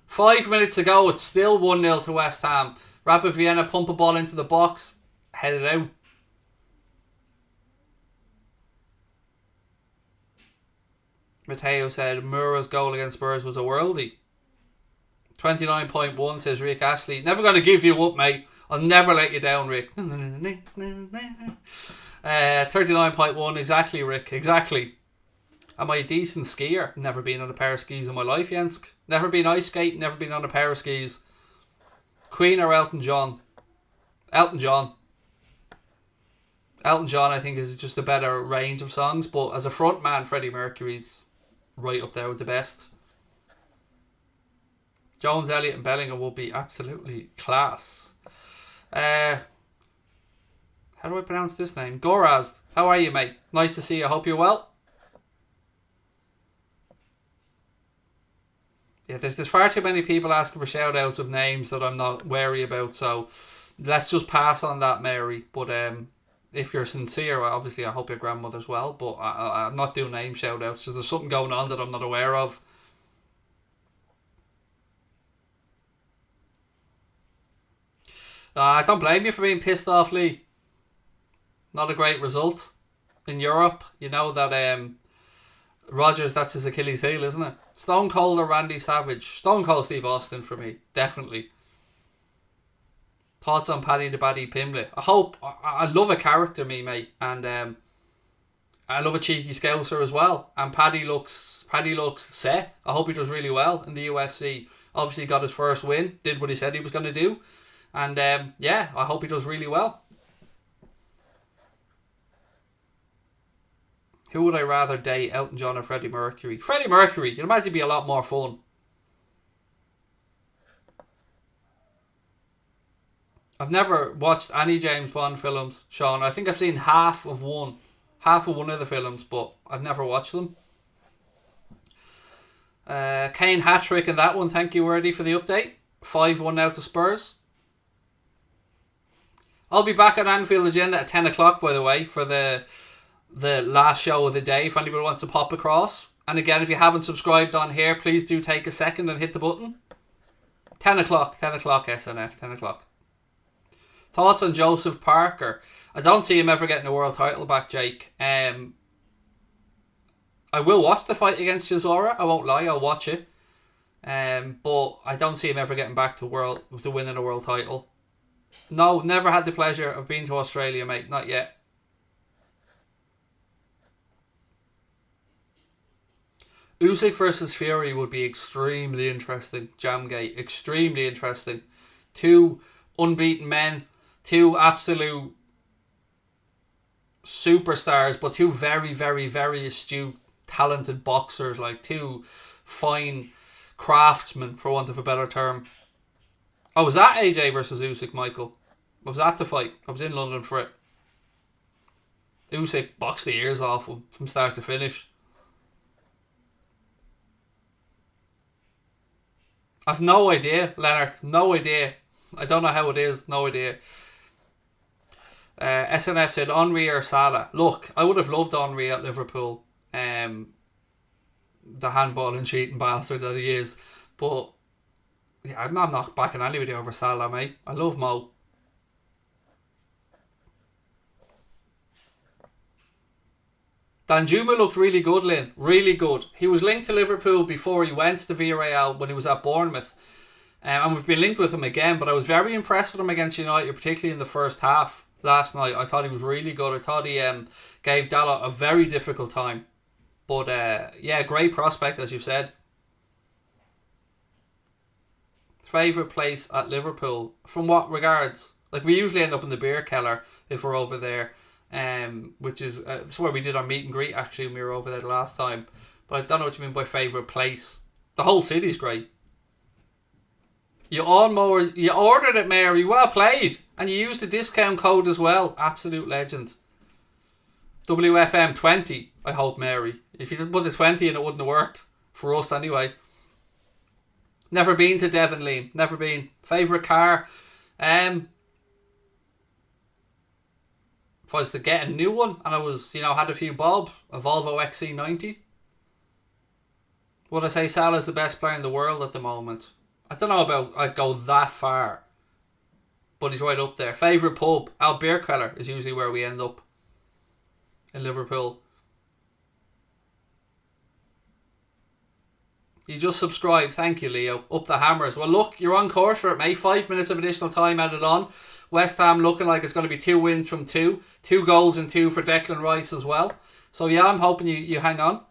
A: 5 minutes ago, it's still 1-0 to West Ham. Rapid Vienna pump a ball into the box, headed out. Mateo said Mura's goal against Spurs was a worldie. 29.1 says Rick Ashley. Never going to give you up, mate. I'll never let you down, Rick. 39.1. Exactly, Rick. Exactly. Am I a decent skier? Never been on a pair of skis in my life, Jensk. Never been ice skating. Never been on a pair of skis. Queen or Elton John? Elton John. Elton John, I think, is just a better range of songs. But as a front man, Freddie Mercury's right up there with the best. Jones, Elliott and Bellingham will be absolutely class. How do I pronounce this name? Gorazd. How are you, mate? Nice to see you. Hope you're well. Yeah, there's far too many people asking for shout outs of names that I'm not wary about, so let's just pass on that, Mary. But if you're sincere, obviously I hope your grandmother's well, but I'm not doing name shout outs, so there's something going on that I'm not aware of. I don't blame you for being pissed off, Lee. Not a great result in Europe. You know that Rodgers, that's his Achilles heel, isn't it? Stone Cold or Randy Savage? Stone Cold Steve Austin for me, definitely. Thoughts on Paddy the Baddy Pimblett? I love a character, me mate, and I love a cheeky scouser as well. And Paddy looks set. I hope he does really well in the UFC. Obviously got his first win, did what he said he was going to do. And yeah, I hope he does really well. Who would I rather date, Elton John or Freddie Mercury? Freddie Mercury. You'd imagine it'd be a lot more fun. I've never watched any James Bond films, Sean. I think I've seen half of one of the films, but I've never watched them. Kane hat-trick in that one. Thank you, Wordy, for the update. 5-1 now to Spurs. I'll be back on Anfield Agenda at 10 o'clock, by the way, for the last show of the day, if anybody wants to pop across. And again, if you haven't subscribed on here, please do take a second and hit the button. 10 o'clock SNF, 10 o'clock. Thoughts on Joseph Parker? I don't see him ever getting a world title back, Jake. I will watch the fight against Chisora, I won't lie, I'll watch it. But I don't see him ever getting back to winning a world title. No, never had the pleasure of being to Australia, mate. Not yet. Usyk versus Fury would be extremely interesting. Jamgate, extremely interesting. Two unbeaten men, two absolute superstars, but two very, very, very astute, talented boxers, like two fine craftsmen, for want of a better term. Oh, was that AJ versus Usyk, Michael? Was that the fight? I was in London for it. Usyk boxed the ears off him from start to finish. I've no idea, Leonard. No idea. I don't know how it is. No idea. SNF said Henry or Salah. Look, I would have loved Henry at Liverpool. The handball and cheating bastard that he is. But yeah, I'm not backing anybody over Salah, mate. I love Mo. Danjuma looked really good, Lynn. Really good. He was linked to Liverpool before he went to Villarreal when he was at Bournemouth. And we've been linked with him again, but I was very impressed with him against United, particularly in the first half last night. I thought he was really good. I thought he gave Dalot a very difficult time. But yeah, great prospect, as you said. Favourite place at Liverpool? From what regards? Like, we usually end up in the beer cellar if we're over there. Which is it's where we did our meet and greet actually when we were over there the last time. But I don't know what you mean by favourite place. The whole city's great. You ordered it, Mary. Well played. And you used the discount code as well. Absolute legend. WFM 20, I hope, Mary. If you didn't put the 20 in, it wouldn't have worked. For us anyway. Never been to Devon, Liam. Never been. Favourite car? If I was to get a new one and I was, had a few bob, a Volvo XC90, would I say Salah's the best player in the world at the moment? I don't know about I'd go that far, but he's right up there. Favourite pub? Al Beerkeller is usually where we end up in Liverpool. You just subscribe. Thank you, Leo. Up the hammers. Well, look, you're on course for it, mate. 5 minutes of additional time added on. West Ham looking like it's going to be 2 wins from 2. 2 goals and 2 for Declan Rice as well. So, yeah, I'm hoping you hang on.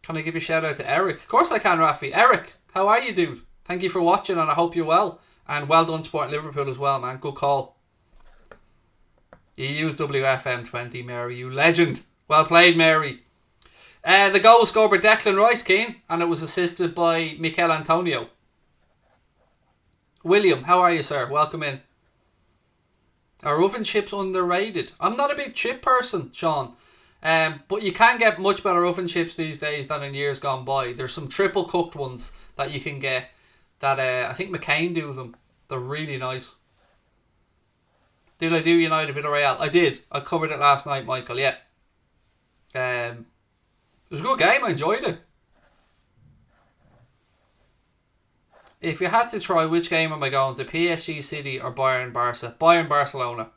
A: Can I give a shout out to Eric? Of course I can, Rafi. Eric, how are you, dude? Thank you for watching, and I hope you're well. And well done, Sport Liverpool as well, man. Good call. You used WFM20, Mary. You legend. Well played, Mary. The goal was scored by Declan Rice, Keane, and it was assisted by Mikel Antonio. William, how are you, sir? Welcome in. Are oven chips underrated? I'm not a big chip person, Sean. But you can get much better oven chips these days than in years gone by. There's some triple cooked ones that you can get that I think McCain do them. They're really nice. Did I do United Villarreal? I did. I covered it last night, Michael. Yeah. It was a good game. I enjoyed it. If you had to try, which game am I going to? PSG City or Bayern Barca? Bayern Barcelona.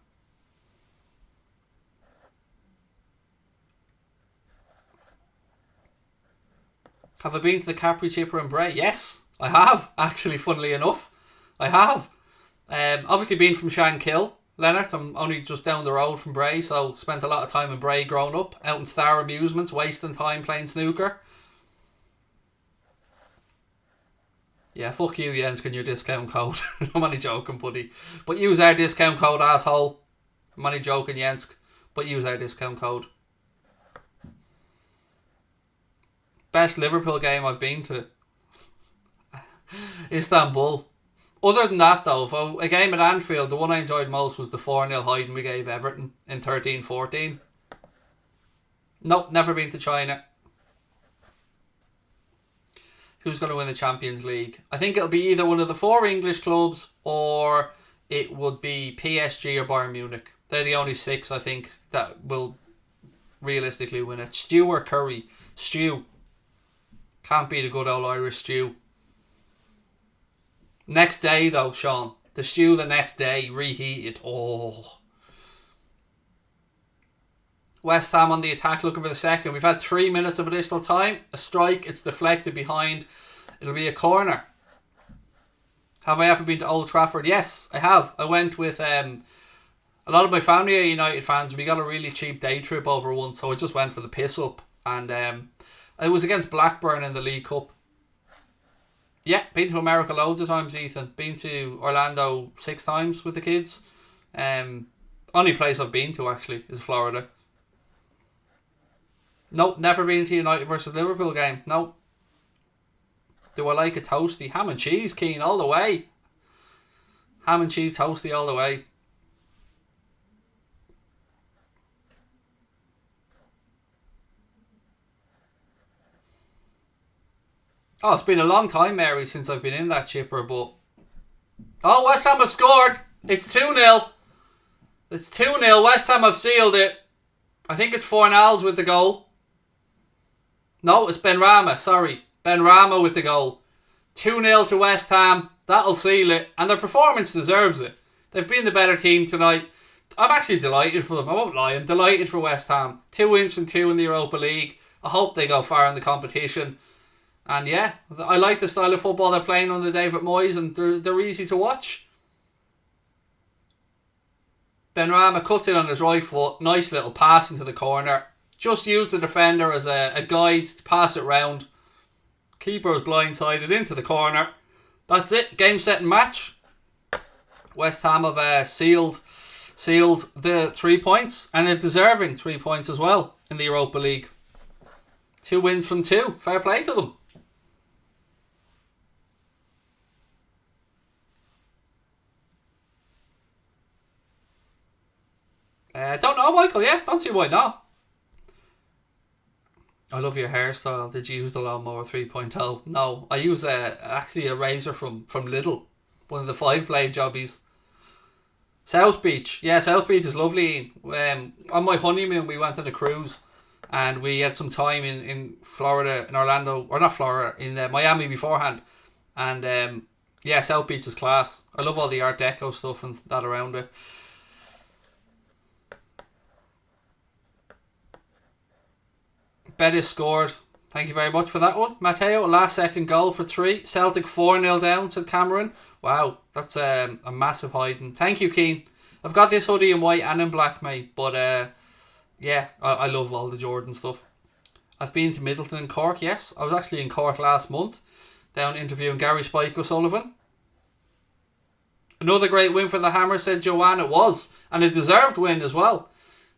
A: Have I been to the Capri Chipper and Bray? Yes, I have. Actually, funnily enough, I have. Obviously, being from Shankill, Leonard, I'm only just down the road from Bray, so spent a lot of time in Bray growing up, out in Star Amusements, wasting time playing snooker. Yeah, fuck you, Jens, and your discount code. I'm only joking, buddy. But use our discount code, asshole. I'm only joking, Jens, but use our discount code. Best Liverpool game I've been to. Istanbul. Other than that, though, a game at Anfield, the one I enjoyed most was the 4-0 hiding we gave Everton in 13-14. Nope, never been to China. Who's going to win the Champions League? I think it'll be either one of the 4 English clubs or it would be PSG or Bayern Munich. They're the only 6, I think, that will realistically win it. Stew or curry? Stew. Can't beat a good old Irish stew. Next day, though, Sean. The stew the next day, reheated. Oh. West Ham on the attack, looking for the second. We've had 3 minutes of additional time. A strike, it's deflected behind. It'll be a corner. Have I ever been to Old Trafford? Yes, I have. I went with a lot of my family are United fans. We got a really cheap day trip over once, so I just went for the piss up. And it was against Blackburn in the League Cup. Yeah, been to America loads of times, Ethan. Been to Orlando 6 times with the kids. Only place I've been to, actually, is Florida. Nope, never been to United versus Liverpool game. Nope. Do I like a toasty? Ham and cheese, Keen, all the way. Ham and cheese toasty all the way. Oh, it's been a long time, Mary, since I've been in that chipper, but... Oh, West Ham have scored! It's 2-0. It's 2-0. West Ham have sealed it. I think it's Fornals with the goal. No, it's Benrahma, sorry. Benrahma with the goal. 2-0 to West Ham. That'll seal it. And their performance deserves it. They've been the better team tonight. I'm actually delighted for them. I won't lie. I'm delighted for West Ham. 2 wins from 2 in the Europa League. I hope they go far in the competition. And yeah, I like the style of football they're playing under David Moyes, and they're easy to watch. Benrahma cuts it on his right foot. Nice little pass into the corner. Just used the defender as a guide to pass it round. Keeper was blindsided into the corner. That's it. Game, set and match. West Ham have sealed the 3 points, and a deserving 3 points as well in the Europa League. 2 wins from 2. Fair play to them. Don't know, Michael. Yeah, don't see why not. I love your hairstyle. Did you use the lawnmower 3.0? No, I use actually a razor from Lidl. One of the 5-blade jobbies. South Beach. Yeah, South Beach is lovely. On my honeymoon, we went on a cruise. And we had some time in Florida, in Orlando. Or not Florida, in Miami beforehand. And yeah, South Beach is class. I love all the Art Deco stuff and that around it. Betis scored. Thank you very much for that one. Matteo, last second goal for 3. Celtic 4-0 down to Cameron. Wow, that's a massive hiding. Thank you, Keane. I've got this hoodie in white and in black, mate. But yeah, I love all the Jordan stuff. I've been to Middleton and Cork, yes. I was actually in Cork last month, down interviewing Gary Spike O'Sullivan. Another great win for the Hammers, said Joanne. It was, and a deserved win as well.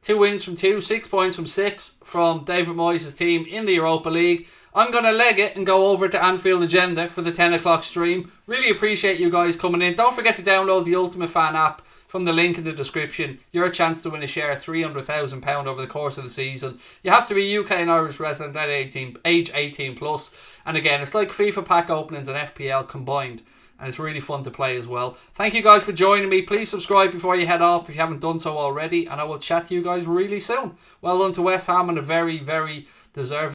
A: 2 wins from 2, 6 points from 6 from David Moyes' team in the Europa League. I'm going to leg it and go over to Anfield Agenda for the 10 o'clock stream. Really appreciate you guys coming in. Don't forget to download the Ultimate Fan app from the link in the description. Your chance to win a share of £300,000 over the course of the season. You have to be UK and Irish resident at age 18 plus. And again, it's like FIFA pack openings and FPL combined. And it's really fun to play as well. Thank you guys for joining me. Please subscribe before you head off if you haven't done so already. And I will chat to you guys really soon. Well done to West Ham and a very, very deserved